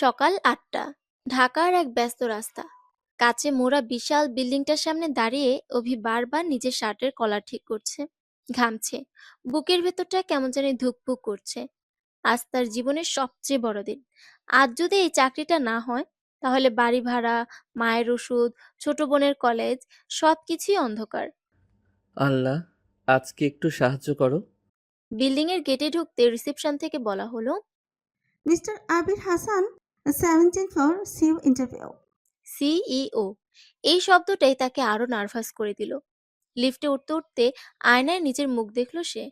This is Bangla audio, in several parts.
সকাল ৮টা। ঢাকার এক ব্যস্ত রাস্তা। কাচে মোড়া বিশাল বিল্ডিংটার সামনে দাঁড়িয়ে অভি বারবার নিজের শার্টের কলার ঠিক করছে। ঘামছে। বুকের ভেতরটা কেমন জানি ধুকপুক করছে। আজ তার জীবনের সবচেয়ে বড় দিন। আজ যদি এই চাকরিটা না হয়, তাহলে বাড়ি ভাড়া, মায়ের ওষুধ, ছোট বোনের কলেজ, সবকিছুই অন্ধকার। আল্লাহ, আজকে একটু সাহায্য করো। বিল্ডিং এর গেটে ঢুকতে রিসেপশন থেকে বলা হলো, Mr. Abir Hassan, 17th floor, CU interview. CEO. এই শব্দটাই তাকে আরো নার্ভাস করে দিল। লিফটে উঠতে উঠতে আয়নায় নিজের মুখ দেখল সে।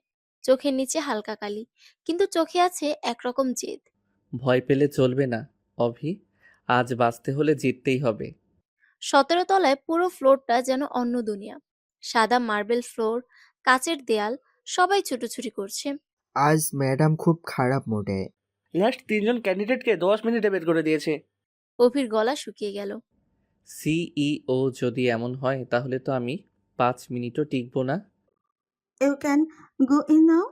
চোখের নিচে হালকা কালি, কিন্তু চোখে আছে একরকম জেদ। ভয় পেলে চলবে না, অভি। আজ বাঁচতে হলে জিততেই হবে। 17 তলায় পুরো ফ্লোরটা যেন অন্য দুনিয়া। সাদা মার্বেল ফ্লোর, কাচের দেয়াল, সবাই ছুটোছুটি করছে। আজ ম্যাডাম খুব খারাপ মুডে। লাস্ট 3জন ক্যান্ডিডেটকে 10 মিনিটে বের করে দিয়েছে। অভির গলা শুকিয়ে গেল। সিইও যদি এমন হয় তাহলে তো আমি 5 মিনিটও টিকবো না। You can go in now.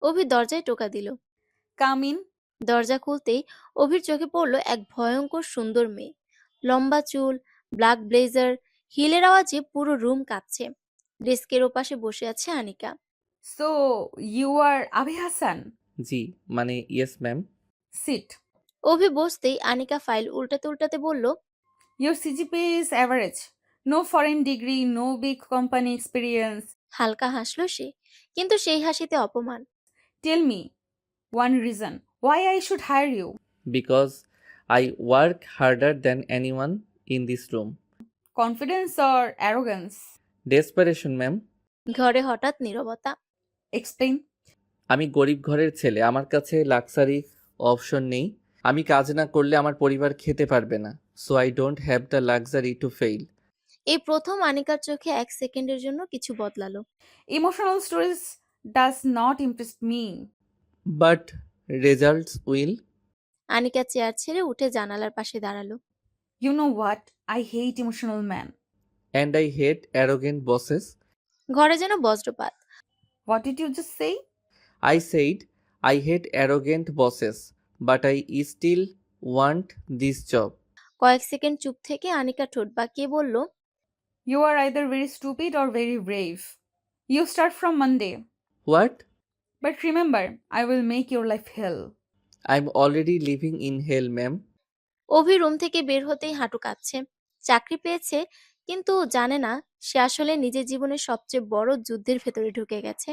অভি দরজায় টোকা দিল। Come in. দরজা খুলতেই অভির চোখে পড়ল এক ভয়ঙ্কর সুন্দর মেয়ে। লম্বা চুল, ব্ল্যাক ব্লেজার, হিলের আওয়াজে পুরো রুম কাঁপছে। ডেস্কের ওপাশে বসে আছে আনিকা। সো ইউ আর আবি হাসান? জি, মানে ইয়েস ম্যাম। সিট। অভি বসতেই আনিকা ফাইল উল্টাতে উল্টাতে বলল, your CGPA is average. No foreign degree, no big company experience. হালকা হাসল সে, কিন্তু সেই হাসিতে অপমান। Tell me one reason why I should hire you. Because I work harder than anyone in this room. Confidence or arrogance? Desperation ma'am. ঘরে হঠাৎ নীরবতা। এক্সপ্লেইন। আমি গরিব ঘরের ছেলে, আমার কাছে লাক্সারি অপশন নেই। আমি কাজ না করলে আমার পরিবার খেতে পারবে না। So I don't have the luxury to fail. এই প্রথম আনিকার চোখে এক সেকেন্ডের জন্য কিছু বদলালো। Emotional stories does not impress me. But results will. Anika chair ছেড়ে উঠে জানালার পাশে দাঁড়ালো। You know what, I hate emotional man. And I hate arrogant bosses. ঘরে যেন বজ্রপাত। What did you just say? I said I hate arrogant bosses, but I still want this job. কয়েক সেকেন্ড চুপ থেকে আনিকা ঠোঁট বাঁকিয়ে বলল, You are either very stupid or very brave. You start from Monday. What? But remember, I will make your life hell. I'm already living in hell, ma'am. Abhi room থেকে বের হতেই হাঁটু কাঁপছে। চাকরি পেয়েছে, কিন্তু জানে না সে আসলে নিজের জীবনের সবচেয়ে বড় যুদ্ধের ভেতরে ঢুকে গেছে।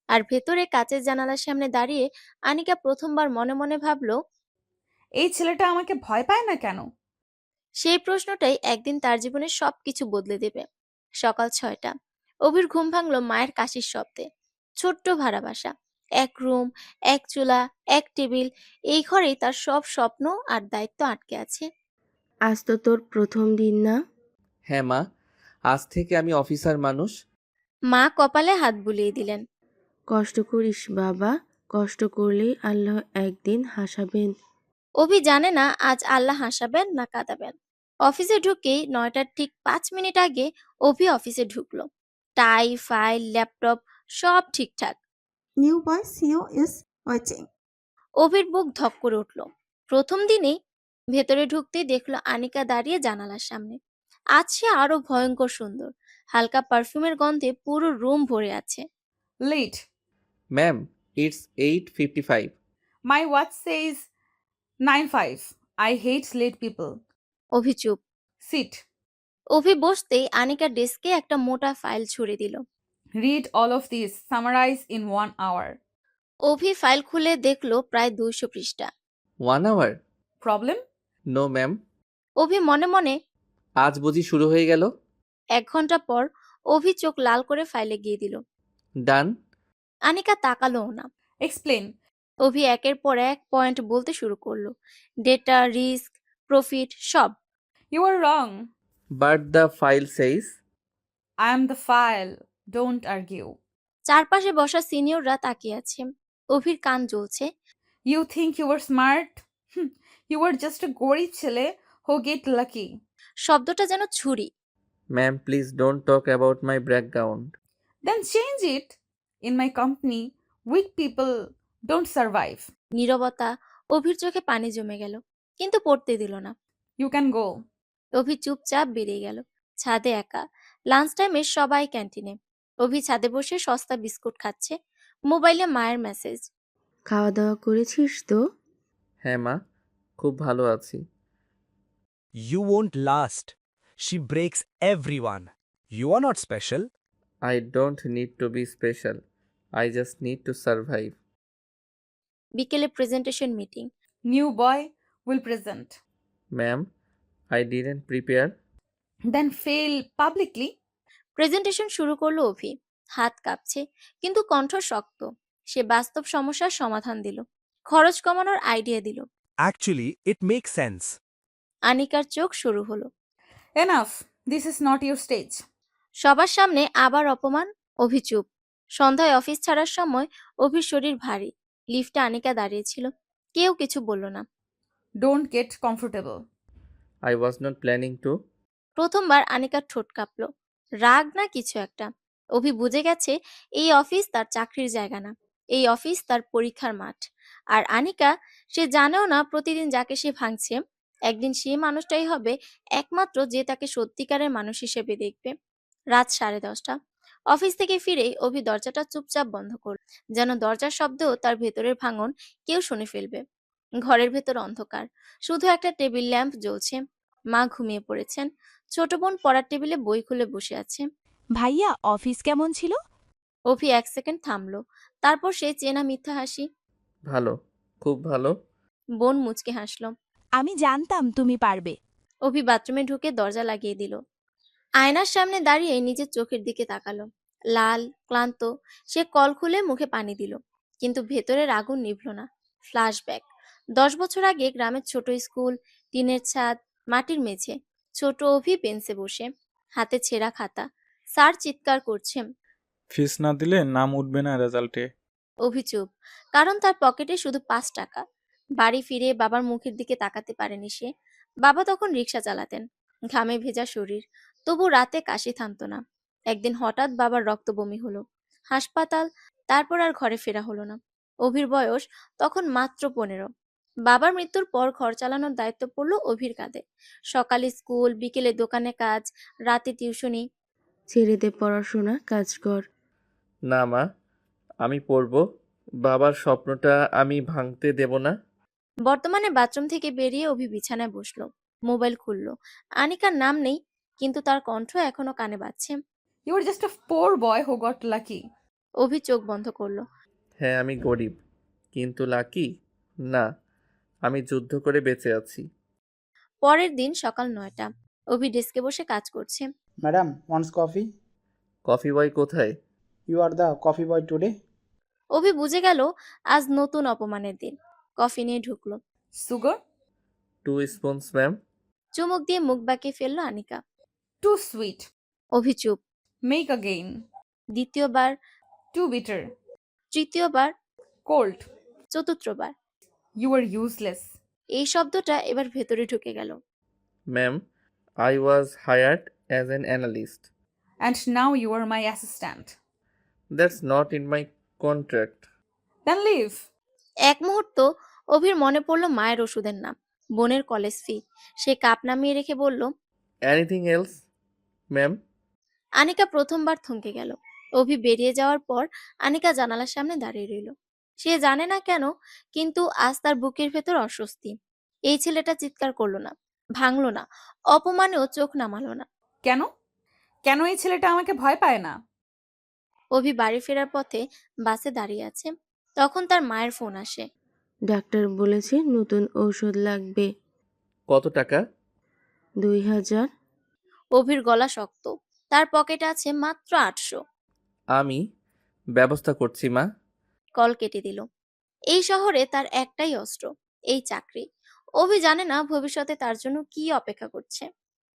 আর ভেতরে কাচের জানালার সামনে দাঁড়িয়ে আনিকা প্রথমবার মনে মনে ভাবলো, এই ছেলেটা আমাকে ভয় পায় না কেন? সেই প্রশ্নটাই একদিন তার জীবনের সবকিছু বদলে দেবে। সকাল 6টা। অভির ঘুম ভাঙলো মায়ের কাশির শব্দে। ছোট্ট ভাড়া বাসা, এক রুম, এক চুলা, এক টেবিল। এই ঘরেই তার সব স্বপ্ন আর দায়িত্ব আটকে আছে। আজ তো তোর প্রথম দিন না? হ্যাঁ মা, আজ থেকে আমি অফিসার মানুষ। মা কপালে হাত বুলিয়ে দিলেন। কষ্ট করিস বাবা, কষ্ট করলেই আল্লাহ একদিন হাসাবেন। অভি জানে না আজ আল্লাহ হাসাবেন না কাঁদাবেন। অফিসে ঢুকেই 9টার ঠিক 5 মিনিট আগে অভি অফিসে ঢুকলো। টাই, ফাইল, ল্যাপটপ সব ঠিকঠাক। New boy CEO is waiting. অভির বুক ধক করে উঠল। প্রথম দিনেই ভেতরে ঢুকতেই দেখলো আনিকা দাঁড়িয়ে জানালার সামনে। আজ সে আরো ভয়ঙ্কর সুন্দর। হালকা পারফিউমের গন্ধে পুরো রুম ভরে আছে। Late. Ma'am, it's 8:55। My watch says 9:05. I hate late people. অভি চুপ। Sit. অভি বসতেই আনিকা ডেস্কে একটা মোটা ফাইল ছুড়ে দিল। Read all of this. Summarize in 1 hour. Abhi file খুলে দেখলো প্রায় 200 পৃষ্ঠা। 1 hour? Problem? No ma'am. Abhi মনে মনে। আজ বুঝি শুরু হয়ে গেল? 1 ঘন্টা পর অভি চোখ লাল করে ফাইলে গিয়ে দিল। ডান। আনিকা তাকালোও না। Explain. অভি একের পর এক পয়েন্ট বলতে শুরু করলো। ডেটা, রিস্ক, প্রফিট সব। You are wrong. But the file says. I am the file. Don't argue. চারপাশে বসা সিনিয়ররা তাকিয়ে আছে। অভির কান জ্বলছে। You think you were smart? You were just a gorib chile who get lucky. শব্দটা যেন ছুরি। Ma'am please don't talk about my background. Then change it. In my company, weak people don't survive. নীরবতা। অভির চোখে পানি জমে গেল। কিন্তু পড়তে দিল না। You can go. অভি চুপচাপ বেরিয়ে গেল। ছাদে একা। লাঞ্চ টাইমে সবাই ক্যান্টিনে। অভি ছাদে বসে সস্তা বিস্কুট খাচ্ছে। মোবাইলে মায়ের মেসেজ। খাওয়া দাওয়া করেছিস তো? হ্যাঁ মা, খুব ভালো আছি। You won't last. She breaks everyone. You are not special. I don't need to be special. I just need to survive. বিকেলে presentation meeting. New boy will present. Ma'am, I didn't prepare. Then fail publicly. Presentation শুরু করলো অভি। হাত কাঁপছে, কিন্তু কণ্ঠ শক্ত। সে বাস্তব সমস্যার সমাধান দিল। খরচ কমানোর আইডিয়া দিল। Actually, it makes sense. আনিকার চোখ শুরু হলো। Enough. This is not your stage. সবার সামনে আবার অপমান। অভি চুপ। সন্ধ্যায় অফিস ছাড়ার সময় অভির শরীর ভারী। লিফটে আনিকা দাঁড়িয়েছিল। কেউ কিছু বলল না। Don't get comfortable. I was not planning to. প্রথমবার আনিকার ঠোঁট কাঁপলো। রাগ না কিছু একটা। অভি বুঝে গেছে এই অফিস তার চাকরির জায়গা না, এই অফিস তার পরীক্ষার মাঠ। আর আনিকা, সে জানেও না প্রতিদিন যাকে সে ভাঙছে একদিন সেই মানুষটাই হবে একমাত্র যে তাকে সত্যিকারের মানুষ হিসেবে দেখবে। রাত 10:30। অফিস থেকে ফিরেই অভি দরজাটা চুপচাপ বন্ধ করল, যেন দরজার শব্দেও তার ভেতরের ভাঙন কেউ শুনে ফেলবে। ঘরের ভেতর অন্ধকার, শুধু একটা টেবিল ল্যাম্প জ্বলছে। মা ঘুমিয়ে পড়েছেন। ছোট বোন পড়ার টেবিলে বই খুলে বসে আছে। ভাইয়া অফিস কেমন ছিল? অভি 1 সেকেন্ড থামলো, তারপর সে চেনা মিথ্যা হাসি। ভালো, খুব ভালো। বোন মুচকে হাসলো। আমি জানতাম তুমি পারবে। অভি বাথরুমে ঢুকে দরজা লাগিয়ে দিল। আয়নার সামনে দাঁড়িয়ে নিজের চোখের দিকে তাকালো। লাল, ক্লান্ত। সে কল খুলে মুখে পানি দিল, কিন্তু ভেতরের আগুন নিভল না। ফ্ল্যাশব্যাক। 10 বছর আগে গ্রামের ছোট স্কুল, টিনের ছাদ, মাটির মেঝে। ছোট অভি বেঞ্চে বসে, হাতে ছেঁড়া খাতা। স্যার চিৎকার করছে। ফিস না দিলে নাম উঠবে না রেজাল্টে। অভি চুপ, কারণ তার পকেটে শুধু 5 টাকা। বাড়ি ফিরে বাবার মুখের দিকে তাকাতে পারেনি সে। বাবা তখন রিক্সা চালাতেন, ঘামে ভেজা শরীর, তবু রাতে কাশি থামতো না। একদিন হঠাৎ বাবার রক্ত বমি হলো, হাসপাতাল, তারপর আর ঘরে ফেরা হলো না। অভির বয়স তখন মাত্র 15। বাবার মৃত্যুর পর ঘর চালানোর দায়িত্ব পড়লো অভির কাঁধে। সকালে স্কুল, বিকেলে দোকানে কাজ, রাতে টিউশনি। ছেড়ে দে পড়াশোনা, কাজ কর। না মা, আমি পড়ব। বাবার স্বপ্নটা আমি ভাঙতে দেব না। বর্তমানে বাথরুম থেকে বেরিয়ে অভি বিছানায় বসলো, মোবাইল খুললো। আনিকার নাম নেই, কিন্তু তার কণ্ঠ এখনো কানে বাজছে। You are just a poor boy who got lucky. অভি চোখ বন্ধ করলো। হ্যাঁ, আমি গরিব, কিন্তু লাকি না। আমি যুদ্ধ করে বেঁচে আছি। পরের দিন সকাল 9টা। অভি ডেস্কে বসে কাজ করছে। Madam, once coffee? Coffee boy কোথায়? You are the coffee boy today. Abhi বুঝে গেল আজ নতুন অপমানের দিন। কফি নিয়ে ঢুকলো। Sugar? 2 spoons ma'am. চুমুক দিয়ে মুখ বাঁকিয়ে ফেললো আনিকা। Too sweet. অভি চুপ। Make again. দ্বিতীয়বার, Too bitter. তৃতীয়বার, Cold. চতুর্থবার। You are useless. এই শব্দটা এবার ভেতরে ঢুকে গেল। Ma'am, I was hired as an analyst. And now you are my assistant. That's not in my contract. Then leave. এক মুহূর্ত অভির মনে পড়লো মায়ের ওষুধের নাম, বোনের কলেজ ফি। সে কাপ নামিয়ে রেখে বলল, এনিথিং এলস ম্যাম? আনিকা প্রথমবার থমকে গেল। অভি বেরিয়ে যাওয়ার পর আনিকা জানালার সামনে দাঁড়িয়ে রইল। সে জানে না কেন, কিন্তু আজ তার বুকের ভেতর অস্বস্তি। এই ছেলেটা চিৎকার করলো না, ভাঙলো না, অপমানেও চোখ নামালো না। কেন? কেন এই ছেলেটা আমাকে ভয় পায় না? অভি বাড়ি ফেরার পথে বাসে দাঁড়িয়ে আছে, তখন তার মায়ের ফোন আসে। ডাক্তার বলেছে নতুন ঔষধ লাগবে। কত টাকা? 2000। অভির গলা শক্ত, তার পকেটে আছে মাত্র 800। আমি ব্যবস্থা করছি মা। কল কেটে দিল। এই শহরে তার একটাই অস্ত্র, এই চাকরি। অভি জানে না ভবিষ্যতে তার জন্য কি অপেক্ষা করছে।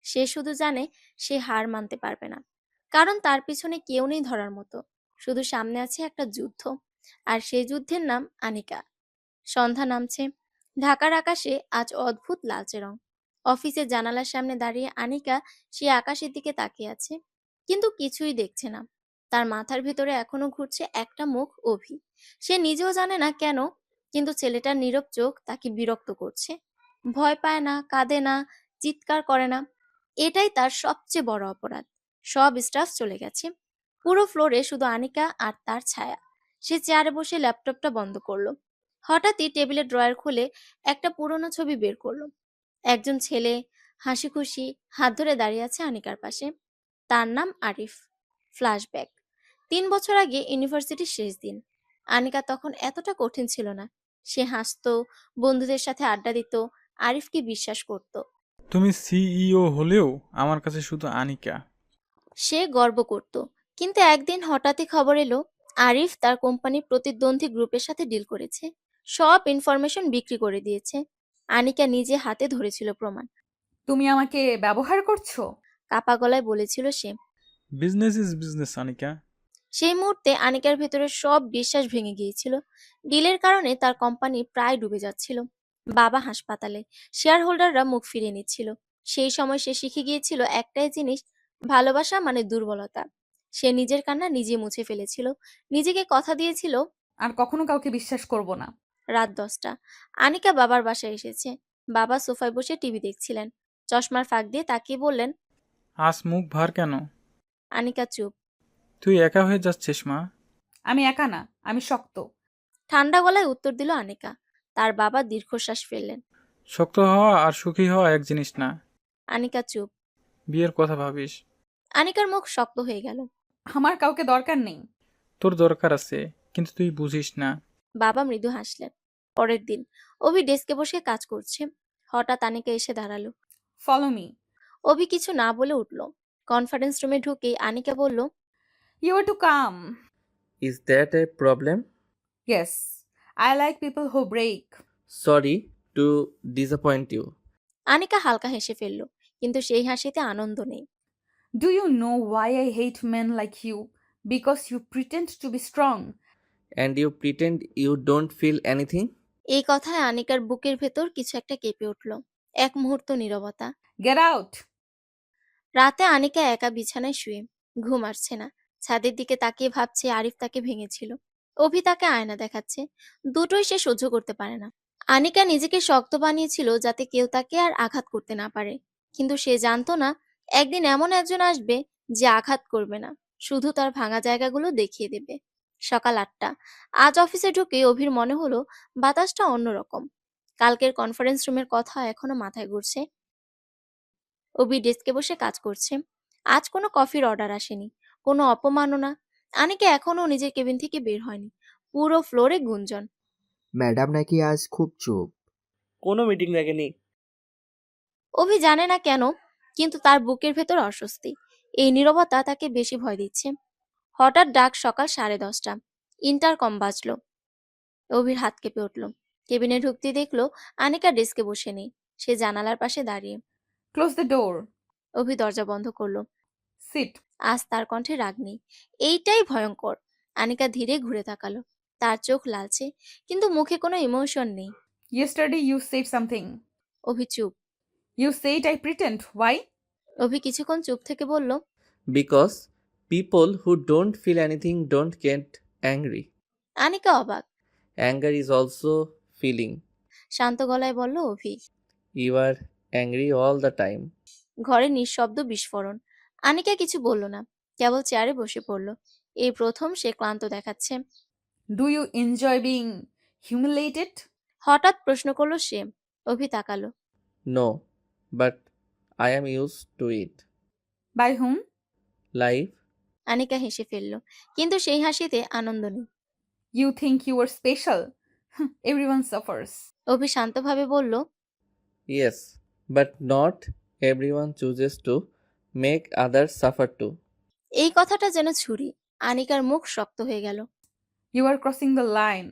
সে শুধু জানে সে হার মানতে পারবে না, কারণ তার পিছনে কেউ নেই ধরার মতো। শুধু সামনে আছে একটা যুদ্ধ, আর সেই যুদ্ধের নাম আনিকা। সন্ধ্যা নামছে। ঢাকার আকাশে আজ অদ্ভুত লালচে রং। অফিসের জানালার সামনে দাঁড়িয়ে আনিকা সে আকাশের দিকে তাকিয়ে আছে, কিন্তু কিছুই দেখছে না। তার মাথার ভিতরে এখনো ঘুরছে একটা মুখ, অভি। সে নিজেও জানে না কেন, কিন্তু ছেলেটার নীরব চোখ তাকে বিরক্ত করছে। ভয় পায় না, কাঁদে না, চিৎকার করে না। এটাই তার সবচেয়ে বড় অপরাধ। সব স্টাফ চলে গেছে। পুরো ফ্লোরে শুধু আনিকা আর তার ছায়া। সে চেয়ারে বসে ল্যাপটপটা বন্ধ করলো। হঠাৎই টেবিলের ড্রয়ার খুলে একটা পুরনো ছবি বের করলো। একজন ছেলে হাসি খুশি হাত ধরে দাঁড়িয়ে আছে আনিকার পাশে। তার নাম আরিফ। ফ্ল্যাশব্যাক 3 বছর আগে ইউনিভার্সিটির শেষ দিন। আনিকা তখন এতটা কঠিন ছিল না। সে হাসতো, বন্ধুদের সাথে আড্ডা দিত, আরিফকে বিশ্বাস করত। তুমি সিইও হলেও আমার কাছে শুধু আনিকা। সে গর্ব করত। কিন্তু একদিন হঠাৎই খবর এলো আরিফ তার কোম্পানির প্রতিদ্বন্দ্বী গ্রুপের সাথে ডিল করেছে। সব ইনফরমেশন বিক্রি করে দিয়েছে। আনিকা নিজে হাতে ধরেছিল প্রমাণ। তুমি আমাকে ব্যবহার করছো? কাপা গলায় বলেছিল সে। Business is business Anika. সেই মুহূর্তে আনিকার ভেতরে সব বিশ্বাস ভেঙে গিয়েছিল। ডিলের কারণে তার কোম্পানি প্রায় ডুবে যাচ্ছিল। বাবা হাসপাতালে, শেয়ার হোল্ডাররা মুখ ফিরিয়ে নিচ্ছিল। সেই সময় সে শিখে গিয়েছিল একটাই জিনিস, ভালোবাসা মানে দুর্বলতা। সে নিজের কান্না নিজে মুছে ফেলেছিল। নিজেকে কথা দিয়েছিল। আর কখনো কাউকে বিশ্বাস করব না। রাত 10টা, আনিকা বাবার বাসায় এসেছে। বাবা সোফায় বসে টিভি দেখছিলেন। চশমার ফাঁক দিয়ে তাকিয়ে বললেন। আজ মুখ ভার কেন? আনিকা চুপ। তুই একা হয়ে যাচ্ছিস মা। আমি একা না, আমি শক্ত। ঠান্ডা গলায় উত্তর দিল আনিকা। তার বাবা দীর্ঘশ্বাস ফেললেন। শক্ত হওয়া আর সুখী হওয়া এক জিনিস না। আনিকা চুপ। বিয়ের কথা ভাবিস। আনিকার মুখ শক্ত হয়ে গেল। আমার কাউকে দরকার নেই। তোর দরকার আছে, কিন্তু তুই বুঝিস না। বাবা মৃদু হাসলেন। পরের দিন অভি ডেস্কে বসে কাজ করছে। হঠাৎ আনিকা এসে দাঁড়ালো। Follow me. অভি কিছু না বলে উঠল। কনফারেন্স রুমে ঢুকেই আনিকা বলল। You are too calm. Is that a problem? Yes, I like people who break. Sorry to disappoint you. Anika হালকা হেসে ফেলল, কিন্তু সেই হাসিতে আনন্দ নেই। Do you know why I hate men like you? Because you pretend to be strong. And you pretend you don't feel anything. এই কথায় আনিকার বুকের ভেতর কিছু একটা কেঁপে উঠল। এক মুহূর্ত নীরবতা। Get out. রাতে আনিকা একা বিছানায় শুয়ে, ঘুম আসছে না। ছাদের দিকে তাকিয়ে ভাবছে আরিফ তাকে ভেঙেছিল। অভি তাকে আয়না দেখাচ্ছে। দুটোই সে সহ্য করতে পারে না। আনিকা নিজেকে শক্ত বানিয়েছিল যাতে কেউ তাকে আর আঘাত করতে না পারে। কিন্তু সে জানতো না একদিন এমন একজন আসবে যে আঘাত করবে না, শুধু তার ভাঙা জায়গাগুলো দেখিয়ে দেবে। সকাল 8টা। আজ অফিসে ঢুকে অভির মনে হলো বাতাসটা অন্যরকম। কালকের কনফারেন্স রুমের কথা এখনো মাথায় ঘুরছে। অভি ডেস্কে বসে কাজ করছে। আজ কোনো কফির অর্ডার আসেনি, কোনো অপমাননা। আনিকা এখনো নিজের কেবিন থেকে বের হয়নি। পুরো ফ্লোরে গুঞ্জন। ম্যাডাম নাকি আজ খুব চুপ। কোনো মিটিং লাগেনি। অভি জানে না কেন, কিন্তু তার বুকের ভেতর অস্বস্তি। এই নীরবতা তাকে বেশি ভয় দিচ্ছে। হঠাৎ ডাক সকাল 10:30। ইন্টারকম বাজলো। অভির হাত কেঁপে উঠল। কেবিনে ঢুকতে দেখলো আনিকা ডেস্কে বসে নেই। সে জানালার পাশে দাঁড়িয়ে। Close the door. অভি দরজা বন্ধ করলো। সিট। আজ তার কণ্ঠে রাগ নেই। এইটাই ভয়ঙ্কর। আনিকা ধীরে ঘুরে তাকালো। তার চোখ লালচে, কিন্তু মুখে কোনো ইমোশন নেই। Yesterday you said something. Abhi চুপ। You said I pretend. Why? Abhi কিছুক্ষণ চুপ থেকে বলল। Because people who don't feel anything don't get angry. Anika অবাক। Anger is also feeling. শান্ত গলায় বলল Abhi. You are angry all the time. ঘরে নিঃশব্দ বিস্ফোরণ। আনিকা কিছু বলল না, কেবল চেয়ারে বসে পড়ল। এই প্রথম সে ক্লান্ত দেখাচ্ছে। Do you enjoy being humiliated? হঠাৎ প্রশ্ন করলো সে। অভি তাকালো। No, but I am use to it. By hmm? Life. Anika হেসে ফেলল, কিন্তু সেই হাসিতে আনন্দ নেই। You think you are special? Everyone suffers. Abhi শান্তভাবে বলল। Yes, but not everyone chooses to make others suffer too. এই কথাটা যেন ছুরি। আনিকার মুখ শক্ত হয়ে গেল। You are crossing the line.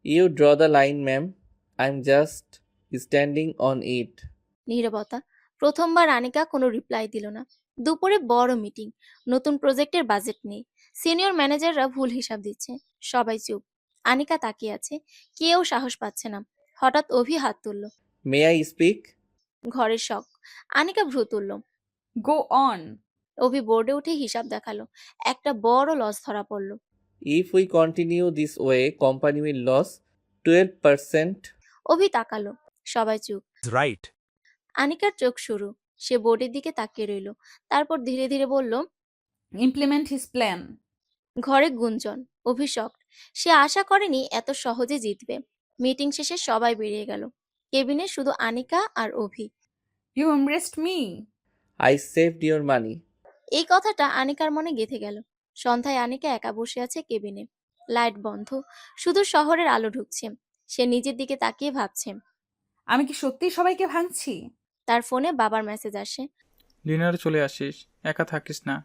You draw the line ma'am, I am just standing on it. নীরবতা। প্রথমবার আনিকা কোনো রিপ্লাই দিল না। দুপুরে বড় মিটিং, নতুন প্রজেক্টের বাজেট নিয়ে। সিনিয়র ম্যানেজাররা ভুল হিসাব দিচ্ছে। সবাই চুপ। আনিকা তাকিয়ে আছে, কেউ সাহস পাচ্ছে না। হঠাৎ অভি হাত তুলল। May I speak? ঘরের শখ। আনিকা ভ্রু তুলল। Go on. অভি বোর্ডে উঠে হিসাব দেখালো। একটা বড় লস ধরা পড়ল। If we continue this way company will loss 12%। অভি তাকালো। সবাই চুপ। Right. আনিকার চোখ শুরু। সে বোর্ডের দিকে তাকিয়ে রইল। তারপর ধীরে ধীরে বলল, ইমপ্লিমেন্ট হিজ প্ল্যান। ঘরে গুঞ্জন। অভিশপ্ত। সে আশা করেনি এত সহজে জিতবে। মিটিং শেষে সবাই বেরিয়ে গেল। কেবিনে শুধু আনিকা আর Abhi. You embarrassed me. I saved your money. এই কথাটা আনিকার মনে গেঁথে গেল। সন্ধ্যায় আনিকা একা বসে আছে কেবিনে। লাইট বন্ধ, শুধু শহরের আলো ঢুকছে। সে নিজের দিকে তাকিয়ে ভাবছে। আমি কি সত্যিই সবাইকে ভাঙছি? তার ফোনে বাবার মেসেজ আসে। ডিনারে চলে আসিস, একা থাকিস না।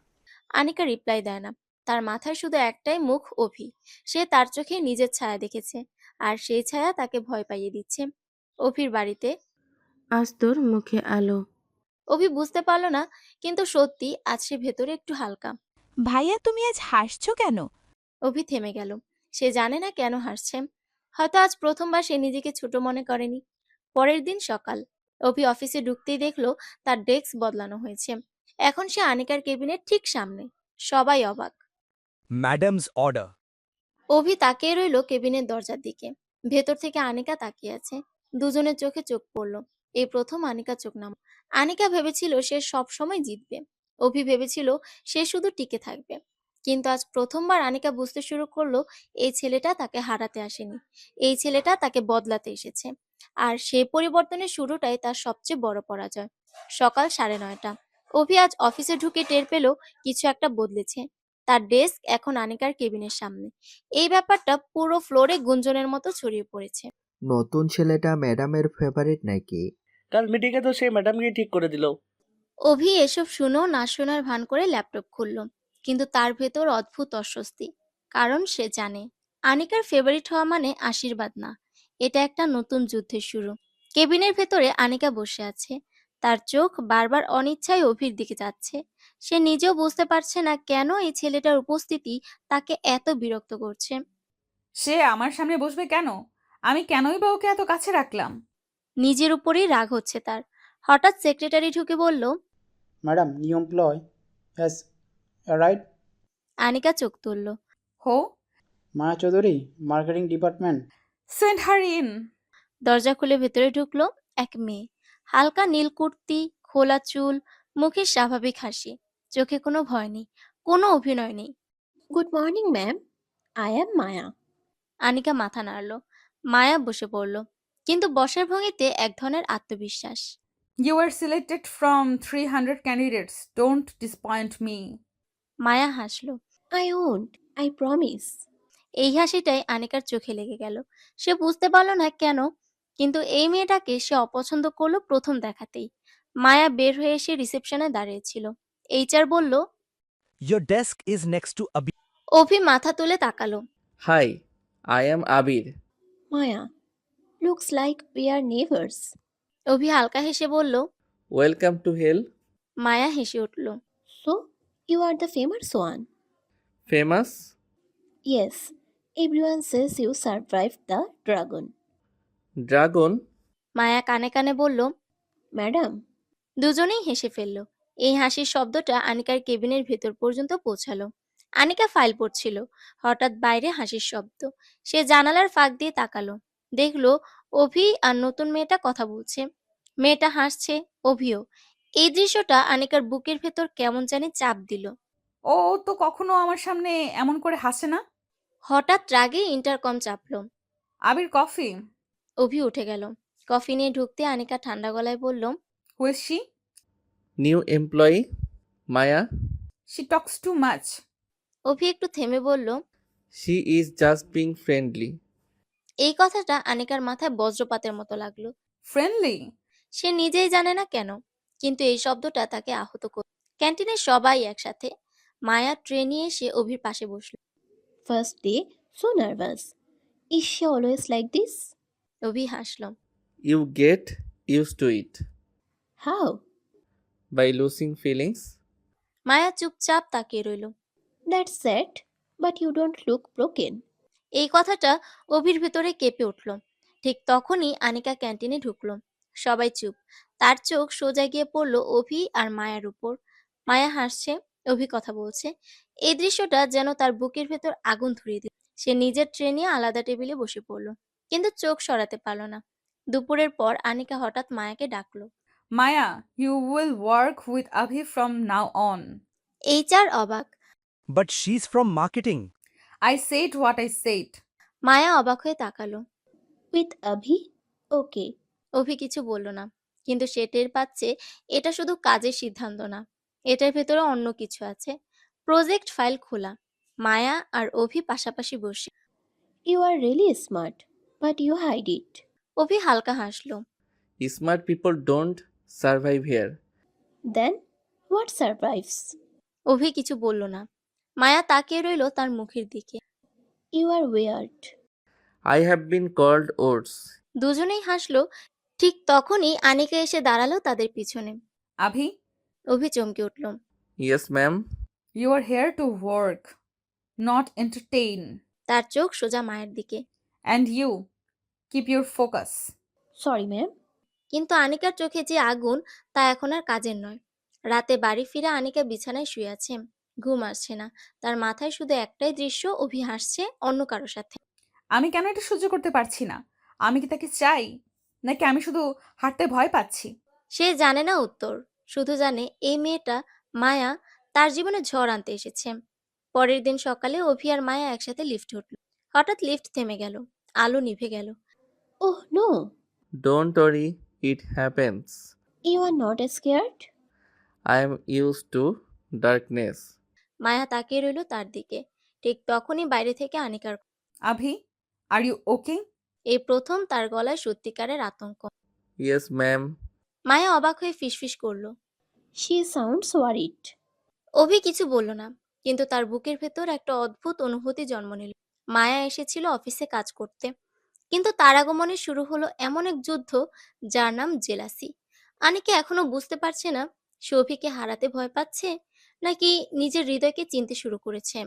আনিকা রিপ্লাই দেয় না। তার মাথায় শুধু একটাই মুখ, অভি। সে তার চোখে নিজের ছায়া দেখেছে, আর সেই ছায়া তাকে ভয় পাইয়ে দিচ্ছে। অভির বাড়িতে। আজ তোর মুখে আলো। অভি বুঝতে পারল না, কিন্তু সত্যি আজ সে ভেতরে একটু হালকা। ভাইয়া তুমি আজ হাসছো কেন? অভি থেমে গেল। সে জানে না কেন হাসছে। হয়তো আজ প্রথমবার সে নিজেকে ছোট মনে করেনি। পরের দিন সকাল। অভি অফিসে ঢুকতেই দেখলো তার ডেস্ক বদলানো হয়েছে। এখন সে আনিকার কেবিনের ঠিক সামনে। সবাই অবাক। Madam's order. অভি তাকিয়ে রইল কেবিনের দরজার দিকে। ভেতর থেকে আনিকা তাকিয়ে আছে। দুজনের চোখে চোখ পড়ল। এই প্রথম আনিকা চোখ নাম। আনিকা ভেবেছিল সে সব সময় জিতবে। অভি ভেবেছিল সে শুধু টিকে থাকবে। কিন্তু আজ প্রথমবার আনিকা বুঝতে শুরু করলো এই ছেলেটা তাকে হারাতে আসেনি। এই ছেলেটা তাকে বদলাতে এসেছে। আর সেই পরিবর্তনের শুরুটাই তার সবচেয়ে বড় পরাজয়। সকাল 9:30। অভি আজ অফিসে ঢুকে টের পেল কিছু একটা বদলেছে। তার ডেস্ক এখন আনিকার কেবিনের সামনে। এই ব্যাপারটা পুরো ফ্লোরে গুঞ্জনের মতো ছড়িয়ে পড়েছে। নতুন ছেলেটা ম্যাডামের ফেভারিট নাকি? কাল মিটিংয়ে তো সেই ম্যাডামকে ঠিক করে দিল। অভি এসব শুনেও না শোনার ভান করে ল্যাপটপ খুলল। কিন্তু তার ভেতর অদ্ভুত অস্বস্তি। কারণ সে জানে আনিকার ফেভারিট হওয়া মানে আশীর্বাদ না। এটা একটা নতুন যুদ্ধের শুরু। কেবিনের ভেতরে আনিকা বসে আছে। তার চোখ বারবার অনিচ্ছায় অভির দিকে যাচ্ছে। সে নিজেও বুঝতে পারছে না কেন এই ছেলেটার উপস্থিতি তাকে এত বিরক্ত করছে। সে আমার সামনে বসবে কেন? আমি কেনই বা ওকে এত কাছে রাখলাম? নিজের উপরেই রাগ হচ্ছে তার। হঠাৎ সেক্রেটারি ঢুকে বলল, madam, new employee has arrived. Anika চোখ তুলল। Who. Maya Chowdhury, marketing department. Send her in. দরজা খুলে ভেতরে ঢুকলো এক মেয়ে। হালকা নীল কুর্তি, খোলা চুল, মুখে স্বাভাবিক হাসি। চোখে কোনো ভয় নেই, কোনো অভিনয় নেই। Good morning ma'am, I am Maya. Anika মাথা নাড়ল। মায়া বসে পড়ল, কিন্তু বসার ভঙ্গিতে এক ধরনের আত্মবিশ্বাস। You are selected from 300 candidates, don't disappoint me. Maya হাসলো। I won't, I promise. এই হাসিটাই আনিকার চোখে লেগে গেল। সে বুঝতে পারলো না কেন, কিন্তু এই মেয়েটাকে সে অপছন্দ করলো প্রথম দেখাতেই। মায়া বের হয়ে এসে রিসেপশনে দাঁড়িয়েছিল। এইচআর বলল, Your desk is next to Abhi. অভি মাথা তুলে তাকালো। Hi, I am Abir. Maya, looks like we are neighbours. Abhi হালকা হেসে বলল। Welcome to hell. মায়া হেসে উঠল। So you are the famous one. Famous? Yes, everyone says you survive the dragon. Dragon? Maya কানে কানে বলল। ম্যাডাম। দুজনেই হেসে ফেলল। এই হাসির শব্দটা আনিকার কেবিনের ভেতর পর্যন্ত পৌঁছালো। আনিকা ফাইল পড়ছিল। হঠাৎ বাইরে হাসির শব্দ। সে জানালার ফাঁক দিয়ে তাকালো। দেখলো অভি আর নতুন মেয়েটা কথা বলছে। মেয়েটা হাসছে, অভিও। এই দৃশ্যটা আনিকার বুকের ভেতর কেমন জানি চাপ দিল। ও তো কখনো আমার সামনে এমন করে হাসে না। হঠাৎ রাগে ইন্টারকম চাপলো। আবির, কফি। অভি উঠে গেল। কফি নিয়ে ঢুকতে আনিকা ঠান্ডা গলায় বলল, who is she? New employee, Maya. She talks too much. Abhi একটু থেমে বলল, she is just being friendly. এই কথাটা আনিকার মাথায় বজ্রপাতের মতো লাগলো। ফ্রেন্ডলি? সে নিজেই জানে না কেন, কিন্তু এই শব্দটা তাকে আহত করল। ক্যান্টিনে সবাই একসাথে। মায়া ট্রে নিয়ে এসে অভির পাশে বসল। First day, so nervous. Is she always like this? Abhi হাসল। You get use to it. How? By losing feelings. Maya চুপচাপ তাকিয়ে রইল। That's sad, but you don't look broken. এই কথাটা অভির ভেতরে কেঁপে উঠল। ঠিক তখনই আনিকা ক্যান্টিনে ঢুকলো। সবাই চুপ। তার চোখ সোজা গিয়ে পড়লো অভি আর মায়ার উপর। মায়া হাসছে, অভি কথা বলছে। এই দৃশ্যটা যেন তার বুকের ভেতর আগুন ধরিয়ে দিল। সে নিজের ট্রে নিয়ে আলাদা টেবিলে বসে পড়ল, কিন্তু চোখ সরাতে পারল না। দুপুরের পর আনিকা হঠাৎ মায়াকে ডাকলো। Maya, you will work with Abhi from now on. HR অবাক। But she's from marketing. I said what I said. মায়া অবাক হয়ে তাকালো। উইথ আভি? ওকে। অভি কিছু বলল না, কিন্তু সে টের পাচ্ছে এটা শুধু কাজের সিদ্ধান্ত না, এটার ভেতরে অন্য কিছু আছে। প্রজেক্ট ফাইল খোলা, মায়া আর অভি পাশাপাশি বসে। You are really smart, but you hide it. Abhi হালকা হাসলো। Smart people don't survive here. Then what survives? Abhi কিছু বলল না। মায়া তাকিয়ে রইল তার মুখের দিকে। You are weird. I have been called worse. দুজনেই হাসলো। ঠিক তখনই আনিকা এসে দাঁড়ালো তাদের পিছনে। Abhi, অভি চমকে উঠল। Yes ma'am. you are here to work, not entertain. তার চোখ সোজা মায়ের দিকে। And you, keep your focus. Sorry ma'am. কিন্তু আনিকার চোখে যে আগুন, তা এখন আর কাজের নয়। রাতে বাড়ি ফিরে আনিকা বিছানায় শুয়ে আছে, ঘুম আসছে না। তার মাথায় শুধু একটাই দৃশ্য, অভি হাসছে অন্য কারো সাথে। আমি কেন এটা সহ্য করতে পারছি না? আমি কি তাকে চাই, নাকি আমি শুধু হাঁটতে ভয় পাচ্ছি? সে জানে না উত্তর, শুধু জানে এই মেয়েটা মায়া তার জীবনে ঝড় আনতে এসেছে। পরের দিন সকালে অভি আর মায়া একসাথে লিফটে উঠল। হঠাৎ লিফট থেমে গেল, আলো নিভে গেল। Oh no. Don't worry, it happens. You are not scared? I am use to darkness. Maya তাকিয়ে রইল তার দিকে। ঠিক তখনই বাইরে থেকে আনিকার। Avi, are you okay? এই প্রথম তার গলায় সত্যিকারের আতঙ্ক। Yes ma'am. মায়া অবাক হয়ে ফিসফিস করলো। She sounds worried. অভি কিছু বলল না, কিন্তু তার বুকের ভেতর একটা অদ্ভুত অনুভূতি জন্ম নিল। মায়া এসেছিল অফিসে কাজ করতে, কিন্তু তার আগমনে শুরু হলো এমন এক যুদ্ধ যার নাম জেলাসি। আনিকা এখনো বুঝতে পারছে না সে অভিকে হারাতে ভয় পাচ্ছে, নাকি নিজের হৃদয়কে চিনতে শুরু করেছে।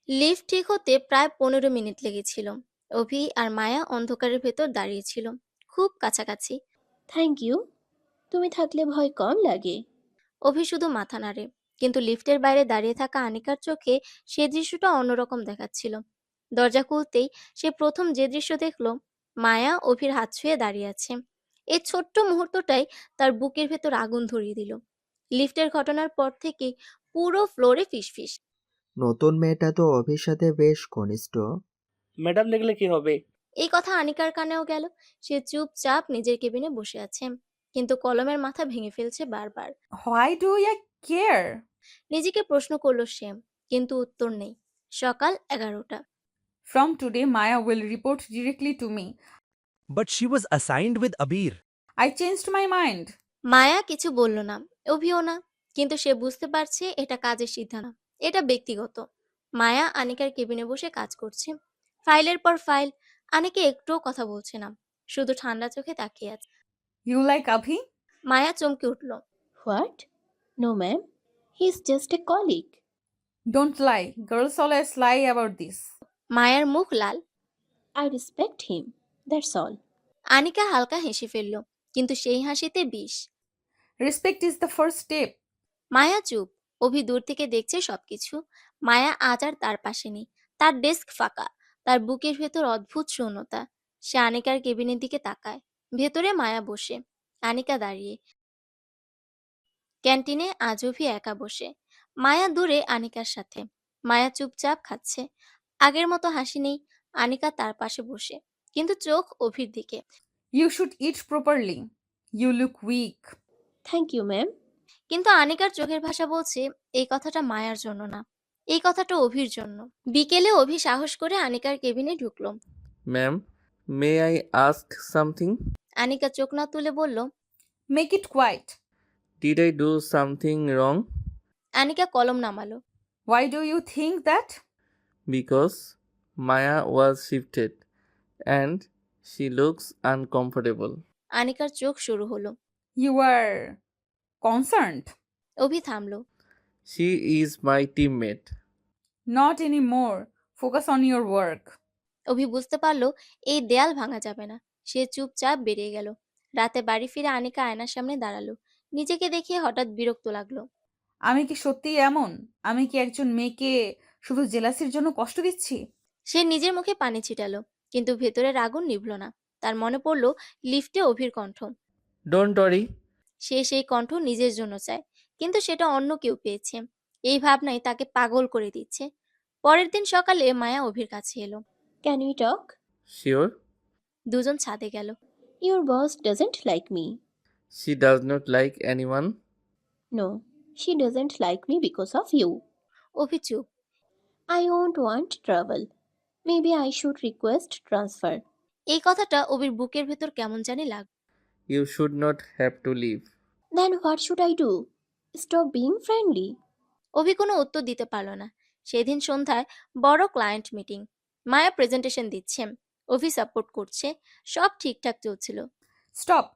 লিফট ঠিক হতে প্রায় 15 মিনিট লেগেছিল। অভি আর মায়া অন্ধকারের ভেতর দাঁড়িয়েছিল, খুব কাছাকাছি। Thank you. তুমি থাকলে ভয় কম লাগে। অভি শুধু মাথা নাড়ে, কিন্তু লিফটের বাইরে দাঁড়িয়ে থাকা আনিকার চোখে সে দৃশ্যটা অন্যরকম দেখাচ্ছিল। দরজা খুলতেই সে প্রথম যে দৃশ্য দেখলো, মায়া অভির হাত ছুঁয়ে দাঁড়িয়ে আছে। এই ছোট্ট মুহূর্তটাই তার বুকের ভেতর আগুন ধরিয়ে দিল। লিফটের ঘটনার পর থেকে পুরো ফ্লোরে ফিসফিস। নতুন মেয়েটা তো অভির সাথে বেশ ঘনিষ্ঠ। ম্যাডাম দেখলে কি হবে? এই কথা আনিকার কানেও গেল। সে চুপচাপ নিজের কেবিনে বসে আছে, কিন্তু কলমের মাথা ভেঙে ফেলছে বারবার। Why do you care? নিজেকে প্রশ্ন করলো সে, কিন্তু উত্তর নেই। সকাল 11টা। From today, Maya will report directly to me. But she was assigned with Abir. I changed my mind. মায়া কিছু বলল না, অভিও না, কিন্তু সে বুঝতে পারছে এটা কাজের সিদ্ধান্ত, এটা ব্যক্তিগত। মায়া আনিকার কেবিনে বসে কাজ করছে, ফাইলের পর ফাইল। আনিকা একটুও কথা বলছে না, শুধু ঠান্ডা চোখে তাকিয়ে আছে। You like Abhi? মায়া চমকে উঠল। What? No ma'am, he is just a colleague. Don't lie. Girls always lie about this. মায়ার মুখ লাল। I respect him, that's all. Anika হালকা হেসে ফেলল, কিন্তু সেই হাসিতে বিষ। Respect is the first step. মায়া চুপ। অভি দূর থেকে দেখছে সবকিছু। মায়া আজ আর তার পাশে নেই, তার ডেস্ক ফাঁকা, তার বুকের ভেতর অদ্ভুত শূন্যতা। সে আনিকার কেবিনের দিকে তাকায়। ভেতরে মায়া বসে, আনিকা দাঁড়িয়ে। ক্যান্টিনে আজ অভি একা বসে, মায়া দূরে আনিকার সাথে। মায়া চুপচাপ খাচ্ছে, আগের মতো হাসি নেই। আনিকা তার পাশে বসে, কিন্তু চোখ অভির দিকে। You should eat properly. You look weak. Thank you ma'am. কিন্তু আনিকার চোখের ভাষা বলছে এই কথাটা মায়ার জন্য না, এই কথাটা অভির জন্য। বিকেলে অভি সাহস করে আনিকার কেবিনে ঢুকলো। Ma'am, may I ask something? Anika চোখ না তুলে বলল, Make it quiet. Did I do something wrong? Anika কলম নামালো। Why do you think that? Because Maya was shifted and she looks uncomfortable. আনিকার চোখ শুরু হলো। You are concerned. অভি থামলো। She is my teammate. Not anymore. Focus on your work. অভি বুঝতে পারলো এই দেয়াল ভাঙা যাবে না। সে চুপচাপ বেরিয়ে গেল। রাতে বাড়ি ফিরে আনিকা আয়নার সামনে দাঁড়ালো। নিজেকে দেখে হঠাৎ বিরক্ত লাগলো। আমি কি সত্যিই এমন? আমি কি একজন মেয়েকে শুধু জেলাসির জন্য কষ্ট দিচ্ছি? সে নিজের মুখে পানি ছিটালো, কিন্তু ভেতরের আগুন নিভল না। তার মনে পড়ল লিফটে অভির কণ্ঠ। Don't worry. সে সেই কণ্ঠ নিজের জন্য চায়, কিন্তু সেটা অন্য কেউ পেয়েছে। এই ভাবনাই তাকে পাগল করে দিচ্ছে। পরের দিন সকালে মায়া অভির কাছে এলো। Can we talk? শিওর। দুজন ছাদে গেল। Your boss doesn't like me. She does not like anyone. No, she doesn't like me because of you. অভি চুপ। I won't want trouble. Maybe I should request transfer. এই কথাটা অভির বুকের ভেতর কেমন জানি লাগ। You should not have to leave. Then what should I do? Stop being friendly. Abhi কোনো উত্তর দিতে পারল না। সেদিন সন্ধ্যায় বড় ক্লায়েন্ট মিটিং। মায়া প্রেজেন্টেশন দিচ্ছে, অভি সাপোর্ট করছে, সব ঠিকঠাক চলছিল। Stop.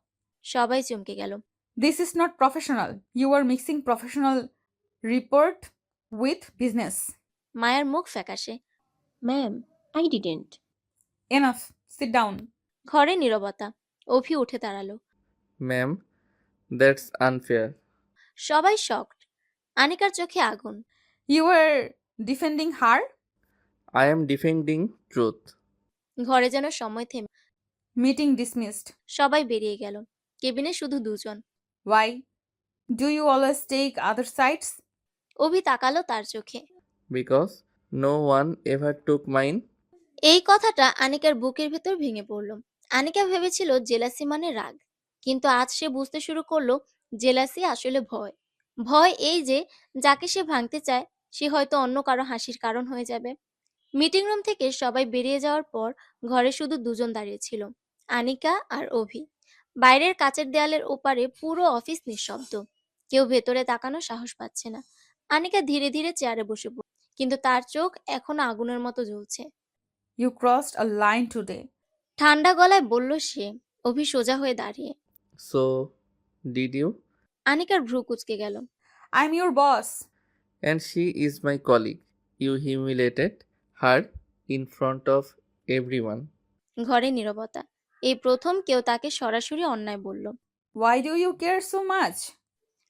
সবাই চমকে গেল। This is not professional. You are mixing professional report with business. মায়ার মুখ ফ্যাকাশে। Ma'am, I didn't. Enough. Sit down. ঘরে নীরবতা। অভি উঠে দাঁড়ালো। Ma'am, that's unfair. সবাই শকড। আনিকার চোখে আগুন। You were defending her? I am defending truth. ঘরে যেন সময় থেমে। Meeting dismissed. সবাই বেরিয়ে গেল। কেবিনে শুধু দুজন। Why? Do you always take other sides? অভি তাকালো তার চোখে। Because no one ever took mine. এই কথাটা আনিকার বুকের ভেতর ভেঙে পড়ল। আনিকা ভেবেছিল জেলাসি মানে রাগ, কিন্তু আজ সে বুঝতে শুরু করলো জেলাসি আসলে ভয়। ভয় এই যে যাকে সে ভাঙতে চায় সে হয়তো অন্য কারো হাসির কারণ হয়ে যাবে। মিটিং রুম থেকে সবাই বেরিয়ে যাওয়ার পর ঘরে শুধু দুজন দাঁড়িয়ে ছিল, আনিকা আর অভি। বাইরের কাচের দেয়ালের ওপারে পুরো অফিস নিঃশব্দ। কেউ ভেতরে তাকানোর সাহস পাচ্ছে না। আনিকা ধীরে ধীরে চেয়ারে বসে পড়ল, কিন্তু তার চোখ এখনো আগুনের মতো জ্বলছে। You crossed a line today. ঠান্ডা গলায় বলল সে। অভি সোজা হয়ে দাঁড়িয়ে। So did you? আনিকার ভ্রু কুঁচকে গেল। I'm your boss. And she is my colleague. You humiliated her in front of everyone. ঘরে নীরবতা। এই প্রথম কেউ তাকে সরাসরি অন্যায় বলল। Why do you care so much?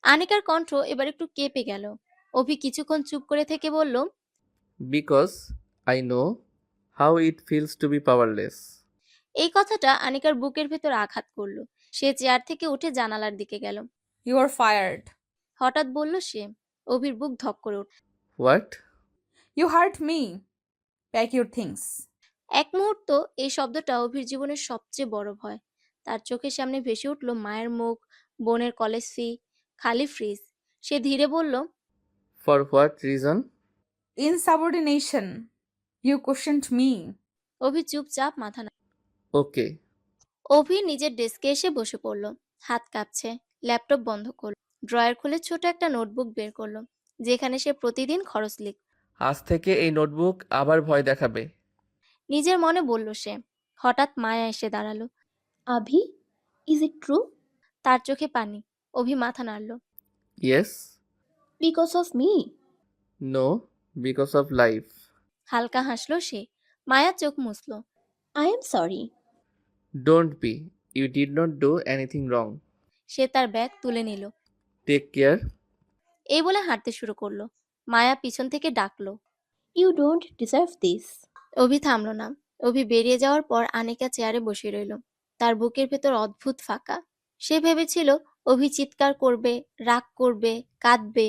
আনিকার কণ্ঠ এবার একটু কেঁপে গেল। অভি কিছুক্ষণ চুপ করে থেকে বলল, Because I know how it feels to be powerless. এই কথাটা আনিকার বুকের ভেতর আঘাত করলো। সে চেয়ার থেকে উঠে জানালার দিকে গেল। You are fired. হঠাৎ বলল সে। অভির বুক ধক করে উঠল। What? You hurt me. Pack your things. এক মুহূর্ত এই শব্দটা অভির জীবনের সবচেয়ে বড় ভয়। তার চোখের সামনে ভেসে উঠল মায়ের মুখ, বোনের কলেজ ফি, খালি ফ্রিজ। সে ধীরে বলল, For what reason? Insubordination. You questioned me. অভি চুপচাপ মাথা না। Okay. অভি নিজের ডেস্কে এসে বসে পড়ল। হাত কাঁপছে। ল্যাপটপ বন্ধ করল। ড্রয়ার খুলে ছোট একটা নোটবুক বের করলো, যেখানে সে প্রতিদিন খরচ লিখ। আজ থেকে এই নোটবুক আবার ভয় দেখাবে। নিজের মনে বলল সে। হঠাৎ মায়া এসে দাঁড়ালো। Abhi, is it true? তার চোখে পানি। অভি মাথা নাড়ল। Yes? Because of me? No? Because of life. হালকা হাসলো সে। মায়া চোখ মুছল। I am sorry. Don't be. You did not do anything wrong. সে তার ব্যাগ তুলে নিল। Take care. এই বলে হাঁটতে শুরু করলো। মায়া পিছন থেকে ডাকলো। You don't deserve this. অভি থামলো না। অভি বেরিয়ে যাওয়ার পর আনিকা চেয়ারে বসে রইল। তার বুকের ভেতর অদ্ভুত ফাঁকা। সে ভেবেছিল অভি চিৎকার করবে, রাগ করবে, কাঁদবে,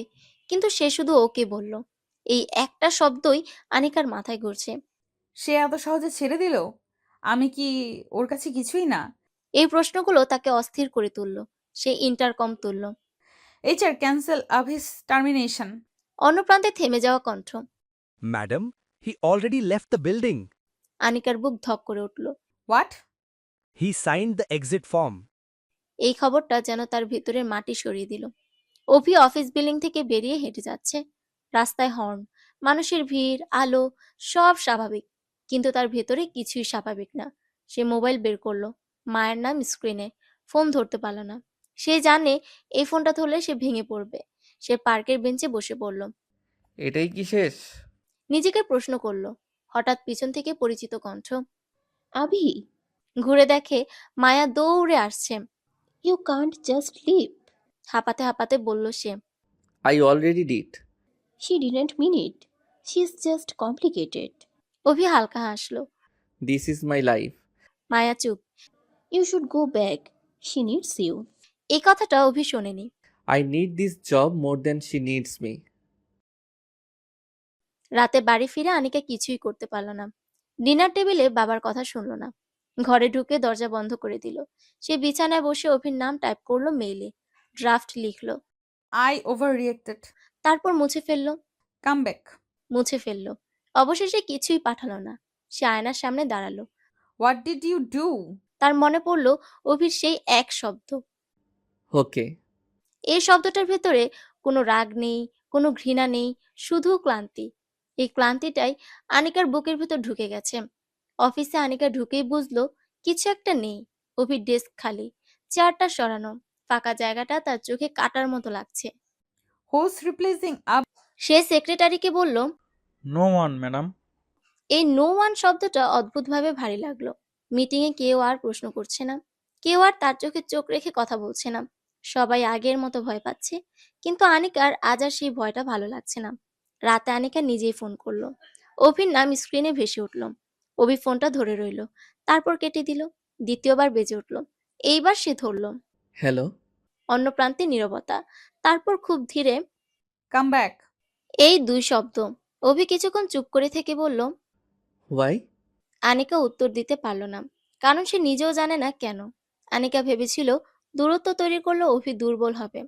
কিন্তু সে শুধু ওকে বলল। এই একটা শব্দই আনিকার মাথায় ঘুরছে। সে এত সহজে ছেড়ে দিল? আমি কি ওর কাছে কিছুই না? এই প্রশ্নগুলো তাকে অস্থির করে তুলল। সে ইন্টারকম তুলল। HR, cancel Abhi's termination. অন্য প্রান্তে থেমে যাওয়া কণ্ঠ। Madam, he already left the building. আনিকার বুক ধক করে উঠল। What? He signed the exit form. এই খবরটা যেন তার ভিতরের মাটি সরিয়ে দিল। অভি অফিস বিল্ডিং থেকে বেরিয়ে হেঁটে যাচ্ছে। রাস্তায় হর্ন, মানুষের ভিড়, আলো, সব স্বাভাবিক, কিন্তু তার ভেতরে কিছুই স্বাভাবিক না। সে মোবাইল বের করলো। মায়ের নাম স্ক্রিনে। ফোন ধরতে পারল না। সে জানে এই ফোনটা ধরলে সে ভেঙে পড়বে। সে পার্কের বেঞ্চে বসে পড়ল। এটাই কি শেষ? নিজেকে প্রশ্ন করলো। হঠাৎ পিছন থেকে পরিচিত কণ্ঠ। Abhi, ঘুরে দেখে মায়া দৌড়ে আসছে। you can't just leave. হাঁপাতে হাঁপাতে বলল সে। I already did. She didn't mean it. She's just complicated. অভি হালকা হাসলো। This is my life. মায়া চুপ। You should go back. She needs you. এই কথাটা অভি শোনেনি। I need this job more than she needs me. রাতে বাড়ি ফিরে আনিকা কিছুই করতে পারল না। ডিনার টেবিলে বাবার কথা শুনল না। ঘরে ঢুকে দরজা বন্ধ করে দিল। সে বিছানায় বসে অভির নাম টাইপ করলো মেইলে। ড্রাফট লিখলো। I overreacted. তারপর মুছে ফেললো। Come back. মুছে ফেললো। অবশেষে কিছুই পাঠালো না। সে আয়নার সামনে দাঁড়ালো। What did you do? তার মনে পড়লো অভির সেই এক শব্দ। ওকে। এই শব্দটার ভেতরে কোনো রাগ নেই, কোনো ঘৃণা নেই, শুধু ক্লান্তি। এই ক্লান্তিটাই আনিকার বুকের ভেতর ঢুকে গেছে। অফিসে আনিকা ঢুকেই বুঝলো কিছু একটা নেই। অভির ডেস্ক খালি, চেয়ারটা সরানো, ফাঁকা জায়গাটা তার চোখে কাটার মতো লাগছে। Who's replacing Ab? সে সেক্রেটারিকে বলল, নো ওয়ান ম্যাডাম। এই নো ওয়ান শব্দটা অদ্ভুতভাবে ভারী লাগলো। মিটিংয়ে কেউ আর প্রশ্ন করছে না, কেউ আর তার চোখে চোখ রেখে কথা বলছে না। সবাই আগের মতো ভয় পাচ্ছে, কিন্তু আনিকার আজ আর সেই ভয়টা ভালো লাগছে না। রাতে আনিকা নিজেই ফোন করলো। অভির নাম স্ক্রিনে ভেসে উঠল। অভি ফোনটা ধরে রইল, তারপর কেটে দিল। দ্বিতীয়বার বেজে উঠল। এইবার সে ধরল। হ্যালো। অন্য প্রান্তে নীরবতা। তারপর খুব ধীরে, Come back. এই দুই শব্দ। অভি কিছুক্ষণ চুপ করে থেকে বলল, হোয়াই? আনিকা উত্তর দিতে পারল না, কারণ সে নিজেও জানে না কেন। আনিকা ভেবেছিল দূরত্ব তৈরি করলে অভি দুর্বল হবে,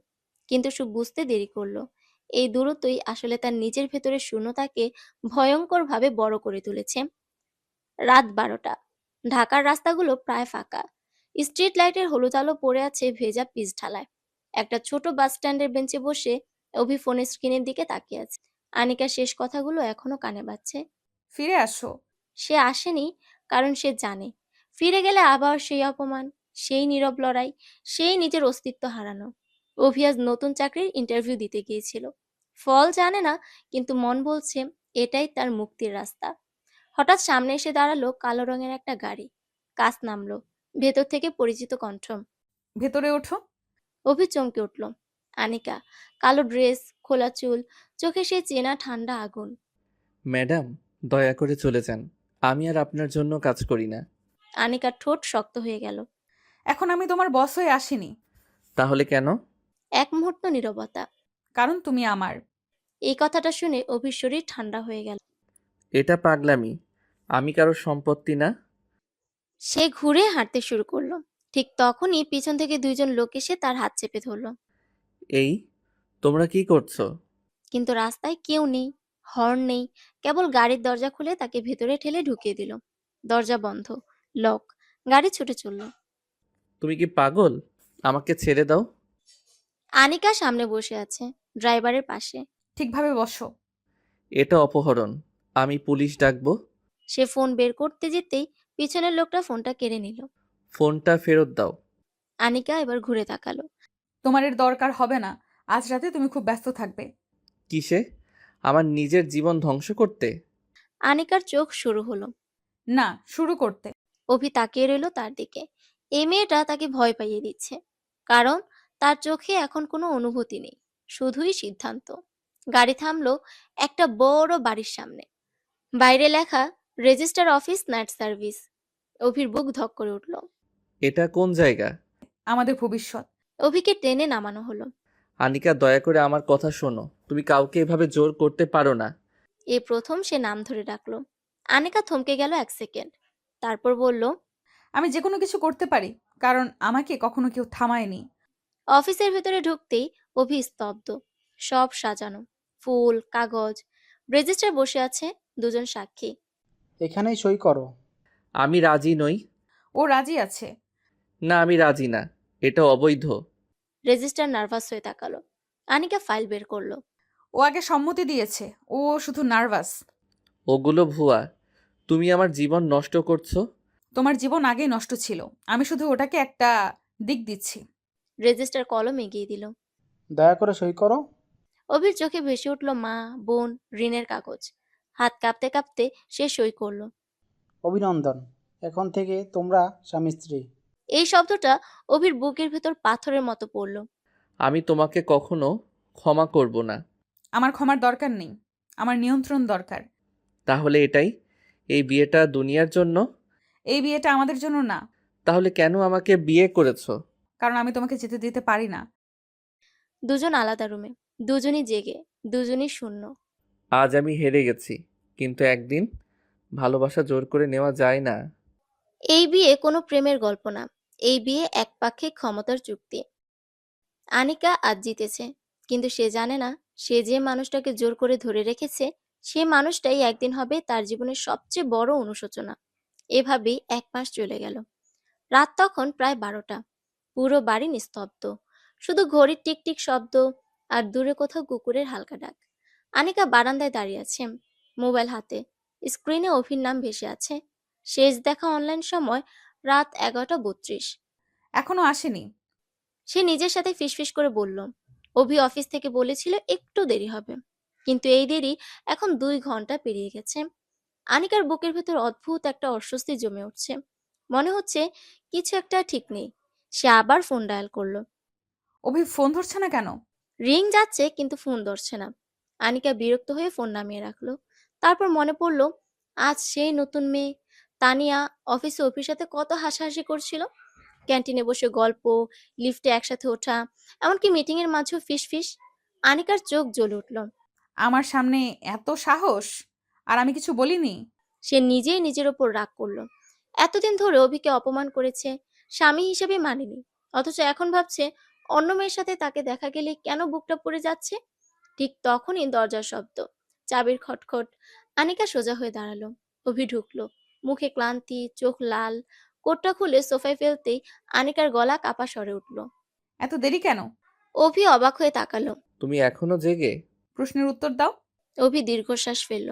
কিন্তু সে বুঝতে দেরি করলো। এই দূরত্বই আসলে তার নিজের ভেতরের শূন্যতাকে ভয়ঙ্করভাবে বড় করে তুলেছে। রাত 12টা। ঢাকার রাস্তাগুলো প্রায় ফাঁকা। স্ট্রিট লাইটের হলুদ আলো পড়ে আছে ভেজা পিচ ঢালায়। একটা ছোট বাস স্ট্যান্ডের বেঞ্চে বসে অভি ফোনের স্ক্রিনের দিকে তাকিয়ে আছে। আনিকার শেষ কথাগুলো এখনো কানে বাজছে। ফিরে আসো। সে আসেনি, কারণ সে জানে ফিরে গেলে আবার সেই অপমান, সেই নীরব লড়াই, সেই নিজের অস্তিত্ব হারানো। অভি আজ নতুন চাকরির ইন্টারভিউ দিতে গিয়েছিল। ফল জানে না, কিন্তু মন বলছে এটাই তার মুক্তির রাস্তা। হঠাৎ সামনে এসে দাঁড়ালো কালো রঙের একটা গাড়ি। কাচ নামলো। ভেতর থেকে পরিচিত কণ্ঠ। ভেতরে ওঠো। অভি চমকে উঠল। আনিকা, কালো ড্রেস, খোলা চুল, চোখে সেই চেনা ঠান্ডা আগুন। ম্যাডাম, দয়া করে চলে যান। আমি আর আপনার জন্য কাজ করি না। আনিকার ঠোঁট শক্ত হয়ে গেল। এখন আমি তোমার বস হয়ে আসিনি। তাহলে কেন? এক মুহূর্ত নীরবতা। কারণ তুমি আমার। এই কথাটা শুনে অভির শরীর ঠান্ডা হয়ে গেল। এটা পাগলামি। আমি কারোর সম্পত্তি না। সে ঘুরে হাঁটতে শুরু করলো। ঠিক তখনই পিছন থেকে দুইজন লোক এসে তার হাত চেপে ধরলো। এই, তোমরা কি করছো? কিন্তু রাস্তায় কেউ নেই, হর্ন নেই, কেবল গাড়ির দরজা খুলে তাকে ভেতরে ঠেলে ঢুকিয়ে দিল। দরজা বন্ধ, লক। গাড়ি ছুটে চলল। তুমি কি পাগল? আমাকে ছেড়ে দাও। আনিকা সামনে বসে আছে, ড্রাইভারের পাশে। ঠিকভাবে বসো। এটা অপহরণ। আমি পুলিশ ডাকবো। সে ফোন বের করতে যেতেই পিছনের লোকটা ফোনটা কেড়ে নিল। ফোনটা ফেরত দাও। আনিকা এবার ঘুরে তাকালো। তোমার এর দরকার হবে না। আজ রাতে তুমি খুব ব্যস্ত থাকবে। কিসে? আমার নিজের জীবন ধ্বংস করতে? আনিকার চোখ শুরু হলো। না, শুরু করতে। অভি তাকিয়ে রইল তার দিকে। এই মেয়েটা তাকে ভয় পাইয়ে দিচ্ছে, কারণ তার চোখে এখন কোনো অনুভূতি নেই, শুধুই সিদ্ধান্ত। গাড়ি থামলো একটা বড় বাড়ির সামনে। বাইরে লেখা রেজিস্টার অফিস নাইট সার্ভিস। অভির বুক ধক করে উঠল। এটা কোন জায়গা? আমাদের ভবিষ্যৎ। অভিকে টেনে নামানো হলো। আনিকা, দয়া করে আমার কথা শোনো। তুমি কাউকে এভাবে জোর করতে পারো না। এই প্রথম সে নাম ধরে ডাকলো। আনিকা থমকে গেল 1 সেকেন্ড, তারপর বলল, আমি যে কোনো কিছু করতে পারি, কারণ আমাকে কখনো কেউ থামায়নি। অফিসের ভেতরে ঢুকতেই অভি স্তব্ধ। সব সাজানো, ফুল, কাগজ, রেজিস্টার বসে আছে দুজন সাক্ষী। এখানেই সই করো। আমি রাজি নই। ও রাজি আছে। না, আমি রাজি না। এটা অবৈধ। রেজিস্টার নার্ভাস হয়ে তাকালো। আনিকা ফাইল বের করলো। ও আগে সম্মতি দিয়েছে, ও শুধু নার্ভাস। ওগুলো ভুয়া। তুমি আমার জীবন নষ্ট করছো। তোমার জীবন আগেই নষ্ট ছিল, আমি শুধু ওটাকে একটা দিক দিচ্ছি। রেজিস্টার কলম এগিয়ে দিল। দয়া করে সই করো। অভির চোখে ভেসে উঠল মা, বোন, ঋণের কাগজ। হাত কাঁপতে কাঁপতে সে সই করলো। অভিনন্দন, এখন থেকে তোমরা স্বামী স্ত্রী। এই শব্দটা অভির বুকের ভেতর পাথরের মতো পড়ল। আমি তোমাকে কখনো ক্ষমা করব না। আমার ক্ষমার দরকার নেই, আমার নিয়ন্ত্রণ দরকার। তাহলে এটাই? এই বিয়েটা দুনিয়ার জন্য? এই বিয়েটা আমাদের জন্য না। তাহলে কেন আমাকে বিয়ে করেছো? কারণ আমি তোমাকে যেতে দিতে পারি না। দুজন আলাদা রুমে, দুজনই জেগে, দুজনই শূন্য। আজ আমি হেরে গেছি, কিন্তু একদিন ভালোবাসা জোর করে নেওয়া যায় না। এই বিয়ে কোনো প্রেমের গল্প না, এই বিয়ে একপাক্ষিক ক্ষমতার চুক্তি। আনিকা আজ জিতেছে, কিন্তু সে জানে না সে যে মানুষটাকে জোর করে ধরে রেখেছে সে মানুষটাই একদিন হবে তার জীবনের সবচেয়ে বড় অনুশোচনা। এভাবেই 1 মাস চলে গেল। রাত তখন প্রায় 12টা। পুরো বাড়ি নিস্তব্ধ, শুধু ঘড়ির টিকটিক শব্দ আর দূরে কোথাও কুকুরের হালকা ডাক। আনিকা বারান্দায় দাঁড়িয়ে আছে, মোবাইল হাতে। স্ক্রিনে অভির নাম ভেসে আছে। শেষ দেখা অনলাইন সময় রাত 11:32। এখনো আসেনি। সে নিজের সাথে ফিসফিস করে বলল, অভি অফিস থেকে বলেছিল একটু দেরি হবে, কিন্তু এই দেরি এখন 2 ঘন্টা পেরিয়ে গেছে। আনিকার বুকের ভেতর অদ্ভুত একটা অস্বস্তি জমে উঠছে। মনে হচ্ছে কিছু একটা ঠিক নেই। সে আবার ফোন ডায়াল করলো। অভি ফোন ধরছে না কেন? রিং যাচ্ছে কিন্তু ফোন ধরছে না। আনিকা বিরক্ত হয়ে ফোন নামিয়ে রাখলো। তারপর মনে পড়লো আজ সেই নতুন মেয়ে তানিয়া অফিসে অভির সাথে কত হাসাহাসি করছিল। ক্যান্টিনে বসে গল্প, লিফটে একসাথে ওঠা, এমনকি মিটিং এর মাঝেও ফিসফিস। আনিকার চোখ জ্বলে উঠল। আমার সামনে এত সাহস, আর আমি কিছু বলিনি? সে নিজেই নিজের ওপর রাগ করলো। এতদিন ধরে অভিকে অপমান করেছে, স্বামী হিসেবে মানেনি, অথচ এখন ভাবছে অন্য মেয়ের সাথে তাকে দেখা গেলে কেন বুকটা পড়ে যাচ্ছে। ঠিক তখনই দরজার শব্দ, চাবির খটখট। আনিকা সোজা হয়ে দাঁড়ালো। অভি ঢুকলো, মুখে ক্লান্তি, চোখ লাল। কোটটা খুলে সোফায় ফেলতেই আনিকার গলা কাপা স্বরে উঠল। এত দেরি কেন? অভি অবাক হয়ে তাকালো। তুমি এখনো জেগে? প্রশ্নের উত্তর দাও। অভি দীর্ঘশ্বাস ফেলল।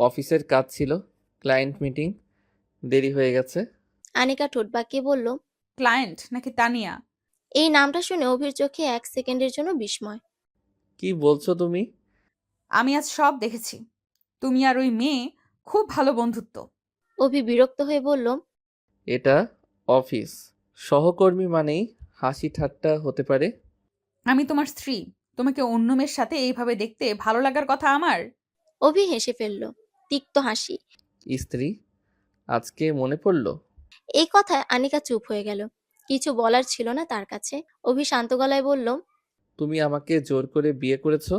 অফিসের কাজ ছিল, ক্লায়েন্ট মিটিং, দেরি হয়ে গেছে। আনিকা ঠোঁট বাঁকিয়ে বলল, ক্লায়েন্ট নাকি তানিয়া? এই নামটা শুনে অভির চোখে 1 সেকেন্ডের জন্য বিস্ময়। কি বলছো তুমি? আমি আজ সব দেখেছি। তুমি আর ওই মেয়ে খুব ভালো বন্ধুত্ব। অভি বিরক্ত হয়ে বলল, এটা অফিস, সহকর্মী মানেই হাসি ঠাট্টা হতে পারে। আমি তোমার স্ত্রী, তোমাকে অন্য মেয়ের সাথে এইভাবে দেখতে ভালো লাগার কথা আমার? অভি হেসে ফেলল, তিক্ত হাসি। স্ত্রী? আজকে মনে পড়লো? এই কথায় আনিকা চুপ হয়ে গেল। কিছু বলার ছিল না তার কাছে। অভি শান্ত গলায় বলল, তুমি আমাকে জোর করে বিয়ে করেছো,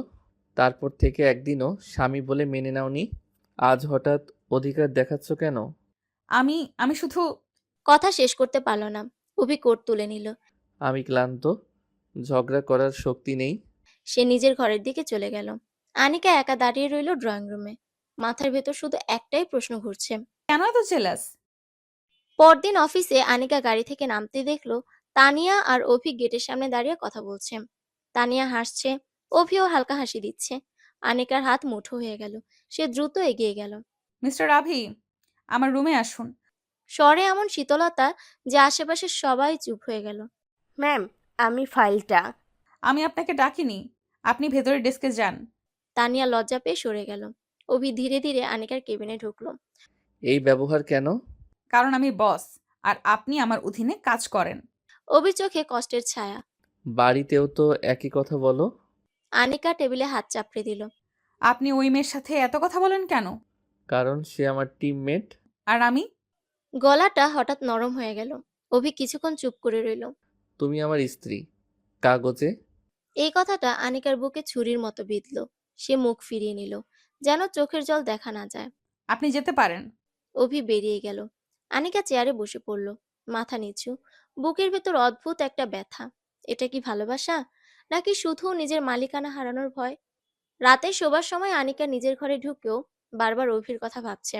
তারপর থেকে একদিনও স্বামী বলে মেনে নাওনি। আজ হঠাৎ অধিকার দেখাচ্ছ কেন? আমি আমি শুধু কথা শেষ করতে পারল না। অভি কোট তুলে নিল। আমি ক্লান্ত, ঝগড়া করার শক্তি নেই। সে নিজের ঘরের দিকে চলে গেল। আনিকা একা দাঁড়িয়ে রইল ড্রয়িং রুমে। মাথার ভেতর শুধু একটাই প্রশ্ন ঘুরছে। কেন এত জেলাস? পরদিন অফিসে আনিকা গাড়ি থেকে নামতে দেখলো তানিয়া আর অভি গেটের সামনে দাঁড়িয়ে কথা বলছে। তানিয়া হাসছে, অভিও হালকা হাসি দিচ্ছে। আনিকার হাত মুঠো হয়ে গেল। সে দ্রুত এগিয়ে গেল। মিস্টার আভি, আমার রুমে আসুন। স্বরে এমন শীতলতা যে আশেপাশের সবাই চুপ হয়ে গেল। ম্যাম, আমি ফাইলটা। আমি আপনাকে ডাকিনি, আপনি ভেতরের ডেস্কে যান। তানিয়া লজ্জা পেয়ে সরে গেল। অভি ধীরে ধীরে আনিকার কেবিনে ঢুকলো। এই ব্যবহার কেন? কারণ আমি বস, আর আপনি আমার অধীনে কাজ করেন। অভির চোখে কষ্টের ছায়া। বাড়িতেও তো একই কথা বলো। আনিকা টেবিলে হাত চাপড়ে দিল। আপনি ওই মেয়ের সাথে এত কথা বলেন কেন? কারণ সে আমার টিমমেট। আর আমি? গলাটা হঠাৎ নরম হয়ে গেল। অভি কিছুক্ষণ চুপ করে রইল। তুমি আমার স্ত্রী, কাগজে। এই কথাটা আনিকার বুকে ছুরির মতো বিঁধল। সে মুখ ফিরিয়ে নিল, যেন চোখের জল দেখা না যায়। আপনি যেতে পারেন। অভি বেরিয়ে গেল। আনিকা চেয়ারে বসে পড়ল, মাথা নিচু। বুকের ভেতর অদ্ভুত একটা ব্যথা। এটা কি ভালোবাসা, নাকি শুধু নিজের মালিকানা হারানোর ভয়? রাতে শোবার সময় আনিকা নিজের ঘরে ঢুকেও বারবার অভির কথা ভাবছে।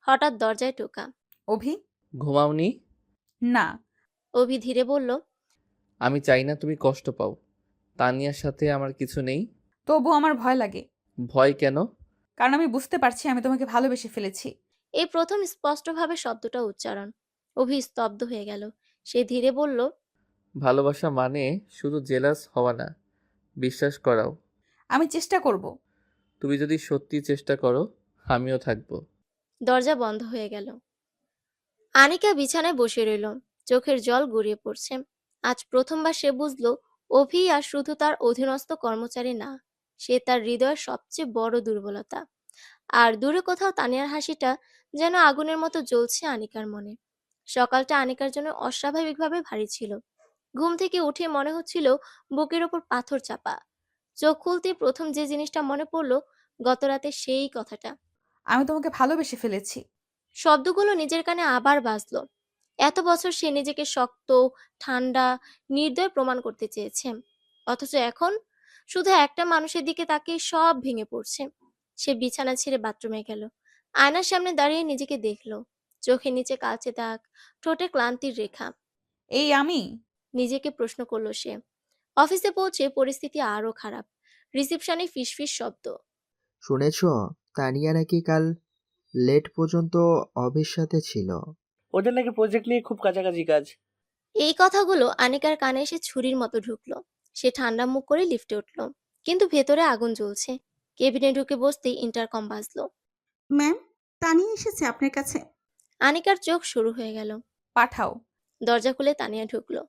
হঠাৎ দরজায় টোকা। অভি? ঘুমাওনি? না। অভি ধীরে বলল, আমি চাই না তুমি কষ্ট পাও। তানিয়ার সাথে আমার কিছু নেই। তবু আমার ভয় লাগে। ভয় কেন? কারণ আমি বুঝতে পারছি আমি তোমাকে ভালোবেসে ফেলেছি। এই প্রথম স্পষ্টভাবে শব্দটা উচ্চারণ। অভি স্তব্ধ হয়ে গেল। সে ধীরে বলল, ভালোবাসা মানে শুধু জেলাস হওয়া না, বিশ্বাস করাও। আমি চেষ্টা করব। তুমি যদি সত্যি চেষ্টা করো, আমিও থাকবো। দরজা বন্ধ হয়ে গেল। আনিকা বিছানায় বসে রইল, চোখের জল গড়িয়ে পড়ছে। আজ প্রথমবার সে বুঝলো অভি আর শুধু তার অধীনস্থ কর্মচারী না, সে তার হৃদয়ের সবচেয়ে বড় দুর্বলতা। আর দূরে কোথাও তানিয়ার হাসিটা যেন আগুনের মতো জ্বলছে আনিকার মনে। সকালটা আনিকার জন্য অস্বাভাবিকভাবে ভারী ছিল। ঘুম থেকে উঠে মনে হচ্ছিল বুকের ওপর পাথর চাপা। চোখ খুলতে প্রথম যে জিনিসটা মনে পড়লো গত রাতে সেই কথাটা। আমি তোমাকে ভালোবেসে ফেলেছি। শব্দগুলো নিজের কানে আবার বাজলো। এত বছর সে নিজেকে শক্ত, ঠান্ডা, নির্দয় প্রমাণ করতে চেয়েছে, অথচ এখন শুধু একটা মানুষের দিকে তাকিয়ে সব ভেঙে পড়ছে। সে বিছানা ছেড়ে বাথরুমে গেল। আয়নার সামনে দাঁড়িয়ে নিজেকে দেখলো। চোখের নিচে কালচে দাগ, ঠোঁটে ক্লান্তির রেখা। এই আমি? নিজেকে প্রশ্ন করলো সে। অফিসে পৌঁছে পরিস্থিতি আরো খারাপ। রিসেপশনে ফিসফিস শব্দ। শুনেছ, তানিয়া নাকি কাল লেট পর্যন্ত অফিস সাথে ছিল। ওদের নাকি প্রজেক্ট নিয়ে খুব কাছাকাছি কাজ। এই কথাগুলো আনিকার কানে এসে ছুরির মতো ঢুকলো। সে ঠান্ডা মুখ করে লিফটে উঠলো, কিন্তু ভেতরে আগুন জ্বলছে। কেবিনে ঢুকে বসতেই ইন্টারকম বাজলো। ম্যাম, তানিয়া এসেছে আপনার কাছে। আনিকার চোখ শুরু হয়ে গেল। পাঠাও। দরজা খুলে তানিয়া ঢুকলো।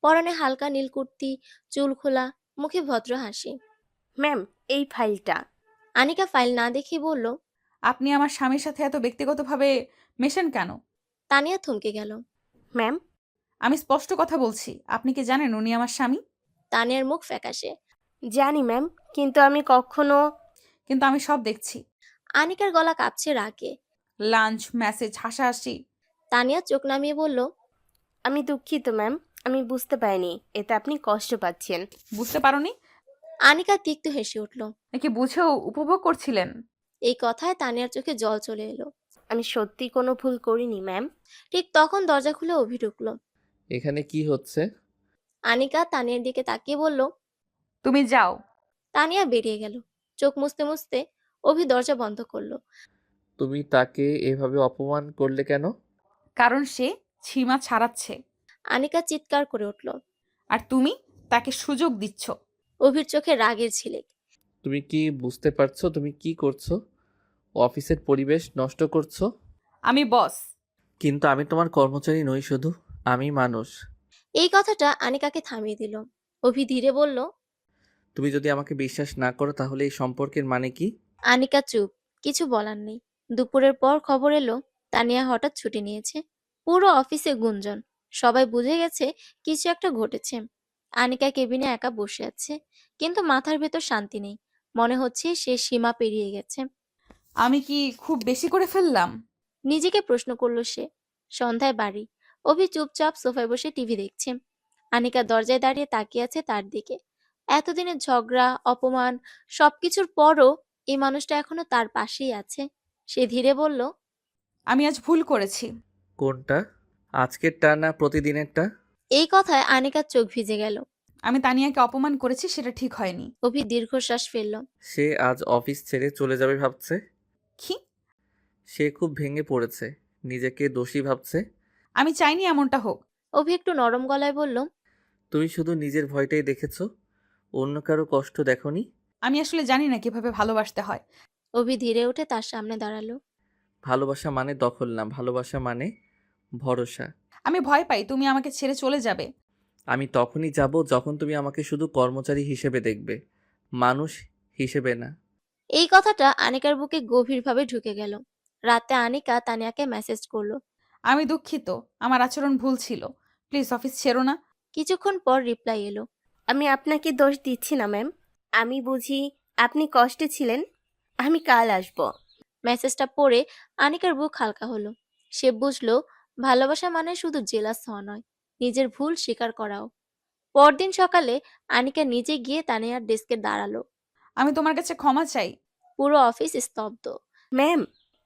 পরনে হালকা নীল কুর্তি, চুল খোলা, মুখে ভদ্র হাসি। ম্যাম, এই ফাইলটা। আনিকা ফাইল না দেখে বলল। আপনি আমার স্বামীর সাথে এত ব্যক্তিগতভাবে মেশেন কেন? তানিয়া থমকে গেল। ম্যাম, আমি স্পষ্ট কথা বলছি, আপনি কি জানেন উনি আমার স্বামী? তানিয়ার মুখ ফ্যাকাশে। জানি ম্যাম, কিন্তু আমি কখনো। কিন্তু আমি সব দেখছি। আনিকার গলা কাঁপছে রাগে। লাঞ্চ, মেসেজ, হাসাহাসি। তানিয়া চোখ নামিয়ে বলল। আমি দুঃখিত ম্যাম, আমি বুঝতে পারিনি এতে আপনি কষ্ট পাচ্ছেন। বুঝতে পারোনি? আনিকা তিক্ত হেসে উঠল। নাকি বুঝেও উপভোগ করছিলেন? এই কথায় তানিয়ার চোখে জল চলে এলো। আমি সত্যি কোনো ভুল করিনি ম্যাম। ঠিক তখন দরজা খুলে অভি ঢুকলো। এখানে কি হচ্ছে? আনিকা তানিয়ার দিকে তাকিয়ে বলল। তুমি যাও। তানিয়া বেরিয়ে গেল। চোখ মুছতে মুছতে অভি দরজা বন্ধ করলো। তুমি তাকে এভাবে অপমান করলে কেন? কারণ সে সীমা ছাড়াচ্ছে। আনিকা চিৎকার করে উঠল। আর তুমি তাকে সুযোগ দিচ্ছ। অভির চোখে রাগের ঝিলিক। তুমি কি বুঝতে পারছো তুমি কি করছো? অফিসের পরিবেশ নষ্ট করছো। আমি বস। কিন্তু আমি তোমার কর্মচারী নই, শুধু আমি মানুষ। এই কথাটা আনিকাকে থামিয়ে দিল। অভি ধীরে বলল। তুমি যদি আমাকে বিশ্বাস না করো তাহলে এই সম্পর্কের মানে কি? আনিকা চুপ, কিছু বলার নেই। দুপুরের পর খবর এলো তানিয়া হঠাৎ ছুটি নিয়েছে। পুরো অফিসে গুঞ্জন, সবাই বুঝে গেছে কিছু একটা ঘটেছে। আনিকা কেবিনে একা বসে আছে, কিন্তু মাথার ভেতর শান্তি নেই। মনে হচ্ছে সে সীমা পেরিয়ে গেছে। আমি কি খুব বেশি করে ফেললাম? নিজেকে প্রশ্ন করলো সে। সন্ধ্যায় বাড়ি। অভি চুপচাপ সোফায় বসে টিভি দেখছে। আনিকা দরজায় দাঁড়িয়ে তাকিয়ে আছে তার দিকে। এতদিনের ঝগড়া, অপমান, সবকিছুর পরও এই মানুষটা এখনো তার পাশেই আছে। সে ধীরে বলল। আমি আজ ভুল করেছি। কোনটা? আজকেরটা না প্রতিদিনেরটা? এই কথায় আনিকার চোখ ভিজে গেল। আমি তানিয়াকে অপমান করেছি, সেটা ঠিক হয়নি। অভি দীর্ঘশ্বাস ফেলল। সে আজ অফিস ছেড়ে চলে যাবে ভাবছে। কি? সে খুব ভেঙে পড়েছে, নিজেকে দোষী ভাবছে। আমি চাইনি এমনটা হোক। অভি একটু নরম গলায় বলল। তুমি শুধু নিজের ভয়টাই দেখেছো, অন্য কারো কষ্ট দেখোনি। আমি আসলে জানি না কিভাবে ভালোবাসতে হয়। অভি ধীরে উঠে তার সামনে দাঁড়ালো। ভালোবাসা মানে দখল না, ভালোবাসা মানে ভরসা। আমি ভয় পাই তুমি আমাকে ছেড়ে চলে যাবে। আমি তখনই যাব যখন তুমি আমাকে শুধু কর্মচারী হিসেবে দেখবে, মানুষ হিসেবে না। এই কথাটা আনিকার বুকে গভীরভাবে ঢুকে গেল। রাতে আনিকা তানিয়াকে মেসেজ করলো। আমি দুঃখিত, আমার আচরণ ভুল ছিল। প্লিজ অফিস ছেড়ো না। কিছুক্ষণ পর রিপ্লাই এলো। আমি আপনাকে দোষ দিচ্ছি না ম্যাম। আমি বুঝি আপনি কষ্টে ছিলেন। আমি কাল আসব। মেসেজটা পড়ে আনিকার বুক হালকা হলো। সে বুঝলো ভালোবাসা মানে শুধু জেলাস হওয়া নয়, নিজের ভুল স্বীকার করাও। পরদিন সকালে আনিকা নিজে গিয়ে তানিয়ার ডেস্কে দাঁড়ালো। আমি তোমার কাছে ক্ষমা চাই। পুরো অফিস স্তব্ধ। ম্যাম,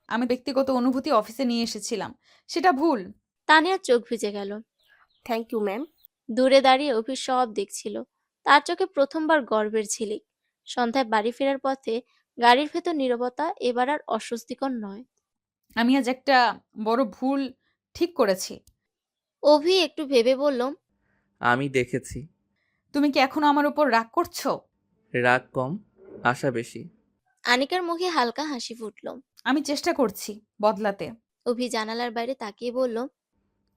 আমি ব্যক্তিগত অনুভূতি অফিসে নিয়ে এসেছিলাম, সেটা ভুল। তানিয়ার চোখ ভিজে গেল। Thank you ma'am. দূরে দাঁড়িয়ে অভি সব দেখছিল। তার চোখে প্রথমবার গর্বের ঝিলিক। সন্ধ্যায় বাড়ি ফেরার পথে গাড়ির ভেতর নীরবতা এবার আর অস্বস্তিকর নয়। আমি আজ একটা বড় ভুল ঠিক করেছি। অভি একটু ভেবে বলল। আমি দেখেছি। তুমি কি এখনো আমার উপর রাগ করছো? রাগ কম, আশা বেশি। আনিকার মুখে হালকা হাসি ফুটল। আমি চেষ্টা করছি বদলাতে। অভি জানালার বাইরে তাকিয়ে বলল।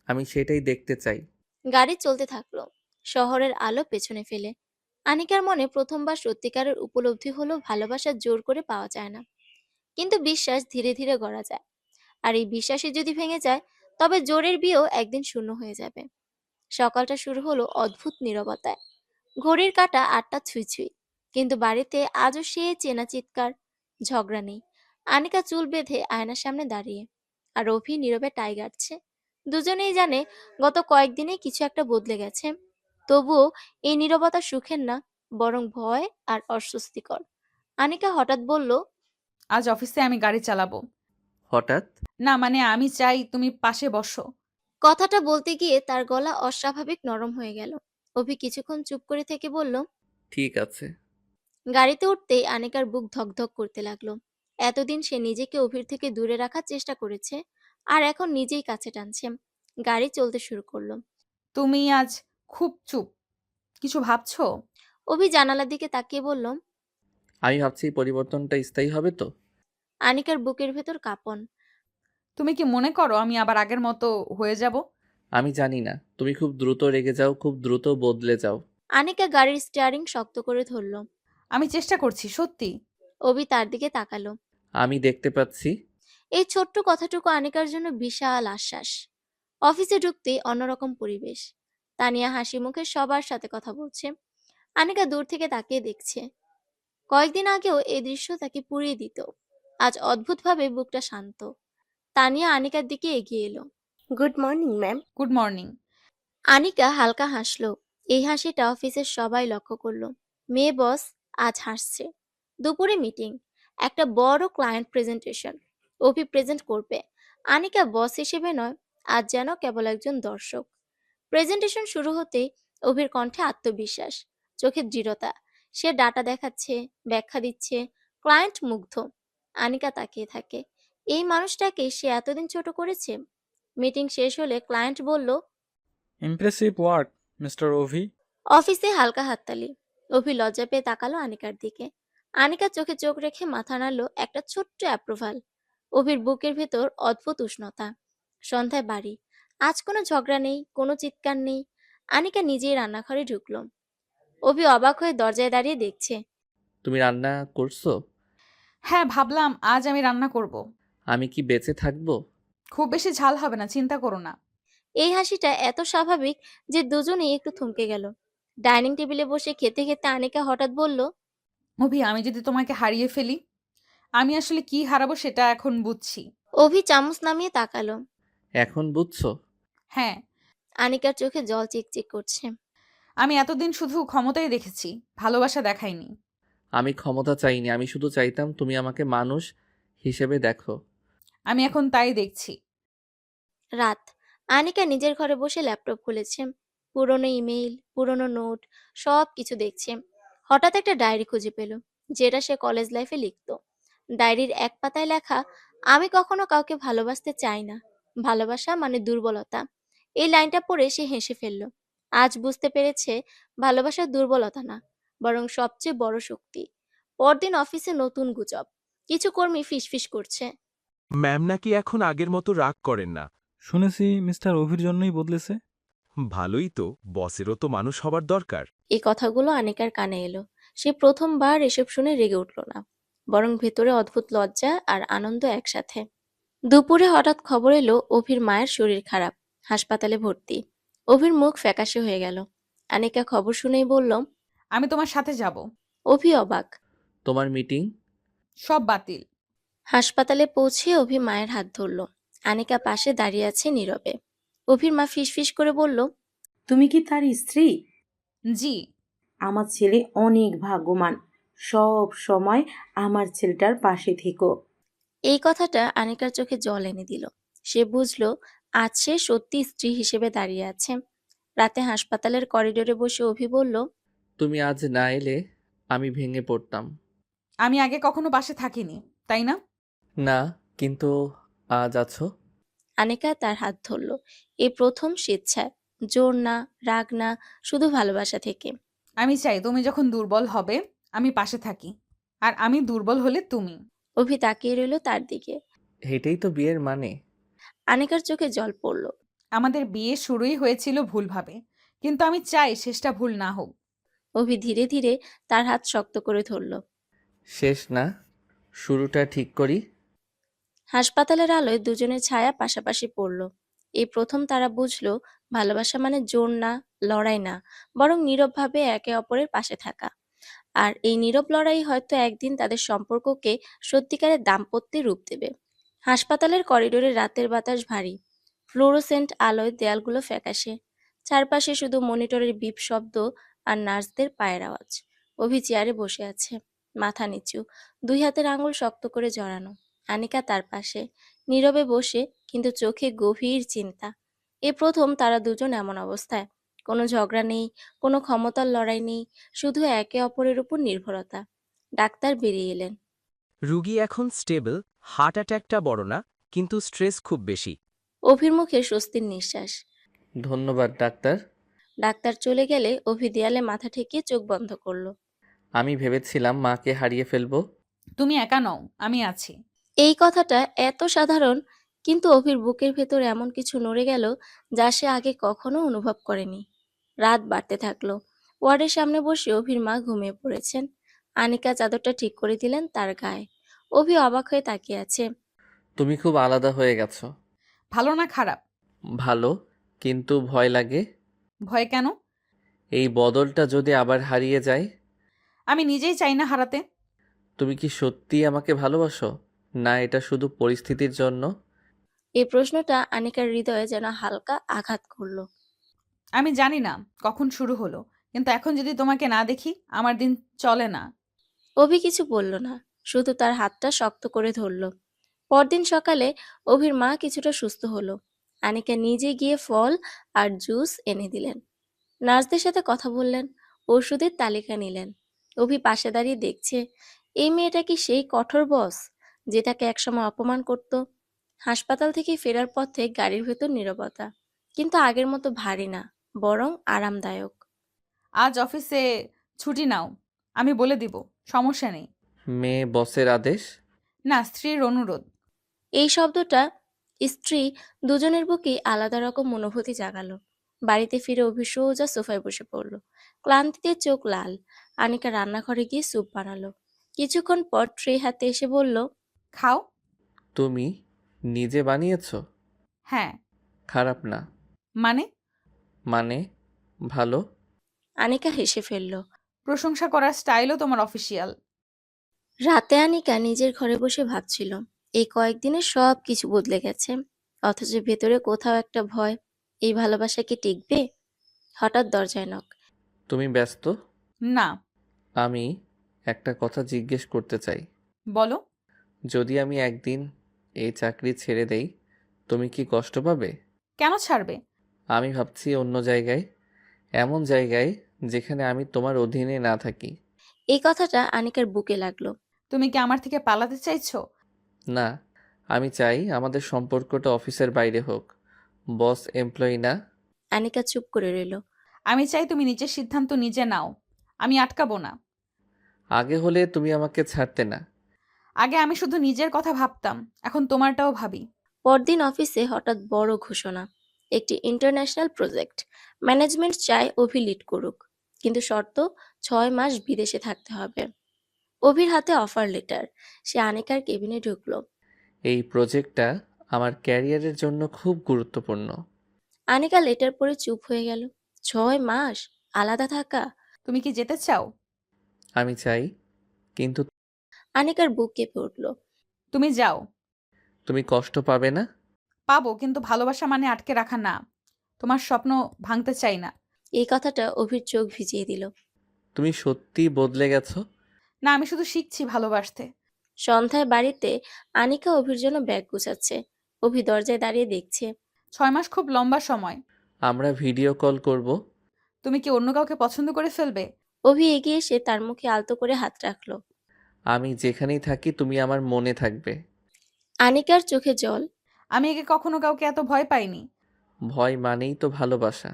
আমি সেটাই দেখতে চাই। গাড়ি চলতে থাকলো, শহরের আলো পেছনে ফেলে। আনিকার মনে প্রথমবার সত্যিকারের উপলব্ধি হলো ভালোবাসা জোর করে পাওয়া যায় না, কিন্তু বিশ্বাস ধীরে ধীরে গড়া যায়। আর এই বিশ্বাসই যদি ভেঙে যায় তবে জোরের বিয়েও একদিন শূন্য হয়ে যাবে। সকালটা শুরু হলো অদ্ভুত নীরবতায়। ঘড়ির কাঁটা ৮টা ছুঁই ছুঁই, কিন্তু বাড়িতে আজও সে চেনা চিৎকার। ঝগড়া নেই। আনিকা চুল বেঁধে আয়নার সামনে দাঁড়িয়ে, আর অভি নীরবে টাই কাটছে। দুজনেই জানে গত কয়েকদিনে কিছু একটা বদলে গেছে। তবুও এই নীরবতা সুখের না, বরং ভয় আর অস্বস্তিকর। আনিকা হঠাৎ বলল, আজ অফিসে আমি গাড়ি চালাবো। হঠাৎ? না মানে আমি চাই তুমি পাশে বসো। কথাটা বলতে গিয়ে তার গলা অস্বাভাবিক নরম হয়ে গেল। অভি কিছুক্ষণ চুপ করে থেকে বলল, ঠিক আছে। গাড়িতে উঠতেই আনিকার বুক ধকধক করতে লাগলো। এতদিন সে নিজেকে অভির থেকে দূরে রাখার চেষ্টা করেছে, আর এখন নিজেই কাছে টানছে। গাড়ি চলতে শুরু করলো। তুমি আজ খুব চুপ, কিছু ভাবছো? অভি জানালার দিকে তাকিয়ে বলল। আমি ভাবছি এই পরিবর্তনটা স্থায়ী হবে তো। আনিকার বুকের ভেতর কাঁপন। তুমি কি মনে করো আমি আবার আগের মতো হয়ে যাব? আমি জানি না, তুমি খুব দ্রুত রেগে যাও, খুব দ্রুত বদলে যাও। আনিকা গাড়ির স্টিয়ারিং শক্ত করে ধরল। আমি চেষ্টা করছি সত্যি। অভি তার দিকে তাকালো। আমি দেখতে পাচ্ছি। এই ছোট্ট কথাটুকু আনিকার জন্য বিশাল আশ্বাস। অফিসে ঢুকতেই অন্যরকম পরিবেশ। তানিয়া হাসি মুখে সবার সাথে কথা বলছে। আনিকা দূর থেকে তাকিয়ে দেখছে। কয়েকদিন আগেও এই দৃশ্য তাকে পুড়িয়ে দিত। আজ অদ্ভুতভাবে বুকটা শান্ত। তানিয়া আনিকার দিকে এগিয়ে এলো। Good morning ma'am. Good morning. Anika হালকা হাসলো। এই হাসিটা অফিসের সবাই লক্ষ্য করলো। মেয়ে বস আজ হাসছে। দুপুরে মিটিং, একটা বড় ক্লায়েন্ট প্রেজেন্টেশন। অভি প্রেজেন্ট করবে। আনিকা বস হিসেবে নয়, আজ যেন কেবল একজন দর্শক। প্রেজেন্টেশন শুরু হতেই অভির কণ্ঠে আত্মবিশ্বাস, চোখে দৃঢ়তা। সে ডাটা দেখাচ্ছে, ব্যাখ্যা দিচ্ছে। ক্লায়েন্ট মুগ্ধ। আনিকা তাকিয়ে থাকে। এই মানুষটাকে সে এতদিন ছোট করেছে। মিটিং শেষ হলে ক্লায়েন্ট বলল, ইমপ্রেসিভ ওয়ার্ক মিস্টার অভি। অফিসে হালকা হাততালি। অভি লজ্জা পেয়ে তাকালো আনিকার দিকে। আনিকা চোখে চোখ রেখে মাথা নাড়লো, একটা ছোট্ট অ্যাপ্রুভাল। অভির বুকের ভেতর অদ্ভুত উষ্ণতা। সন্ধ্যায় বাড়ি। আজ কোনো ঝগড়া নেই, কোনো চিৎকার নেই। আনিকা নিজেই রান্নাঘরে ঢুকলো। অভি অবাক হয়ে দরজায় দাঁড়িয়ে দেখছে। তুমি রান্না করছো? হ্যাঁ ভাবলাম আজ আমি রান্না করব। আমি কি বেঁচে থাকবো? খুব বেশি ঝাল হবে না, চিন্তা করো না। এই হাসিটা এত স্বাভাবিক যে দুজনেই একটু থমকে গেল। ডাইনিং টেবিলে বসে খেতে খেতে আনিকা হঠাৎ বলল, অভি আমি যদি তোমাকে হারিয়ে ফেলি? আমি আসলে কি হারাবো সেটা এখন বুঝছি। অভি চামচ নামিয়ে তাকালো। এখন বুঝছো? হ্যাঁ। আনিকার চোখে জল চিকচিক করছে। আমি এতদিন শুধু ক্ষমতাই দেখেছি, ভালোবাসা দেখাইনি। আমি ক্ষমতা চাইনি, আমি শুধু চাইতাম তুমি আমাকে মানুষ হিসেবে দেখো। আমি এখন তাই দেখছি। রাত। আনিকা নিজের ঘরে বসে ল্যাপটপ খুলেছে। পুরনো ইমেইল, পুরনো নোট, সব কিছু দেখছে। হঠাৎ একটা ডায়েরি খুঁজে পেল, যেটা সে কলেজ লাইফে লিখতো। ডায়েরির এক পাতায় লেখা, আমি কখনো কাউকে ভালোবাসতে চাই না, ভালোবাসা মানে দুর্বলতা। এই লাইনটা পড়ে সে হেসে ফেলল। আজ বুঝতে পেরেছে, ভালোবাসা দুর্বলতা না, বরং সবচেয়ে বড় শক্তি। পরদিন অফিসে নতুন গুজব। কিছু কর্মী ফিসফিস করছে। ম্যাম নাকি এখন আগের মতো রাগ করেন না। শুনেছি মিস্টার অভির জন্যই বদলেছে। ভালোই তো, বসেরও তো মানুষ হবার দরকার। এই কথাগুলো আনিকার কানে এলো। সে প্রথমবার এসব শুনে রেগে উঠল না, বরং ভেতরে অদ্ভুত লজ্জা আর আনন্দ একসাথে। দুপুরে হঠাৎ খবর এলো অভির মায়ের শরীর খারাপ, হাসপাতালে ভর্তি। অভির মুখ ফ্যাকাশে হয়ে গেল। আনিকা খবর শুনেই বলল, আমি তোমার সাথে যাব। অভি অবাক। তোমার মিটিং? সব বাতিল। হাসপাতালে পৌঁছে অভি মায়ের হাত ধরল। আনিকা পাশে দাঁড়িয়ে আছে নীরবে। অভির মা ফিসফিস করে বলল, তুমি কি তার স্ত্রী? জি। আমার ছেলে অনেক ভাগ্যবান, সব সময় আমার ছেলেটার পাশে থেকো। এই কথাটা আনিকার চোখে জল এনে দিল। সে বুঝলো আজ সে সত্যি স্ত্রী হিসেবে দাঁড়িয়ে আছে। রাতে হাসপাতালের করিডোরে বসে অভি বলল, তুমি আজ না এলে আমি ভেঙে পড়তাম। আমি আগে কখনো পাশে থাকিনি, তাই না? না, কিন্তু আজ আছো। আনিকা তার হাত ধরল। এই প্রথম স্বেচ্ছায়, জোর না, রাগ না, শুধু ভালোবাসা থেকে। আমি চাই তুমি যখন দুর্বল হবে আমি পাশে থাকি, আর আমি দুর্বল হলে তুমি। অভি তাকিয়ে রইল তার দিকে। এটাই তো বিয়ের মানে। আনিকার চোখে জল পড়ল। আমাদের বিয়ে শুরুই হয়েছিল ভুলভাবে, কিন্তু আমি চাই শেষটা ভুল না হোক। অভি ধীরে ধীরে তার হাত শক্ত করে ধরল। শেষ না, শুরুটা ঠিক করি। হাসপাতালের আলোয় দুজনের ছায়া পাশাপাশি পড়ল। এই প্রথম তারা বুঝলো ভালোবাসা মানে জোর না, লড়াই না, বরং নীরবভাবে একে অপরের পাশে থাকা। আর এই নীরব লড়াই হয়তো একদিন তাদের সম্পর্ককে সত্যিকারের দাম্পত্যে রূপ দেবে। হাসপাতালের করিডোরে রাতের বাতাস ভারী, ফ্লোরোসেন্ট আলোয় দেয়ালগুলো ফ্যাকাশে, চারপাশে শুধু মনিটরের বিপ শব্দ আর নার্সদের পায়ের আওয়াজ। অভি চেয়ারে বসে আছে, মাথা নিচু, দুই হাতের আঙুল শক্ত করে জড়ানো। আনিকা তার পাশে, নীরবে বসে, কিন্তু চোখে গভীর চিন্তা। এ প্রথম তারা দুজন এমন অবস্থায়। কোনো ঝগড়া নেই, কোনো ক্ষমতার লড়াই নেই, শুধু একে অপরের উপর নির্ভরতা। ডাক্তার বেরিয়ে এলেন। রুগী এখন স্টেবল, হার্ট অ্যাটাকটা বড় না, কিন্তু স্ট্রেস খুব বেশি। অভির মুখে স্বস্তির নিঃশ্বাস। ধন্যবাদ ডাক্তার। ডাক্তার চলে গেলে অভি দেয়ালে মাথা ঠেকিয়ে চোখ বন্ধ করলো। আমি ভেবেছিলাম মাকে হারিয়ে ফেলবো। তুমি একা নও, আমি আছি। এই কথাটা এত সাধারণ, কিন্তু অভির বুকের ভেতর এমন কিছু নড়ে গেল যা সে আগে কখনো অনুভব করেনি। রাত বাড়তে থাকলো। ওয়ার্ডের সামনে বসে অভির মা ঘুমিয়ে পড়েছেন। আনিকা চাদরটা ঠিক করে দিলেন তার গায়ে। অভি অবাক হয়ে তাকিয়ে আছে। তুমি খুব আলাদা হয়ে গেছো। ভালো না খারাপ? ভালো, কিন্তু ভয় লাগে। ভয় কেন? এই বদলটা যদি আবার হারিয়ে যায়। আমি নিজেই চাই না হারাতে। তুমি কি সত্যিই আমাকে ভালোবাসো, না এটা শুধু পরিস্থিতির জন্য? এই প্রশ্নটা আনিকার হৃদয়ে যেন হালকা আঘাত করলো। আমি জানি না কখন শুরু হলো, কিন্তু এখন যদি তোমাকে না দেখি আমার দিন চলে না। অভি কিছু বলল না, শুধু তার হাতটা শক্ত করে ধরল। পরদিন সকালে অভির মা কিছুটা সুস্থ হলো। আনিকা নিজে গিয়ে ফল আর জুস এনে দিলেন। নার্সদের সাথে কথা বললেন, ওষুধের তালিকা নিলেন। অভি পাশে দাঁড়িয়ে দেখছে, এই মেয়েটা কি সেই কঠোর বস যে তাকে একসময় অপমান করত? হাসপাতাল থেকে ফেরার পথে গাড়ির ভেতর নীরবতা, কিন্তু আগের মতো ভারী না, বরং আরামদায়ক। আজ অফিসে ছুটি নাও, আমি বলে দিব, সমস্যা নেই। মেয়ে বসের আদেশ? না, স্ত্রীর অনুরোধ। এই শব্দটা স্ত্রী দুজনের বুকেই আলাদা রকম অনুভূতি জাগালো। বাড়িতে ফিরে অভি সোজা সোফায় বসে পড়ল। ক্লান্তিতে চোখ লাল। আনিকা রান্নাঘরে গিয়ে স্যুপ বানালো। কিছুক্ষণ পর ট্রে হাতে এসে বলল, খাও। তুমি নিজে বানিয়েছো? হ্যাঁ। খারাপ না। মানে? মানে ভালো। আনিকা হেসে ফেলল। প্রশংসা করার স্টাইলও তোমার অফিসিয়াল। রাতে আনিকা নিজের ঘরে বসে ভাবছিল, এই কয়েকদিনে সব কিছু বদলে গেছে, অথচ ভেতরে কোথাও একটা ভয়। এই ভালোবাসা কি টিকবে? হঠাৎ দরজায় নক। তুমি ব্যস্ত? না। আমি একটা কথা জিজ্ঞেস করতে চাই। বলো। যদি আমি একদিন এই চাকরি ছেড়ে দেই, তুমি কি কষ্ট পাবে? কেন ছাড়বে? আমি ভাবছি অন্য জায়গায়, এমন জায়গায় যেখানে আমি তোমার অধীনে না থাকি। এই কথাটা আনিকার বুকে লাগলো। তুমি কি আমার থেকে পালাতে চাইছো? না, আমি চাই আমাদের সম্পর্কটা অফিসের বাইরে হোক, বস এমপ্লয়ি না। আনিকা চুপ করে রইল। আমি চাই তুমি নিজের সিদ্ধান্ত নিজে নাও, আমি আটকাবো না। আগে হলে তুমি আমাকে ছাড়তে না। আগে আমি শুধু নিজের কথা ভাবতাম, এখন তোমারটাও ভাবি। পরদিন অফিসে হঠাৎ বড় ঘোষণা, একটি ইন্টারন্যাশনাল প্রজেক্ট। ম্যানেজমেন্ট চায় অভি লিড করুক, কিন্তু শর্ত 6 মাস বিদেশে থাকতে হবে। অভির হাতে অফার লেটার। সে আনিকার কেবিনে ঢুকলো। এই প্রজেক্টটা আমার ক্যারিয়ারের জন্য খুব গুরুত্বপূর্ণ। আনিকা লেটার পড়ে চুপ হয়ে গেল। 6 মাস আলাদা থাকা? তুমি কি যেতে চাও? আমি চাই, কিন্তু আনিকার বুক কেঁপে উঠল। তুমি যাও। তুমি কষ্ট পাবে না? পাবো, কিন্তু ভালোবাসা মানে আটকে রাখা না। তোমার স্বপ্ন ভাঙতে চাই না। এই কথাটা অভির চোখ ভিজিয়ে দিল। তুমি সত্যি বদলে গেছো। না, আমি শুধু শিখছি ভালোবাসতে। সন্ধ্যায় বাড়িতে আনিকা অভির জন্য ব্যাগ গুছাচ্ছে। অভি দরজায় দাঁড়িয়ে দেখছে। 6 মাস খুব লম্বা সময়। আমরা ভিডিও কল করব। তুমি কি অন্য কাউকে পছন্দ করে ফেলবে? অভি এগিয়ে এসে তার মুখে আলতো করে হাত রাখলো। আমি যেখানেই থাকি তুমি আমার মনে থাকবে। আনিকার চোখে জল। আমি একে কখনো কাউকে এত ভয় পাইনি। ভয় মানেই তো ভালোবাসা।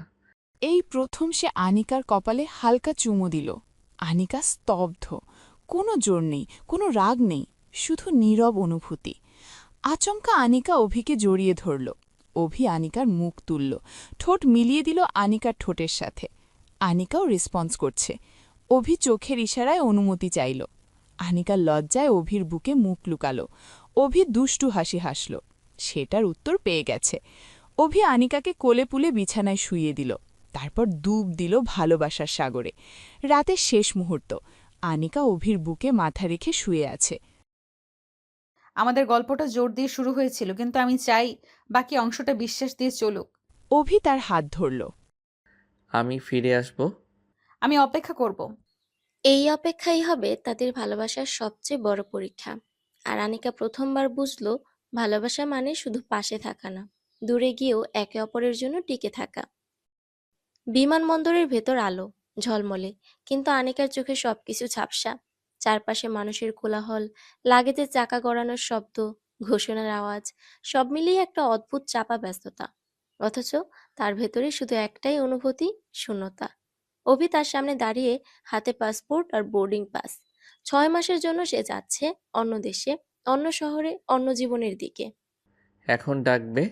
এই প্রথম সে আনিকার কপালে হালকা চুমু দিল। আনিকা স্তব্ধ, কোনো জোর নেই, কোনো রাগ নেই, শুধু নীরব অনুভূতি। আচমকা আনিকা অভিকে জড়িয়ে ধরল। অভি আনিকার মুখ তুলল, ঠোঁট মিলিয়ে দিল আনিকার ঠোঁটের সাথে। আনিকাও রেসপন্স করছে। অভি চোখের ইশারায় অনুমতি চাইল। আনিকার লজ্জায় অভির বুকে মুখ লুকালো। অভি দুষ্টু হাসি হাসল। সেটার উত্তর পেয়ে গেছে। অভি আনিকাকে কোলে পুলে বিছানায় শুইয়ে দিল, তারপর ডুব দিল ভালোবাসার সাগরে। রাতের শেষ মুহূর্ত, আনিকা অভির বুকে মাথা রেখে শুয়ে আছে। আমাদের গল্পটা জোর দিয়ে শুরু হয়েছিল, কিন্তু আমি চাই বাকি অংশটা বিশ্বাস দিয়ে চলুক। অভি তার হাত ধরল। আমি ফিরে আসব। আমি অপেক্ষা করব। এই অপেক্ষাই হবে তাদের ভালোবাসার সবচেয়ে বড় পরীক্ষা। আর আনিকা প্রথমবার বুঝলো ভালোবাসা মানে শুধু পাশে থাকা না, দূরে গিয়েও একে অপরের জন্য টিকে থাকা। বিমানবন্দরের ভেতর আলো ঝলমলে, কিন্তু আনিকার চোখে সবকিছু ঝাপসা। চারপাশে মানুষের কোলাহল, লাগেজের চাকা গড়ানোর শব্দ, ঘোষণার আওয়াজ, সব মিলিয়ে একটা অদ্ভুত চাপা ব্যস্ততা। অথচ তার ভেতরে শুধু একটাই অনুভূতি, শূন্যতা। অভি তার সামনে দাঁড়িয়ে, হাতে পাসপোর্ট আর বোর্ডিং পাস। 6 মাসের জন্য সে যাচ্ছে অন্য দেশে, অন্য শহরে, অন্য জীবনের দিকে। এখন ডাকবে?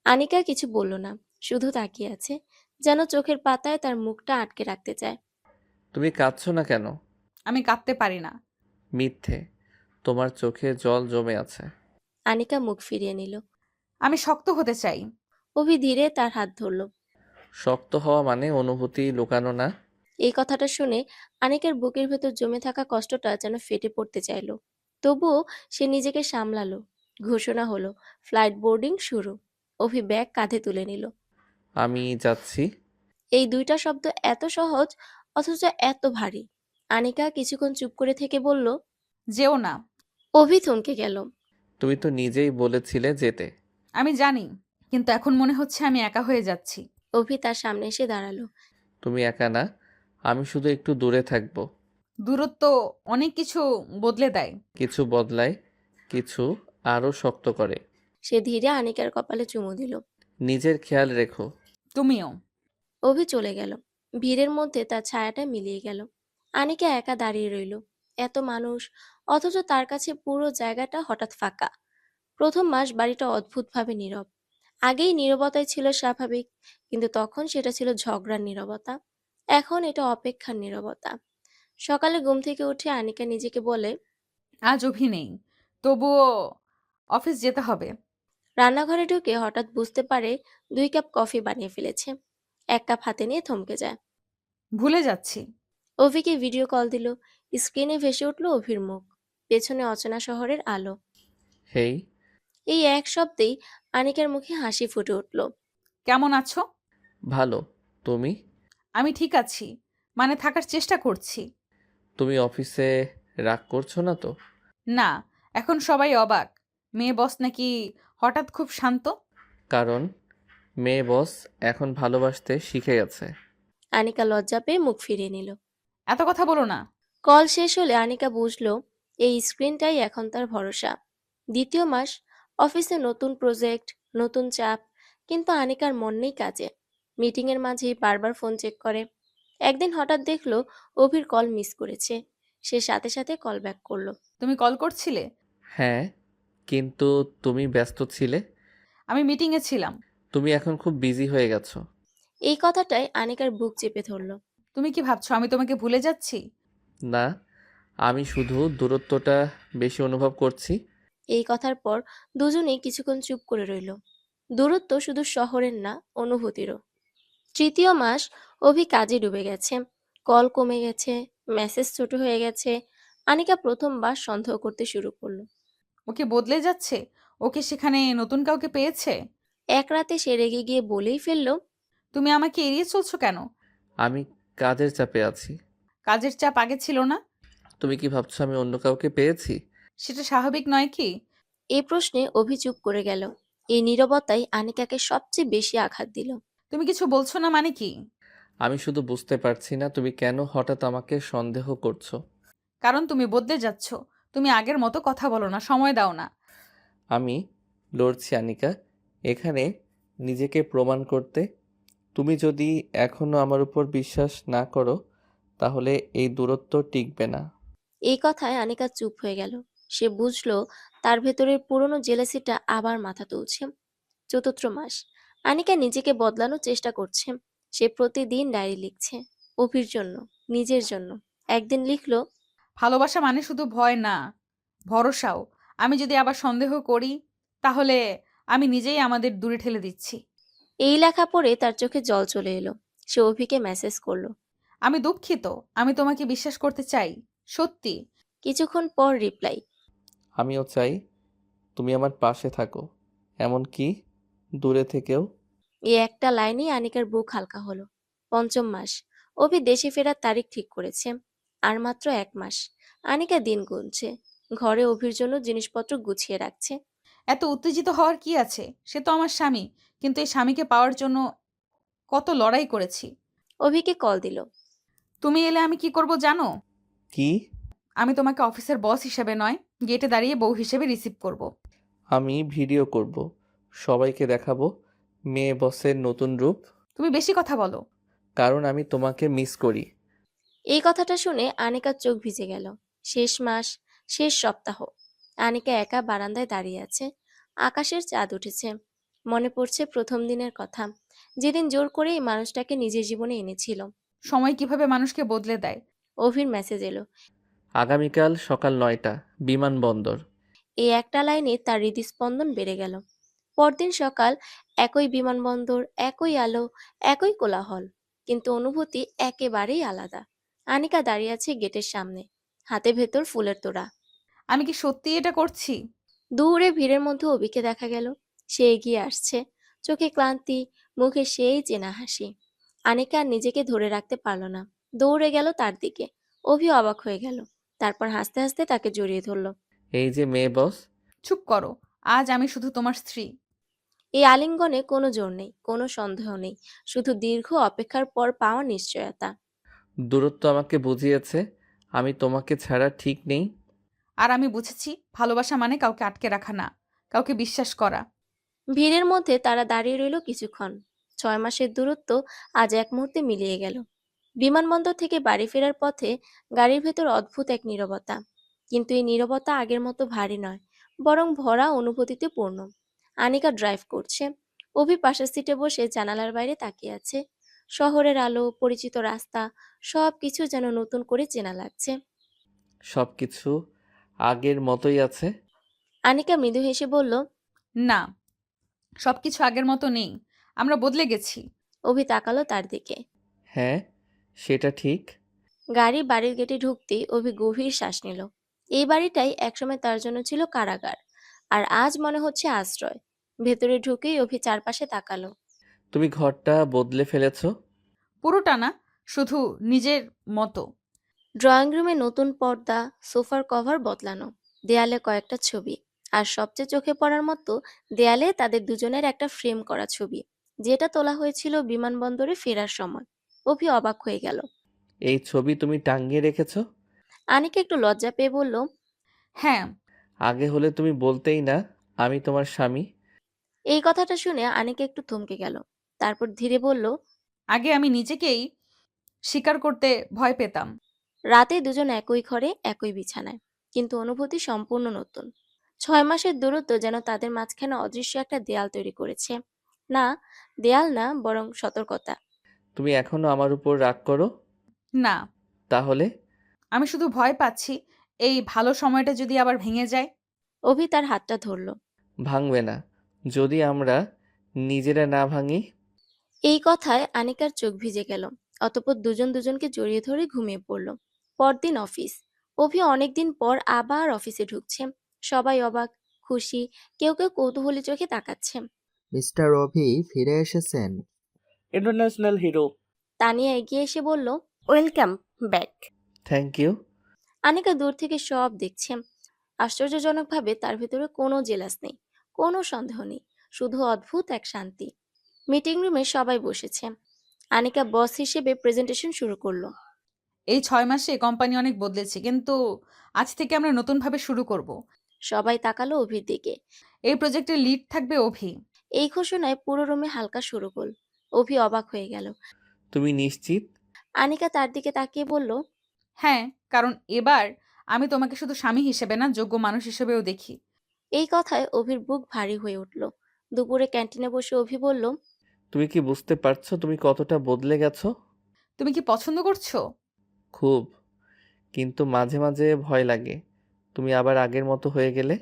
আনিকা কিছু বলল না, শুধু তাকিয়ে আছে, যেন চোখের পাতায় তার মুখটা আটকে রাখতে চায়। তুমি কাঁদছো না কেন? আমি কাঁদতে পারি না। মিথ্যে, তোমার চোখে জল জমে আছে। আনিকা মুখ ফিরিয়ে নিল। আমি শক্ত হতে চাই। অভি ধীরে তার হাত ধরল। শক্ত হওয়া মানে অনুভূতি লুকানো না। এই কথাটা শুনে আনিকার বুকের ভেতর জমে থাকা কষ্টটা যেন ফেটে পড়তে চাইল। তবুও সে নিজেকে সামলালো। ঘোষণা হলো, ফ্লাইট বোর্ডিং শুরু। অভি ব্যাগ কাঁধে তুলে নিল। আমি যাচ্ছি। এই দুইটা শব্দ এত সহজ, অথচ এত ভারী। আনিকা কিছুক্ষণ চুপ করে থেকে বলল, যেও না। অভি থমকে গেল। তুমি তো নিজেই বলেছিলে যেতে। আমি জানি, কিন্তু এখন মনে হচ্ছে আমি একা হয়ে যাচ্ছি। অভি তার সামনে এসে দাঁড়ালো। তুমি একা না, আমি শুধু একটু দূরে থাকবো। দূরত্ব অনেক কিছু বদলে দেয়। কিছু বদলায়, কিছু আরো শক্ত করে। সে ধীরে আনিকার কপালে চুমু দিল। নিজের খেয়াল রেখো। তুমিও। অভি চলে গেল। ভিড়ের মধ্যে তার ছায়াটা মিলিয়ে গেল। আনিকা একা দাঁড়িয়ে রইল। এত মানুষ, অথচ তার কাছে পুরো জায়গাটা হঠাৎ ফাঁকা। 1ম মাস বাড়িটা অদ্ভুতভাবে নীরব। আগেই নীরবতাই ছিল স্বাভাবিক, কিন্তু তখন সেটা ছিল ঝগড়ার নীরবতা। এখন এটা অপেক্ষার নীরবতা। সকালে ঘুম থেকে উঠে আনিকা নিজেকে বলে, আজ অভি নেই, তবুও অফিস যেতে হবে। রান্নাঘরে ঢুকে হঠাৎ বুঝতে পারে 2 কাপ কফি বানিয়ে ফেলেছে। 1 কাপ হাতে নিয়ে থমকে যায়। ভুলে যাচ্ছি। অভিকে ভিডিও কল দিল। স্ক্রিনে ভেসে উঠল অভির মুখ, পেছনে অচেনা শহরের আলো। হেই। এই এক শব্দেই আনিকার মুখে হাসি ফুটে উঠল। কেমন আছো? ভালো। তুমি? আমি ঠিক আছি, মানে থাকার চেষ্টা করছি। তুমি অফিসে রাগ করছো না তো? না, এখন সবাই অবাক। মেয়ে বস নাকি হঠাৎ খুব শান্ত। কারণ মেয়ে বস এখন ভালোবাসতে শিখে গেছে। আনিকা লজ্জা পেয়ে মুখ ফিরিয়ে নিল। এত কথা বলো না। কল শেষ হলে আনিকা বুঝলো এই স্ক্রিনটাই এখন তার ভরসা। 2য় মাস, অফিসে নতুন প্রজেক্ট, নতুন চাপ, কিন্তু আনিকার মন নেই কাজে। মিটিং এর মাঝেই বারবার ফোন চেক করে। একদিন হঠাৎ দেখলো অভির কল মিস করেছে। সে সাথে সাথে কল ব্যাক করলো। তুমি কল করছিলে? হ্যাঁ, কিন্তু তুমি ব্যস্ত ছিলে। আমি মিটিংয়ে ছিলাম। তুমি এখন খুব বিজি হয়ে গেছো। এই কথাটাই আনিকার বুক চেপে ধরলো। তুমি কি ভাবছো আমি তোমাকে ভুলে যাচ্ছি? না, আমি শুধু দূরত্বটা বেশি অনুভব করছি। এই কথার পর দুজনেই কিছুক্ষণ চুপ করে রইল। দূরত্ব শুধু শহরের না, অনুভূতিরও। 3য় মাস, অভি কাজে ডুবে গেছে। কল কমে গেছে, মেসেজ ছোট হয়ে গেছে। আনিকা প্রথমবার সন্দেহ করতে শুরু করলো। ওকে বদলে যাচ্ছে? ওকে সেখানে নতুন কাউকে পেয়েছে? এক রাতে সে রেগে গিয়ে বলেই ফেললো, তুমি আমাকে এড়িয়ে চলছো কেন? আমি কাজের চাপে আছি। কাজের চাপ আগে ছিল না? তুমি কি ভাবছো আমি অন্য কাউকে পেয়েছি? সেটা স্বাভাবিক নয় কি? এই প্রশ্নে অভি চুপ করে গেল। এই নীরবতাই আনিকাকে সবচেয়ে বেশি আঘাত দিল। তুমি কিছু বলছো না মানে কি? আমি শুধু বুঝতে পারছি না তুমি কেন হঠাৎ আমাকে সন্দেহ করছো। কারণ তুমি বদলে যাচ্ছ। তুমি আগের মতো কথা বলো না, সময় দাও না। আমি লড়ছি আনিকা, এখানে নিজেকে প্রমাণ করতে। তুমি যদি এখনো আমার উপর বিশ্বাস না করো, তাহলে এই দূরত্ব টিকবে না। এই কথায় আনিকা চুপ হয়ে গেল। সে বুঝলো তার ভেতরের পুরনো জেলাসিটা আবার মাথা তুলছে। 4র্থ মাস, আনিকা নিজেকে বদলানোর চেষ্টা করছে। সে প্রতিদিন ডায়েরি লিখছে, অভির জন্য, নিজের জন্য। একদিন লিখলো, ভালোবাসা মানে শুধু ভয় না, ভরসাও। আমি যদি আবার সন্দেহ করি, তাহলে আমি নিজেই আমাদের দূরে ঠেলে দিচ্ছি। এই লেখা পড়ে তার চোখে জল চলে এলো। সে অভিকে মেসেজ করলো। আমি দুঃখিত, আমি তোমাকে বিশ্বাস করতে চাই, সত্যি। কিছুক্ষণ পর রিপ্লাই। আমিও চাই তুমি আমার পাশে থাকো, এমনকি দূরে থেকেও। এই একটা লাইনেই আনিকার বুক হালকা হলো। পঞ্চম মাস। অভি দেশে ফেরার তারিখ ঠিক করেছে। আর মাত্র 1 মাস। আনিকা দিন গুনছে। ঘরে অভির জন্য জিনিসপত্র গুছিয়ে রাখছে। এত উত্তেজিত হওয়ার কি আছে? সে তো আমার স্বামী, কিন্তু এই স্বামীকে পাওয়ার জন্য কত লড়াই করেছি। অভিকে কল দিল। তুমি এলে আমি কি করব জানো? কি? আমি তোমাকে অফিসের বস হিসেবে নয়, গেটে দাঁড়িয়ে বউ হিসেবে রিসিভ করব। আমি ভিডিও করব, সবাইকে দেখাবো মেয়ে বসের নতুন রূপ। তুমি বেশি কথা বলো। কারণ আমি তোমাকে মিস করি। এই কথাটা শুনে আনিকার চোখ ভিজে গেল। শেষ মাস, শেষ সপ্তাহ। আনিকা একা বারান্দায় দাঁড়িয়ে আছে। আকাশের চাঁদ উঠেছে। মনে পড়ছে প্রথম দিনের কথা, যেদিন জোর করে এই মানুষটাকে নিজের জীবনে এনেছিল। সময় কিভাবে মানুষকে বদলে দেয়। অভির মেসেজ এলো। আগামীকাল সকাল 9টা, বিমানবন্দর। এই একটা লাইনে তার হৃদস্পন্দন বেড়ে গেল। পরদিন সকাল, একই বিমানবন্দর, একই আলো, একই কোলাহল, কিন্তু অনুভূতি একেবারেই আলাদা। আনিকা দাঁড়িয়ে আছে গেটের সামনে, হাতে ভেতর ফুলের তোড়া। আমি কি সত্যি এটা করছি? দূরে ভিড়ের মধ্যে অভিকে দেখা গেল। সে এগিয়ে আসছে, চোখে ক্লান্তি, মুখে সেই চেনা হাসি। আনিকা আর নিজেকে ধরে রাখতে পারল না, দৌড়ে গেল তার দিকে। অভি অবাক হয়ে গেল, তারপর হাসতে হাসতে তাকে জড়িয়ে ধরল। এই যে মেয়ে বস। চুপ করো, আজ আমি শুধু তোমার স্ত্রী। এই আলিঙ্গনে কোনো জোর নেই, কোনো সন্দেহ নেই, শুধু দীর্ঘ অপেক্ষার পর পাওয়া নিশ্চয়তা। দূরত্ব আমাকে বুঝিয়েছে আমি তোমাকে ছাড়া ঠিক নেই। আর আমি বুঝেছি, ভালোবাসা মানে কাউকে আটকে রাখা না, কাউকে বিশ্বাস করা। ভিড়ের মধ্যে তারা দাঁড়িয়ে রইল কিছুক্ষণ। 6 মাসের দূরত্ব আজ এক মুহূর্তে মিলিয়ে গেল। বিমানবন্দর থেকে বাড়ি ফেরার পথে গাড়ির ভেতর অদ্ভুত এক নীরবতা। কিন্তু এই নীরবতা আগের মতো ভারী নয়, বরং ভরা অনুভূতিতে পূর্ণ। আনিকা ড্রাইভ করছে। অভি পাশের সিটে বসে জানালার বাইরে তাকিয়ে আছে। শহরের আলো, পরিচিত রাস্তা, সবকিছু যেন নতুন করে চেনা লাগছে। সবকিছু আগের মতোই আছে। আনিকা মৃদু হেসে বলল। না, সবকিছু আগের মতো নেই, আমরা বদলে গেছি। অভি তাকালো তার দিকে। হ্যাঁ, সেটা ঠিক। গাড়ি বাড়ির গেটে ঢুকতেই অভি গভীর শ্বাস নিল। এই বাড়িটাই একসময় তার জন্য ছিল কারাগার, আর আজ মনে হচ্ছে আশ্রয়। ভেতরে ঢুকেই অভি চারপাশে তাকালো। তুমি ঘরটা বদলে ফেলেছো। পুরোটা না, শুধু নিজের মতো। ড্রয়িং রুমে নতুন পর্দা, সোফার কভার বদলানো, দেয়ালে কয়েকটা ছবি, আর সবচেয়ে চোখে পড়ার মতো, দেয়ালে তাদের দুজনের একটা ফ্রেম করা ছবি, যেটা তোলা হয়েছিল বিমানবন্দরে ফেরার সময়। অভি অবাক হয়ে গেল। এই ছবি তুমি টাঙিয়ে রেখেছো? আনিকা একটু লজ্জা পেয়ে বলল। হ্যাঁ। আগে হলে তুমি বলতেই না আমি তোমার স্বামী। এই কথাটা শুনে আনিকা একটু থমকে গেল, তারপর ধীরে বলল। আগে আমি নিজেকেই স্বীকার করতে ভয় পেতাম। রাতে দুজন একই ঘরে, একই বিছানায়, কিন্তু অনুভূতি সম্পূর্ণ নতুন। 6 মাসের দূরত্ব যেন তাদের মাঝখানে অদৃশ্য একটা দেয়াল তৈরি করেছে। না, দেয়াল না, বরং সতর্কতা। তুমি এখনো আমার উপর রাগ করো? না, তাহলে? আমি শুধু ভয় পাচ্ছি, এই ভালো সময়টা যদি আবার ভেঙে যায়। অভি তার হাতটা ধরল। ভাঙবে না, যদি আমরা নিজেরা না ভাঙি। এই কথায় আনিকার চোখ ভিজে গেল। অতঃপর দুজন দুজনকে জড়িয়ে ধরে ঘুমিয়ে পড়ল। পরদিন অফিস। অভি অনেকদিন পর আবার অফিসে ঢুকছে। সবাই অবাক, খুশি, কেউ কেউ কৌতূহলী চোখে তাকাচ্ছে। মিস্টার অভি ফিরে এসেছেন। International hero. তানিয়া এগিয়ে এসে বলল। Welcome back. Thank you. Anika দূর থেকে সব দেখছে। আশ্চর্যজনকভাবে তার ভেতরে কোনো জেলাস নেই, কোনো সন্দেহ নেই, শুধু অদ্ভুত এক শান্তি। মিটিং রুমে সবাই বসেছে। আনিকা বস হিসেবে প্রেজেন্টেশন শুরু করলো। এই 6 মাসে কোম্পানি অনেক বদলেছে, কিন্তু আজ থেকে আমরা নতুনভাবে শুরু করব। সবাই তাকালো অভির দিকে। এই প্রজেক্টের লিড থাকবে অভি। এই ঘোষণায় পুরো রুমে হালকা শোরগোল। অভি অবাক হয়ে গেল। তুমি নিশ্চিত? আনিকা তার দিকে তাকিয়ে বলল। হ্যাঁ, কারণ এবার আমি তোমাকে শুধু স্বামী হিসেবে না, যোগ্য মানুষ হিসেবেও দেখি। এই কথায় অভির বুক ভারী হয়ে উঠল। দুপুরে ক্যান্টিনে বসে অভি বলল। তুমি কি বুঝতে পারছো তুমি কতটা বদলে গেছো? তুমি কি পছন্দ করছো? খুব, কিন্তু মাঝে মাঝে ভয় লাগে তুমি আবার আগের মতো হয়ে গেলে।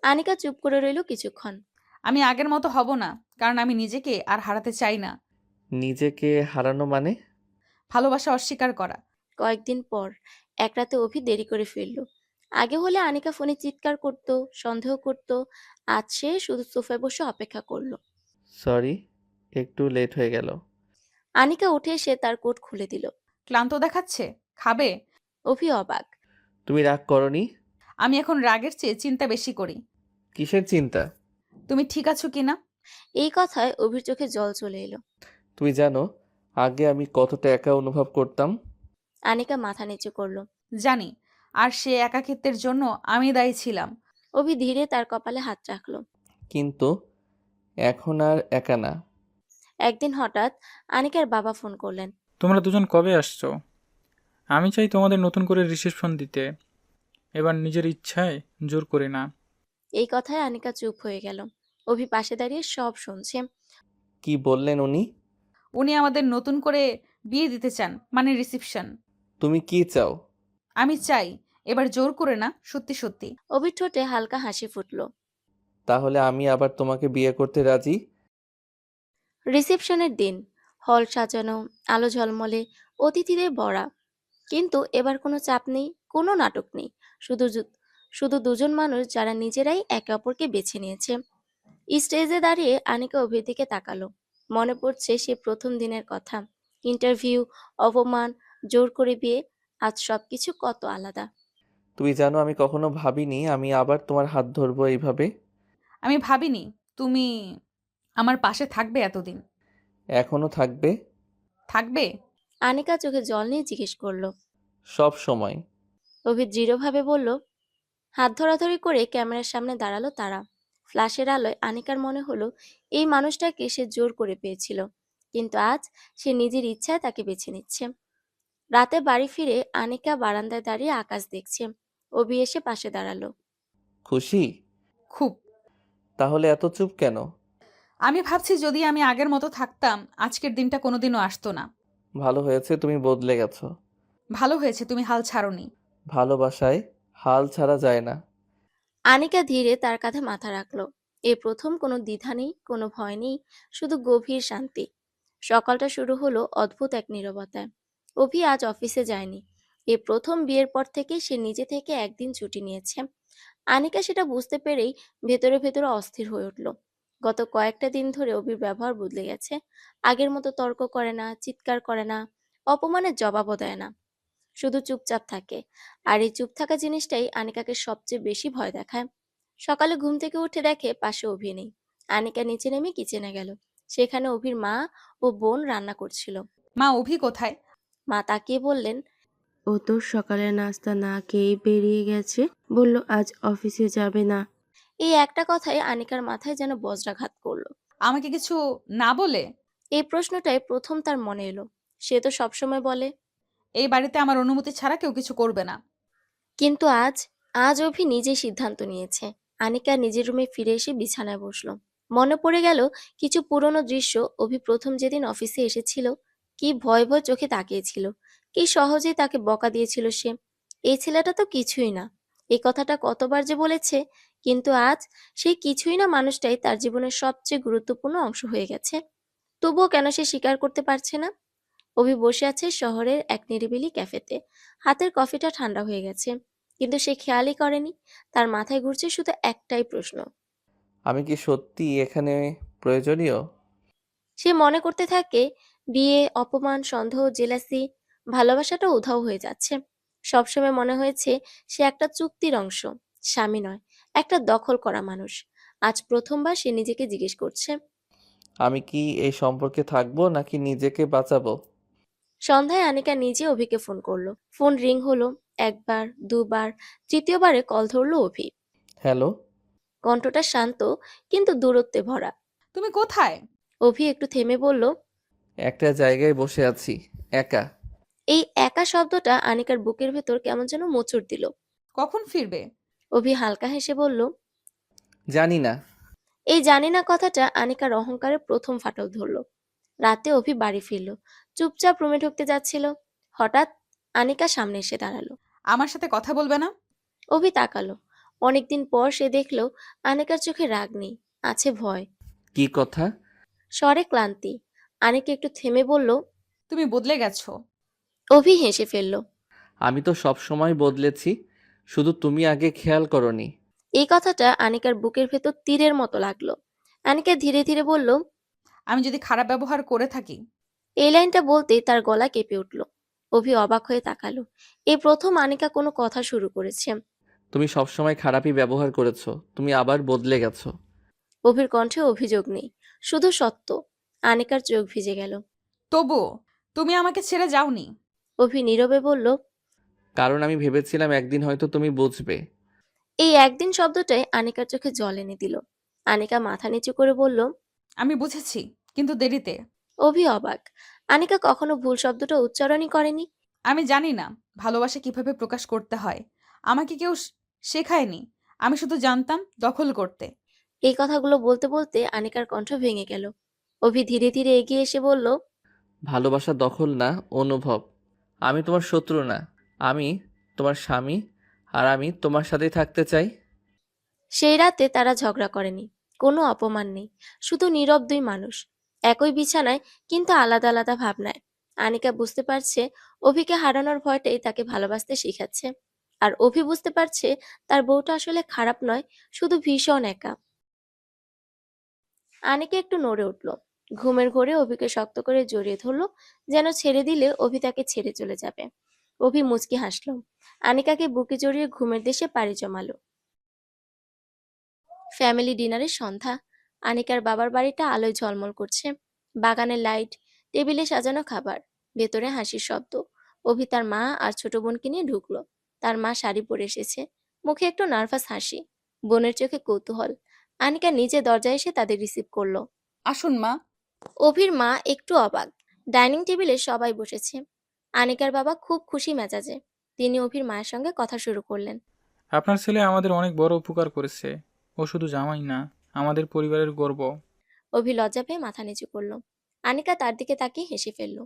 আনিকা চুপ করে রইল কিছুক্ষণ। আমি আগের মতো হব না, কারণ আমি নিজেকে আর হারাতে চাই না। নিজেকে হারানো মানে? ভালোবাসা অস্বীকার করা। কয়েকদিন পর এক রাতে অভি দেরি করে ফিরল। আগে হলে আনিকা ফোনে চিৎকার করত, সন্দেহ করত। আজ সে শুধু সোফায় বসে অপেক্ষা করলো। সরি, একটু লেট হয়ে গেল। আনিকা উঠে এসে তার কোট খুলে দিল। ক্লান্ত দেখাচ্ছে, খাবে? অভি অবাক। তুমি রাগ করনি? আমি এখন রাগের চেয়ে চিন্তা বেশি করি। কিসের চিন্তা? তুমি ঠিক আছো কিনা। এই কথায় অভির চোখে জল চলে এলো। তুমি জানো আগে আমি কতটা একা অনুভব করতাম? আনিকা মাথা নিচু করলো। জানি, আর সে একাকিত্বের জন্য আমি দায়ী ছিলাম। অভি ধীরে তার কপালে হাত রাখলো। কিন্তু এখন আর একা না। একদিন হঠাৎ আনিকার বাবা ফোন করলেন। তোমরা দুজন কবে আসছো? আমি চাই তোমাদের নতুন করে রিসেপশন দিতে, এবার নিজের ইচ্ছায়, জোর করে না। এই কথায় আনিকা চুপ হয়ে গেল। অভি পাশে দাঁড়িয়ে সব শুনছে। কি বললেন উনি? উনি আমাদের নতুন করে বিয়ে দিতে চান, মানে রিসেপশন। তুমি কি চাও? আমি চাই, এবার জোর করে না, সত্যি সত্যি। অভির ঠোঁটে হালকা হাসি ফুটলো। তাহলে আমি আবার তোমাকে বিয়ে করতে রাজি। রিসেপশনের দিন হল সাজানো, আলো ঝলমলে, অতিথিদের ভরা। কিন্তু এবার কোনো চাপ নেই, কোনো নাটক নেই। শুধু শুধু দুজন মানুষ যারা নিজেরাই একে অপরকে বেছে নিয়েছে। স্টেজে দাঁড়িয়ে আনিকা অভির দিকে তাকালো। মনে পড়ছে সে প্রথম দিনের কথা। ইন্টারভিউ, অপমান, জোর করে বিয়ে। আজ সবকিছু কত আলাদা। তুমি জানো আমি কখনো ভাবিনি আমি আবার তোমার হাত ধরবো এইভাবে। আমি ভাবিনি তুমি আমার পাশে থাকবে এতদিন। এখনো থাকবে? থাকবে? আনিকা চোখে জল নিয়ে জিজ্ঞেস করলো। সব সময়। অভি দৃঢ়ভাবে বলল। হাত ধরাধরি করে ক্যামেরার সামনে দাঁড়ালো তারা। ফ্ল্যাশের আলোয় আনিকার মনে হলো এই মানুষটাকে সে জোর করে পেয়েছিল, কিন্তু আজ সে নিজের ইচ্ছায় তাকে বেছে নিচ্ছে। রাতে বাড়ি ফিরে আনিকা বারান্দায় দাঁড়িয়ে আকাশ দেখছে। অভি এসে পাশে দাঁড়ালো। খুশি? খুব। তাহলে এত চুপ কেন? আমি ভাবছি যদি আমি আগের মতো থাকতাম, আজকের দিনটা কোনোদিনও আসতো না। ভালো হয়েছে তুমি বদলে গেছো। ভালো হয়েছে তুমি হাল ছাড়োনি। ভালোবাসায় হাল ছাড়া যায় না। আনিকা ধীরে তার কাঁধে মাথা রাখলো। এই প্রথম কোনো দ্বিধা নেই, কোনো ভয় নেই, শুধু গভীর শান্তি। সকালটা শুরু হলো অদ্ভুত এক নীরবতায়। অভি আজ অফিসে যায়নি। এই প্রথম বিয়ের পর থেকে সে নিজে থেকে একদিন ছুটি নিয়েছে। আনিকা সেটা বুঝতে পেরেই ভেতরে ভেতরে অস্থির হয়ে উঠল। গত কয়েকটা দিন ধরে অভির ব্যবহার বদলে গেছে। আগের মতো তর্ক করে না, চিৎকার করে না, অপমানের জবাবও দেয় না। শুধু চুপচাপ থাকে। আর এই চুপ থাকা জিনিসটাই আনিকাকে সবচেয়ে বেশি ভয় দেখায়। সকালে ঘুম থেকে উঠে দেখে পাশে অভি নেই। আনিকা নিচে নেমে কিচেনে গেল। সেখানে অভির মা ও বোন রান্না করছিল। মা, অভি কোথায়? মা তাকিয়ে বললেন। ও তো সকালে নাস্তা না খেয়েই বেরিয়ে গেছে, বলল আজ অফিসে যাবে না। এই একটা কথাই আনিকার মাথায় যেন বজ্রাঘাত করলো। আমাকে কিছু না বলে? এই প্রশ্নটাই প্রথম তার মনে এলো। সে তো সবসময় বলে এই বাড়িতে আমার অনুমতি ছাড়া কেউ কিছু করবে না। কিন্তু আজ আজ অভি নিজেই সিদ্ধান্ত নিয়েছে। আনিকা নিজের রুমে ফিরে এসে বিছানায় বসলো। মনে পড়ে গেল কিছু পুরনো দৃশ্য। অভি প্রথম যেদিন অফিসে এসেছিল, কি ভয় ভয় চোখে তাকিয়েছিল, কি সহজেই তাকে বকা দিয়েছিল সে। এই ছেলেটা তো কিছুই না। এই কথাটা কতবার যে বলেছে। কিন্তু আজ সেই কিছুই না মানুষটাই তার জীবনের সবচেয়ে গুরুত্বপূর্ণ অংশ হয়ে গেছে। তবুও কেন সে স্বীকার করতে পারছে না? অভি বসে আছে শহরের এক নিরিবিলি ক্যাফেতে। হাতের কফিটা ঠান্ডা হয়ে গেছে, কিন্তু সে খেয়ালই করেনি। তার মাথায় ঘুরছে শুধু একটাই প্রশ্ন। আমি কি সত্যি এখানে প্রয়োজনীয়? সে মনে করতে থাকে বিয়ে, অপমান, সন্দেহ, জেলাসি, ভালোবাসাটা উধাও হয়ে যাচ্ছে। সবসময় মনে হয়েছে সে একটা চুক্তির অংশ, স্বামী নয়, একটা দখল করা মানুষ। আজ প্রথমবার সে নিজেকে জিজ্ঞেস করছে, আমি কি এই সম্পর্কে থাকবো নাকি নিজেকে বাঁচাবো? সন্ধ্যায় আনিকা নিজে অভিকে ফোন করলো। ফোন রিং হলো একবার, দুবার, তৃতীয়বারে কল ধরলো অভি। হ্যালো। কণ্ঠটা শান্ত কিন্তু দূরত্বে ভরা। তুমি কোথায়? অভি একটু থেমে বলল, একটা জায়গায় বসে আছি, একা। এই একা শব্দটা আনিকার বুকের ভেতর কেমন যেন মোচড় দিল। কখন ফিরবে? অভি হালকা হেসে বলল, জানি না। এই জানি না কথাটা আনিকার অহংকারের প্রথম ফাটল ধরল। রাতে অভি বাড়ি ফিরল, চুপচাপ রুমে ঢুকতে যাচ্ছিল। হঠাৎ আনিকা সামনে এসে দাঁড়ালো। আমার সাথে কথা বলবে না? অভি তাকালো। অনেকদিন পর সে দেখলো আনিকার চোখে রাগ নেই, আছে ভয়। কি কথা? স্বরে ক্লান্তি। আনিকা একটু থেমে বলল, তুমি বদলে গেছো। অভি হেসে ফেলল। আমি তো সব সময় বদলেছি, শুধু তুমি আগে খেয়াল করনি। এই কথাটা আনিকার বুকের ভেতর তীরের মতো লাগলো। আনিকা ধীরে ধীরে বলল, আমি যদি খারাপ ব্যবহার করে থাকি। এই লাইনটা বলতেই তার গলা কেঁপে উঠল। অভি অবাক হয়ে তাকালো। এই প্রথম আনিকা কোনো কথা শুরু করেছে। তুমি সবসময় খারাপই ব্যবহার করেছো, তুমি আবার বদলে গেছো। অভির কণ্ঠে অভিযোগ নেই, শুধু সত্য। আনিকার চোখ ভিজে গেল। তবুও তুমি আমাকে ছেড়ে যাওনি। অভি নীরবে বলল, কারণ আমি ভেবেছিলাম একদিন হয়তো তুমি বুঝবে। এই একদিন শব্দটাই আনিকার চোখে জল এনে দিল। আনিকা মাথা নিচু করে বলল, আমি বুঝেছি, কিন্তু দেরিতে। অভি অবাক। আনিকা কখনো ভুল শব্দটা উচ্চারণই করেনি। আমি জানি না ভালোবাসা কিভাবে প্রকাশ করতে হয়। আমাকে কেউ শেখায়নি। আমি শুধু জানতাম দখল করতে। এই কথাগুলো বলতে বলতে আনিকার কণ্ঠ ভেঙে গেল। অভি ধীরে ধীরে এগিয়ে এসে বলল, ভালোবাসা দখল না, অনুভব। আমি তোমার শত্রু না, আমি তোমার স্বামী, আর আমি তোমার সাথেই থাকতে চাই। সেই রাতে তারা ঝগড়া করেনি, কোনো অপমান নেই, শুধু নীরব দুই মানুষ, একই বিছানায় কিন্তু আলাদা আলাদা ভাবনায়। আনিকা বুঝতে পারছে অভিকে হারানোর ভয়টাই তাকে ভালোবাসতে শিখাচ্ছে। আর অভি বুঝতে পারছে তার বউটা আসলে খারাপ নয়, শুধু ভীষণ একা। আনিকা একটু নড়ে উঠল। ঘুমের ঘোরে অভিকে শক্ত করে জড়িয়ে ধরলো, যেন ছেড়ে দিলে অভি তাকে ছেড়ে চলে যাবে। অভি মুচকি হাসলো। আনিকাকে বুকে জড়িয়ে ঘুমের দেশে পাড়ি জমালো। ফ্যামিলি ডিনারের সন্ধ্যা। আনিকার বাবার বাড়িটা আলোয় ঝলমল করছে। বাগানের লাইট, টেবিলে সাজানো খাবার, ভেতরে হাসির শব্দ। অভি তার মা আর ছোট বোনকে নিয়ে ঢুকলো। তার মা শাড়ি পরে এসেছে, মুখে একটু নার্ভাস হাসি, বোনের চোখে কৌতূহল। আনিকা নিজে দরজায় এসে তাদের রিসিভ করলো। আসুন মা। অভির মা একটু অবাক। ডাইনিং টেবিলে সবাই বসেছে। আনিকার বাবা খুব খুশি মেজাজে। তিনি অভির মায়ের সঙ্গে কথা শুরু করলেন। আপনার ছেলে আমাদের অনেক বড় উপকার করেছে। ও শুধু জামাই না, আমাদের পরিবারের গর্ব। অভি লজ্জা পেয়ে মাথা নিচু করলো। আনিকা তার দিকে তাকিয়ে হেসে ফেলল।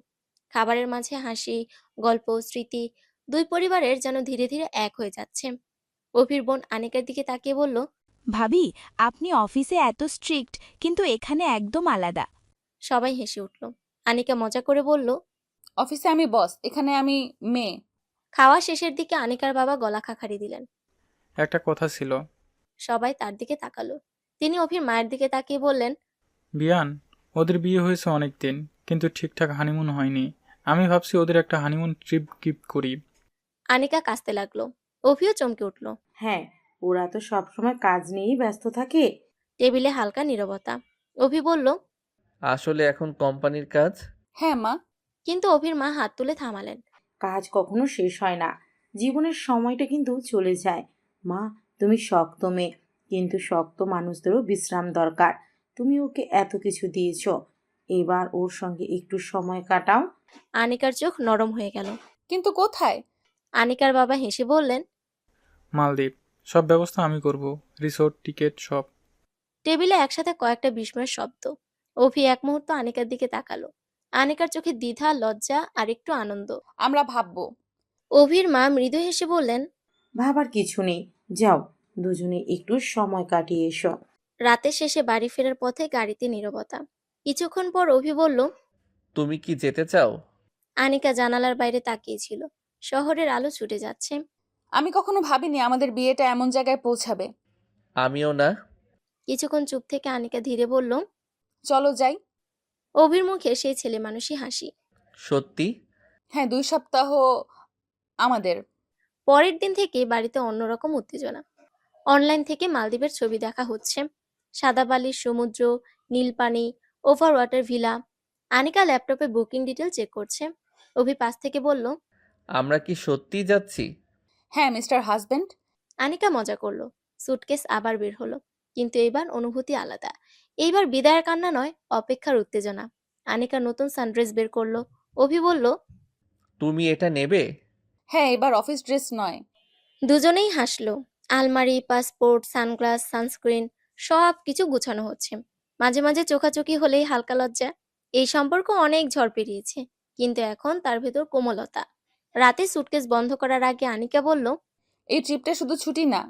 খাবারের মাঝে হাসি, গল্প, স্মৃতি, দুই পরিবারের যেন ধীরে ধীরে এক হয়ে যাচ্ছে। অভির বোন আনিকার দিকে তাকিয়ে বলল, ভাবি, আপনি অফিসে এত স্ট্রিক্ট, কিন্তু এখানে একদম আলাদা। সবাই হেসে উঠল। আনিকা মজা করে বলল, অফিসে আমি বস, এখানে আমি মেয়ে। খাওয়া শেষের দিকে আনিকার বাবা গলা খাকারি দিলেন। একটা কথা ছিল। সবাই তার দিকে তাকালো। তিনি অভির মায়ের দিকে তাকিয়ে বললেন, বিয়ান, ওদের বিয়ে হয়েছে অনেক দিন, কিন্তু ঠিকঠাক হানিমুন হয়নি। আমি ভাবছি ওদের একটা হানিমুন ট্রিপ গিফট করি। আনিকা কাঁদতে লাগলো। অভিও চমকে উঠল। হ্যাঁ, ওরা তো সবসময় কাজ নিয়েই ব্যস্ত থাকে। টেবিলে হালকা নীরবতা। অভি বলল, আসলে এখন কোম্পানির কাজ। হ্যাঁ মা। কিন্তু অভির মা হাত তুলে থামালেন। কাজ কখনো শেষ হয় না, জীবনের সময়টা কিন্তু চলে যায়। মা, তুমি শক্ত মেয়ে, কিন্তু শক্ত মানুষদেরও বিশ্রাম দরকার। তুমি ওকে এত কিছু দিয়েছো, এবার ওর সঙ্গে একটু সময় কাটাও। আনিকার চোখ নরম হয়ে গেল। কিন্তু কোথায়? আনিকার বাবা হেসে বললেন, মালদ্বীপ, সব ব্যবস্থা আমি করব, রিসোর্ট, টিকিট সব। টেবিলে একসাথে কয়েকটা বিস্ময়ের শব্দ। অভি এক মুহূর্ত আনিকার দিকে তাকালো। আনিকার চোখে দ্বিধা, লজ্জা আর একটু আনন্দ। আমরা ভাববো। অভির মা মৃদু হেসে বললেন, ভাবার কিছু নেই, যাও দুজনে একটু সময় কাটিয়ে এসো। রাতের শেষে বাড়ি ফেরার পথে গাড়িতে নীরবতা। কিছুক্ষণ পর অভি বলল, তুমি কি যেতে চাও? আনিকা জানালার বাইরে তাকিয়েছিল। শহরের আলো ছুটে যাচ্ছে। আমি কখনো ভাবিনি আমাদের বিয়েটা এমন জায়গায় পৌঁছাবে। আমিও না। কিছুক্ষণ চুপ থেকে আনিকা ধীরে বলল, চলো যাই। অভির মুখে সেই ছেলে মানুষই হাসি। সত্যি? হ্যাঁ, 2 সপ্তাহ আমাদের। পরের দিন থেকে বাড়িতে অন্যরকম উত্তেজনা। অনলাইন থেকে মালদ্বীপের ছবি দেখা হচ্ছে। সাদা বালির সমুদ্র, নীল পানি, ওভার ওয়াটার ভিলা। আনিকা ল্যাপটপে বুকিং ডিটেল চেক করছে। অভি পাশ থেকে বলল, আমরা কি সত্যি যাচ্ছি? হ্যাঁ মিস্টার হাজবেন্ড। আনিকা মজা করলো। সুটকেস আবার বের হলো, কিন্তু এবার অনুভূতি আলাদা। এইবার বিদায়ের কান্না নয়, অপেক্ষার উত্তেজনা। আনিকা নতুন সানড্রেস বের করলো। অভি বলল, তুমি এটা নেবে? হ্যাঁ, এবার অফিস ড্রেস নয়। দুজনেই হাসলো। আলমারি, পাসপোর্ট, সানগ্লাস, সানস্ক্রিন, সব কিছু গুছানো হচ্ছে। মাঝে মাঝে চোখাচোখি হলেই হালকা লজ্জা। এই সম্পর্ক অনেক ঝড় পেরিয়েছে, কিন্তু এখন তার ভেতর কোমলতা। রাতে সুটকেস বন্ধ করার আগে আনিকা বলল, এই ট্রিপটা শুধু ছুটি না,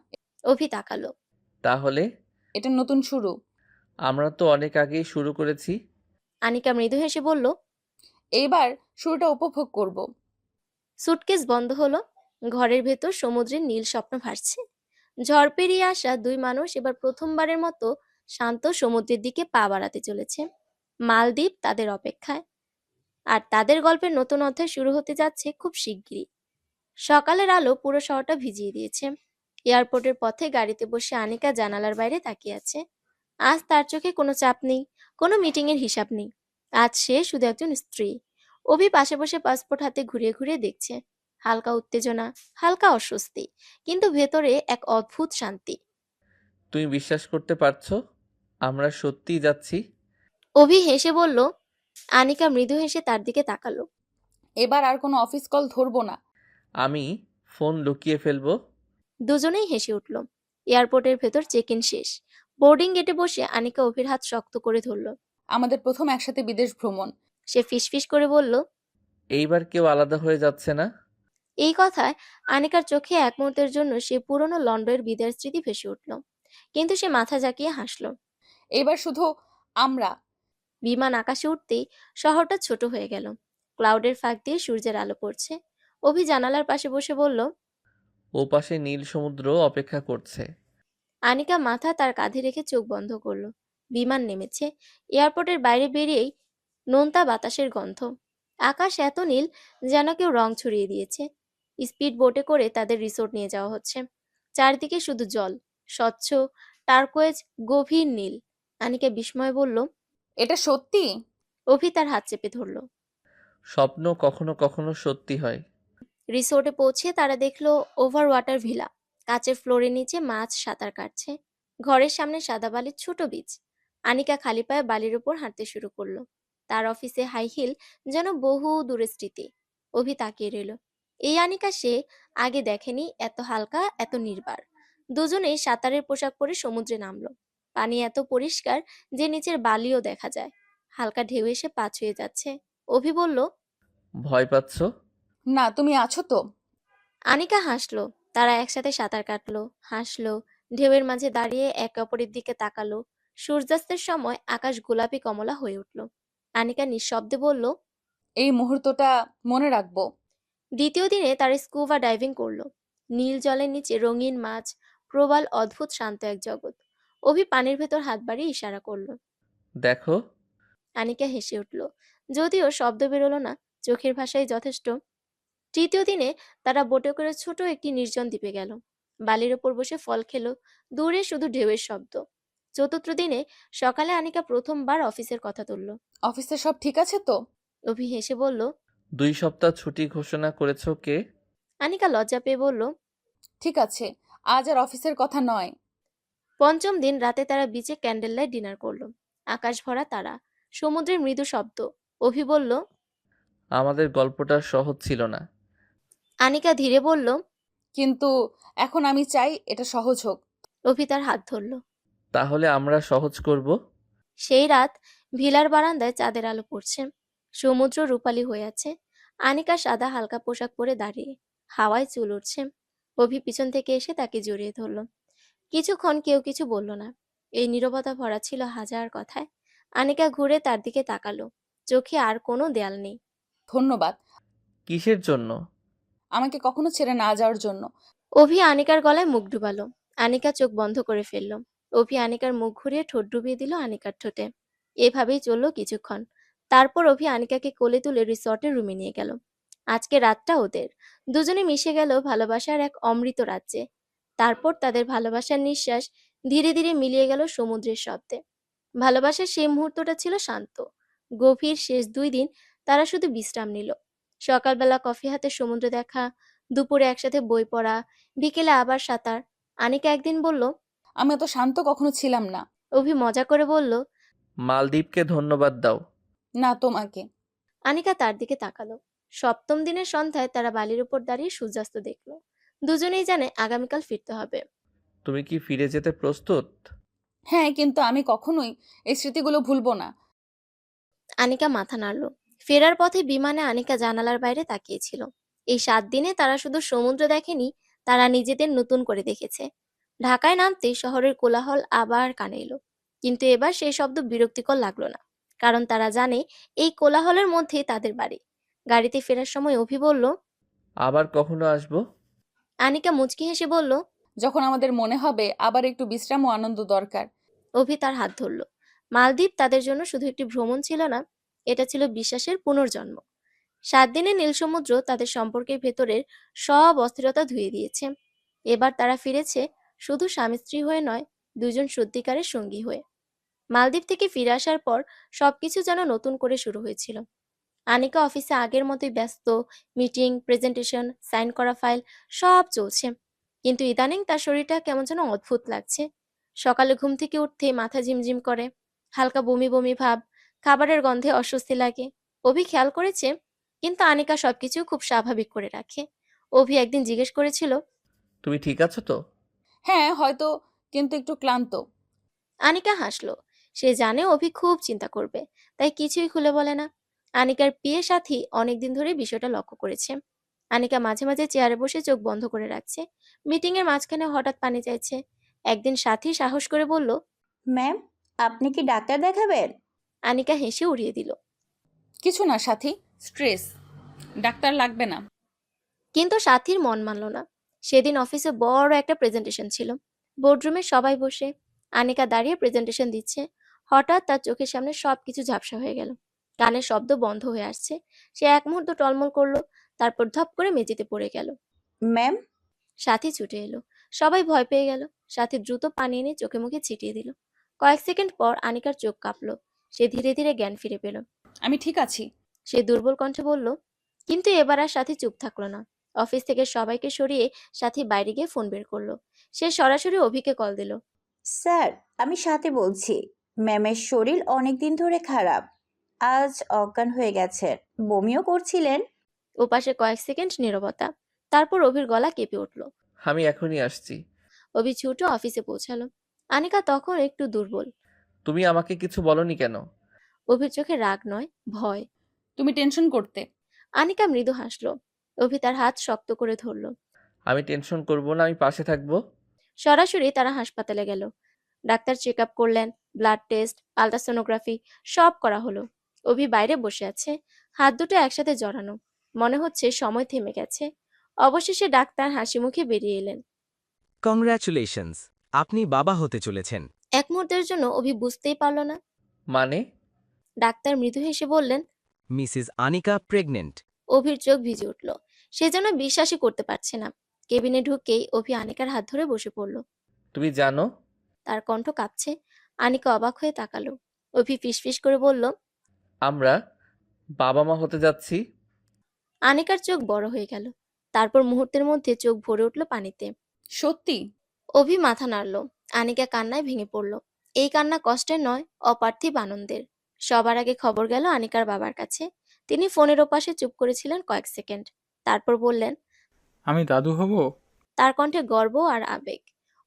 অভি তাকালো। তাহলে? এটা নতুন শুরু। আমরা তো অনেক আগেই শুরু করেছি। আনিকা মৃদু হেসে বলল। এইবার শুরুটা উপভোগ করব। সুটকেস বন্ধ হলো। ঘরের ভেতর সমুদ্রের নীল স্বপ্ন ভাসছে। ঝড় পেরিয়ে আসা দুই মানুষ এবার প্রথমবারের মতো শান্ত সমুদ্রের দিকে পা বাড়াতে চলেছে। মালদ্বীপ তাদের অপেক্ষায়, আর তাদের গল্পের নতুন অধ্যায় শুরু হতে যাচ্ছে খুব শিগগিরই। সকালের আলো পুরো শহরটা ভিজিয়ে দিয়েছে। এয়ারপোর্টের পথে গাড়িতে বসে আনিকা জানালার বাইরে তাকিয়ে আছে। আজ তার চোখে কোনো চাপ নেই, কোনো মিটিং এর হিসাব নেই। আজ সে শুধু একজন স্ত্রী। অভি পাশে বসে পাসপোর্ট হাতে ঘুরিয়ে ঘুরিয়ে দেখছে। হালকা উত্তেজনা, হালকা অস্বস্তি, কিন্তু ভেতরে এক অদ্ভুত শান্তি। তুমি বিশ্বাস করতে পারছো আমরা সত্যিই যাচ্ছি? অভি হেসে বলল। আনিকা মৃদু হেসে তার দিকে তাকালো। এবার আর কোনো অফিস কল ধরবো না। আমি ফোন লুকিয়ে ফেলবো। দুজনেই হেসে উঠল। এয়ারপোর্টের ভেতর চেক ইন শেষ। বোর্ডিং গেটে বসে আনিকা অভির হাত শক্ত করে ধরল। আমাদের প্রথম একসাথে বিদেশ ভ্রমণ। সে ফিসফিস করে বলল। এইবার কেউ আলাদা হয়ে যাচ্ছে না। এই কথায় আনিকার চোখে এক মুহূর্তের জন্য সে পুরনো লন্ডনের বিদায়ের স্মৃতি ভেসে উঠল, কিন্তু সে মাথা জাকিয়ে হাসল। এবার শুধু আমরা। বিমান আকাশে উঠতেই শহরটা ছোট হয়ে গেল। ক্লাউডের ফাঁক দিয়ে সূর্যের আলো পড়ছে। অভি জানালার পাশে বসে বলল। ও পাশে নীল সমুদ্র অপেক্ষা করছে। আনিকা মাথা তার কাঁধে রেখে চোখ বন্ধ করলো। বিমান নেমেছে। এয়ারপোর্টের বাইরে বেরিয়েই নোনতা বাতাসের গন্ধ। আকাশ এত নীল যেন কেউ রং ছড়িয়ে দিয়েছে। স্পিড বোটে করে তাদের রিসোর্ট নিয়ে যাওয়া হচ্ছে। চারদিকে শুধু জল, স্বচ্ছ টারকোয়েজ, গভীর নীল। আনিকা বিস্ময়ে বলল। এটা সত্যি? অভি তার হাত চেপে ধরল। স্বপ্ন কখনো কখনো সত্যি হয়। রিসোর্টে পৌঁছে তারা দেখলো ওভার ওয়াটার ভিলা। কাচের ফ্লোরের নিচে মাছ সাঁতার কাটছে। ঘরের সামনে সাদা বালির ছোট বীজ। আনিকা খালি পায়ে বালির উপর হাঁটতে শুরু করলো। তার অফিসে হাই হিল যেন বহু দূরের স্মৃতি। অভি তাকিয়ে রইল। এই আনিকা সে আগে দেখেনি, এত হালকা, এত নির্বার। দুজনেই সাঁতারের পোশাক পরে সমুদ্রে নামলো। পানি এত পরিষ্কার যে নিচের বালিও দেখা যায়। হালকা ঢেউ এসে পা ছুঁয়ে যাচ্ছে। অভি বলল। ভয় পাচ্ছো? না, তুমি আছো তো। আনিকা হাসলো। তারা একসাথে সাঁতার কাটলো, হাসলো, ঢেউয়ের মাঝে দাঁড়িয়ে একে অপরের দিকে তাকালো। সূর্যাস্তের সময় আকাশ গোলাপি কমলা হয়ে উঠল। আনিকা নিঃশব্দে বলল। এই মুহূর্তটা মনে রাখবো। দ্বিতীয় দিনে তারা স্কুবা ডাইভিং করলো। নীল জলের নিচে রঙিন মাছ, প্রবাল, অদ্ভুত শান্ত এক জগৎ। অভি পানির ভেতর হাত বাড়িয়ে ইশারা করলো। দেখো। আনিকা হেসে উঠল, যদিও শব্দ বেরোলো না, চোখের ভাষাই যথেষ্ট। তৃতীয় দিনে তারা বোটে করে ছোট একটি নির্জন দ্বীপে গেল। বালির ওপর বসে ফল খেলো। দূরে শুধু ঢেউয়ের শব্দ। চতুর্থ দিনে সকালে আনিকা প্রথমবার অফিসের কথা তুলল। অফিসে সব ঠিক আছে তো? অভি হেসে বলল। 2 সপ্তাহ ছুটি ঘোষণা করেছো কে? আনিকা লজ্জা পেয়ে বলল। ঠিক আছে, আজ আর অফিসের কথা নয়। পঞ্চম দিন রাতে তারা বিচে ক্যান্ডেল লাইট ডিনার করলো। আকাশ ভরা তারা, সমুদ্রের মৃদু শব্দ। অভি বলল। আমাদের গল্পটা সহজ ছিল না। আনিকা ধীরে বলল। কিন্তু এখন আমি চাই এটা সহজ হোক। অভি তার হাত ধরল। তাহলে আমরা সহজ করব। সেই রাত ভিলার বারান্দায় চাঁদের আলো পড়ছে। সমুদ্র রূপালী হয়ে আছে। আনিকা সাদা হালকা পোশাক পরে দাঁড়িয়ে, হাওয়ায় চুল উঠছে। অভি পিছন থেকে এসে তাকে জড়িয়ে ধরল। কিছুক্ষণ কেউ কিছু বলল না। এই নীরবতা ভরা ছিল হাজার কথায়। আনিকা ঘুরে তার দিকে তাকালো। চোখে আর কোনো দেয়াল নেই। ধন্যবাদ। কিসের জন্য? আমাকে কখনো ছেড়ে না যাওয়ার জন্য। অভি আনিকার গলায় মুখ ডুবালো। আনিকা চোখ বন্ধ করে ফেলল। অভি আনিকার মুখ ঘুরিয়ে ঠোঁট ডুবিয়ে দিল আনিকার ঠোঁটে। এভাবেই চললো কিছুক্ষণ। তারপর অভি আনিকাকে কোলে তুলে রিসর্টের রুমে নিয়ে গেল। আজকে রাতটা ওদের। দুজনে মিশে গেল ভালোবাসার এক অমৃত রাজ্যে। তারপর তাদের ভালোবাসার নিঃশ্বাস ধীরে ধীরে মিলিয়ে গেল সমুদ্রের শব্দে। ভালোবাসার সেই মুহূর্তটা ছিল শান্ত, গভীর। শেষ 2 দিন তারা শুধু বিশ্রাম নিল। সকালবেলা কফি হাতে সমুদ্র দেখা, দুপুরে একসাথে বই পড়া, বিকেলে আবার সাঁতার। আনিকা একদিন বলল। আমি এত শান্ত কখনো ছিলাম না। অভি মজা করে বলল। মালদ্বীপকে ধন্যবাদ দাও। না, তোমাকে। আনিকা তার দিকে তাকালো। সপ্তম দিনের সন্ধ্যায় তারা বালির উপর দাঁড়িয়ে সূর্যাস্ত দেখলো। দুজনেই জানে আগামীকাল ফিরতে হবে। তুমি কি ফিরে যেতে প্রস্তুত? হ্যাঁ, কিন্তু আমি কখনোই এই স্মৃতিগুলো ভুলবো না। আনিকা মাথা নাড়ল। ফেরার পথে বিমানে আনিকা জানালার বাইরে তাকিয়েছিল। এই 7 দিনে তারা শুধু সমুদ্র দেখেনি, তারা নিজেদের নতুন করে দেখেছে। ঢাকায় নামতে শহরের কোলাহল আবার কানে এলো। কিন্তু এবার সেই শব্দ বিরক্তিকর লাগলো না, কারণ তারা জানে এই কোলাহলের মধ্যেই তাদের বাড়ি। গাড়িতে ফেরার সময় অভি বলল, আবার কখনো আসবো? আনিকা মুচকি হেসে বলল, যখন আমাদের মনে হবে আবার একটু বিশ্রাম ও আনন্দ দরকার। অভি তার হাত ধরল। মালদ্বীপ তাদের জন্য শুধু একটি ভ্রমণ ছিল না, এটা ছিল বিশ্বাসের পুনর্জন্ম। 7 দিনের নীল সমুদ্র তাদের সম্পর্কের ভেতরের সব অস্থিরতা ধুয়ে দিয়েছে। এবার তারা ফিরেছে শুধু স্বামী স্ত্রী হয়ে নয়, দুজন সত্যিকারের সঙ্গী হয়ে। মালদ্বীপ থেকে ফিরে আসার পর সবকিছু যেন নতুন করে শুরু হয়েছিল। আনিকা অফিসে আগের মতোই ব্যস্ত, মিটিং, প্রেজেন্টেশন, সাইন করা ফাইল সব চলছে। কিন্তু ইদানিং তার শরীরটা কেমন যেন অদ্ভুত লাগছে। সকালে ঘুম থেকে উঠতে মাথা ঝিমঝিম করে, হালকা বমি বমি ভাব, খাবারের গন্ধে অস্বস্তি লাগে। অভি খেয়াল করেছে, কিন্তু আনিকা সবকিছু খুব স্বাভাবিক করে রাখে। অভি একদিন জিজ্ঞেস করেছিল, তুমি ঠিক আছো তো? হ্যাঁ হয়তো, কিন্তু একটু ক্লান্ত। আনিকা হাসলো। সে জানে অভি খুব চিন্তা করবে, তাই কিছুই খুলে বলে না। আনিকার প্রিয় সাথী অনেকদিন ধরে বিষয়টা লক্ষ্য করেছে। আনিকা মাঝে মাঝে চেয়ারে বসে চোখ বন্ধ করে রাখছে, মিটিং এর মাঝখানে হঠাৎ পানি চাইছে। একদিন সাথী সাহস করে বলল, ম্যাম, আপনি কি ডাক্তার দেখাবেন? আনিকা হেসে উড়িয়ে দিল। কিছু না সাথী, স্ট্রেস, ডাক্তার লাগবে না। কিন্তু সাথীর মন মানল না। সেদিন অফিসে বড় একটা প্রেজেন্টেশন ছিল। বোর্ডরুমে সবাই বসে, আনিকা দাঁড়িয়ে প্রেজেন্টেশন দিচ্ছে। হঠাৎ তার চোখের সামনে সবকিছু ঝাপসা হয়ে গেল। কানের শব্দ বন্ধ হয়ে আসছে। সে এক মুহূর্ত টলমল করলো, তারপর ধপ করে মেঝেতে পড়ে গেল। ম্যাম, সাথী ছুটে এলো। সবাই ভয় পেয়ে গেল। সাথী দ্রুত পানি এনে চোখে মুখে ছিটিয়ে দিল। কয়েক সেকেন্ড পর আনিকার চোখ কাঁপলো। সে ধীরে ধীরে জ্ঞান ফিরে পেল। আমি ঠিক আছি। সে দুর্বল কণ্ঠে বলল। কিন্তু এবার আর সাথী চুপ থাকলো না। অফিস থেকে সবাইকে সরিয়ে সাথী বাইরে গিয়ে ফোন বের করলো। সে সরাসরি অভিকে কল দিল। স্যার, আমি সাথে বলছি। ম্যামের শরীর অনেক দিন ধরে খারাপ। আজ অজ্ঞান হয়ে গেছেন, বমিও করছিলেন। ওপাশে কয়েক সেকেন্ড নীরবতা। তারপর অভির গলা কেঁপে উঠল। আমি এখনই আসছি। অভি ছুটে অফিসে পৌঁছালো। আনিকা তখন একটু দুর্বল। তুমি আমাকে কিছু বলনি কেন? অভির চোখে রাগ নয়, ভয়। তুমি টেনশন করতে। আনিকা মৃদু হাসলো। অভি তার হাত শক্ত করে ধরলো। আমি টেনশন করব না, আমি পাশে থাকবো। সরাসরি তারা হাসপাতালে গেল। ডাক্তার চেক আপ করলেন, ব্লাড টেস্ট, আলট্রাসোনোগ্রাফি সব করা হলো। অভি বাইরে বসে আছে, হাত দুটো একসাথে জড়ানো। মনে হচ্ছে সময় থেমে গেছে। অবশেষে ডাক্তার হাসি মুখে বেরিয়ে এলেন। কংগ্রাচুলেশনস, আপনি বাবা হতে চলেছেন। এক মুহূর্তের জন্য অভি বুঝতেই পারল না। মানে? ডাক্তার মৃদু হেসে বললেন, মিসেস আনিকা প্রেগনেন্ট। অভির চোখ ভিজে উঠল। সে যেন বিশ্বাসই করতে পারছে না। কেবিনে ঢুকেই অভি আনিকার হাত ধরে বসে পড়ল। তুমি জানো? তার কণ্ঠ কাঁপছে। আনিকা অবাক হয়ে তাকালো। অভি ফিসফিস করে বলল, আমরা বাবা মা হতে যাচ্ছি। আনিকার চোখ বড় হয়ে গেল। তারপর মুহূর্তের মধ্যে চোখ ভরে উঠল পানিতে। সত্যি? অভি মাথা নাড়ল। আনিকা কান্নায় ভেঙে পড়ল। এই কান্না কষ্টের নয়, অপার্থিব আনন্দের। সবার আগে খবর গেল আনিকার বাবার কাছে। তিনি ফোনের ওপাশে চুপ করেছিলেন কয়েক সেকেন্ড। তারপর বললেন, আমি দাদু হব? তার কণ্ঠে গর্ব আর আবেগ।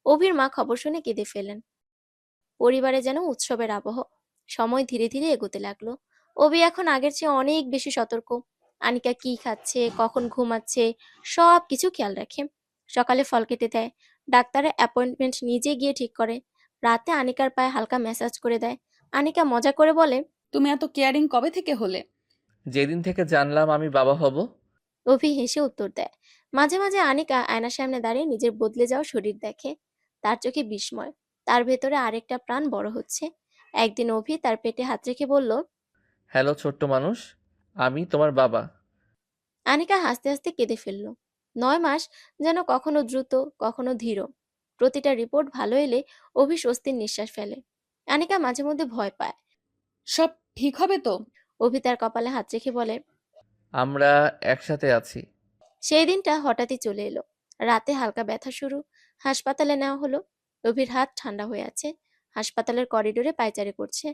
অভির মা খবর শুনে কেঁদে ফেলেন। পরিবারে যেন উৎসবের আবহ। সময় ধীরে ধীরে এগোতে লাগলো। অভি এখন আগের চেয়ে অনেক বেশি সতর্ক। আনিকা কি খাচ্ছে, কখন ঘুমাচ্ছে, সব কিছু খেয়াল রাখে। সকালে ফল কেটে দেয়, ডাক্তারের অ্যাপয়েন্টমেন্ট নিজে গিয়ে ঠিক করে। রাতে আনিকার পায়ে হালকা ম্যাসাজ করে দেয়। আনিকা মজা করে বলে, তুমি এত কেয়ারিং কবে থেকে হলে? যেদিন থেকে জানলাম আমি বাবা হব। অভি হেসে উত্তর দেয়। মাঝে মাঝে আনিকা আয়নার সামনে দাঁড়িয়ে নিজের বদলে যাওয়া শরীর দেখে। তার চোখে বিস্ময়। তার ভেতরে আরেকটা প্রাণ বড় হচ্ছে। একদিন অভি তার পেটে হাত রেখে বলল, হ্যালো ছোট্ট মানুষ, আমি তোমার বাবা। আনিকা হাসতে হাসতে কেঁদে ফেলল। 9 মাস যেন কখনো দ্রুত, কখনো ধীর। প্রতিটা রিপোর্ট ভালো এলে অভি স্বস্তির নিঃশ্বাস ফেলে। আনিকা মাঝে মধ্যে ভয় পায়। সব ঠিক হবে তো? অভি তার কপালে হাত রেখে বলে, আমরা একসাথে আছি। সেই দিনটা হঠাৎই চলে এলো। রাতে হালকা ব্যথা শুরু। হাসপাতালে নেওয়া হলো। অভির হাত ঠান্ডা হয়ে আছে। হাসপাতালের করিডোরে পায়চারি করছে।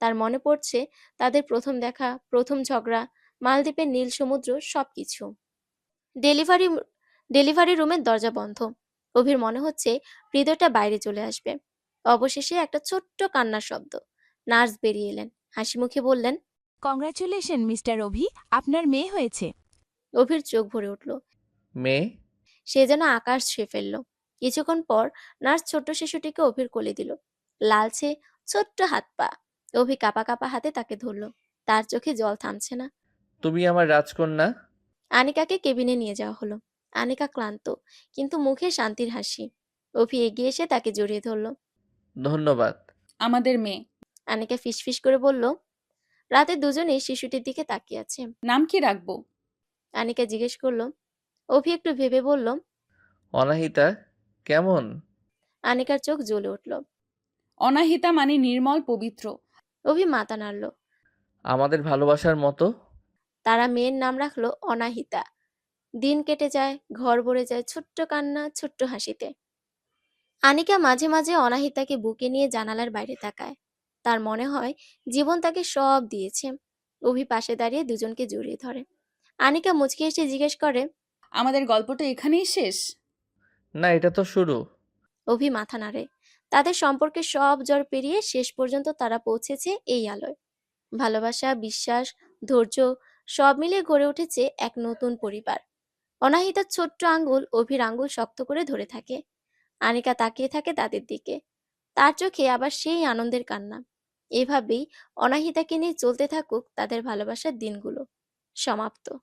তার মনে পড়ছে তাদের প্রথম দেখা, প্রথম ঝগড়া, মালদ্বীপের নীল সমুদ্র, সবকিছু। ডেলিভারি ডেলিভারি রুমের দরজা বন্ধ। অভির মনে হচ্ছে হৃদয়টা বাইরে চলে আসবে। অবশেষে একটা ছোট্ট কান্নার শব্দ। নার্স বেরিয়ে এলেন, হাসি মুখে বললেন, কংগ্রাচুলেশন মিস্টার অভি, আপনার মেয়ে হয়েছে। অভির চোখ ভরে উঠল। মেয়ে? সে যেন আকাশ ছুঁয়ে ফেলল। কিছুক্ষণ পর নার্স ছোট্ট শিশুটিকে অভির কোলে দিল। লালচে ছোট্ট হাত পা। অভি কাঁপা কাঁপা হাতে তাকে ধরলো। তার চোখে জল থামছে না। তুমি আমার রাজকন্যা। আনিকাকে কেবিনে নিয়ে যাওয়া হলো। আনিকা ক্লান্ত, কিন্তু মুখে শান্তির হাসি। অভি এগিয়ে এসে তাকে জড়িয়ে ধরলো। ধন্যবাদ। আমাদের মেয়ে। আনিকা ফিসফিস করে বলল। রাতে দুজনেই শিশুটির দিকে তাকিয়ে আছে। নাম কি রাখবো? আনিকা জিজ্ঞেস করলো। অভি একটু ভেবে বলল। অনাহিতা কেমন? আনিকার চোখ জ্বলে উঠল। অনাহিতা মানে নির্মল পবিত্র। অভি মাথা নাড়ল। আমাদের ভালোবাসার মতো। তারা মেয়ের নাম রাখলো অনাহিতা। দিন কেটে যায়, ঘর ভরে যায় ছোট্ট কান্না, ছোট্ট হাসিতে। আনিকা মাঝে মাঝে অনাহিতাকে বুকে নিয়ে জানালার বাইরে তাকায়। তার মনে হয় জীবন তাকে সব দিয়েছে। অভি পাশে দাঁড়িয়ে দুজনকে জড়িয়ে ধরে। আনিকা মুচকি এসে জিজ্ঞেস করে। আমাদের গল্পটা এখানেই শেষ? না, এটা তো শুরু। অভি মাথা নাড়ে। তাদের সম্পর্কে সব ঝড় পেরিয়ে শেষ পর্যন্ত তারা পৌঁছেছে এই আলোয়। ভালোবাসা, বিশ্বাস, ধৈর্য সব মিলে গড়ে উঠেছে এক নতুন পরিবার। অনাহিতার ছোট্ট আঙ্গুল অভির আঙ্গুল শক্ত করে ধরে থাকে। আনিকা তাকিয়ে থাকে তাদের দিকে। তার চোখে আবার সেই আনন্দের কান্না। এভাবেই অনাহিতাকে নিয়ে চলতে থাকুক তাদের ভালোবাসার দিনগুলো। সমাপ্ত।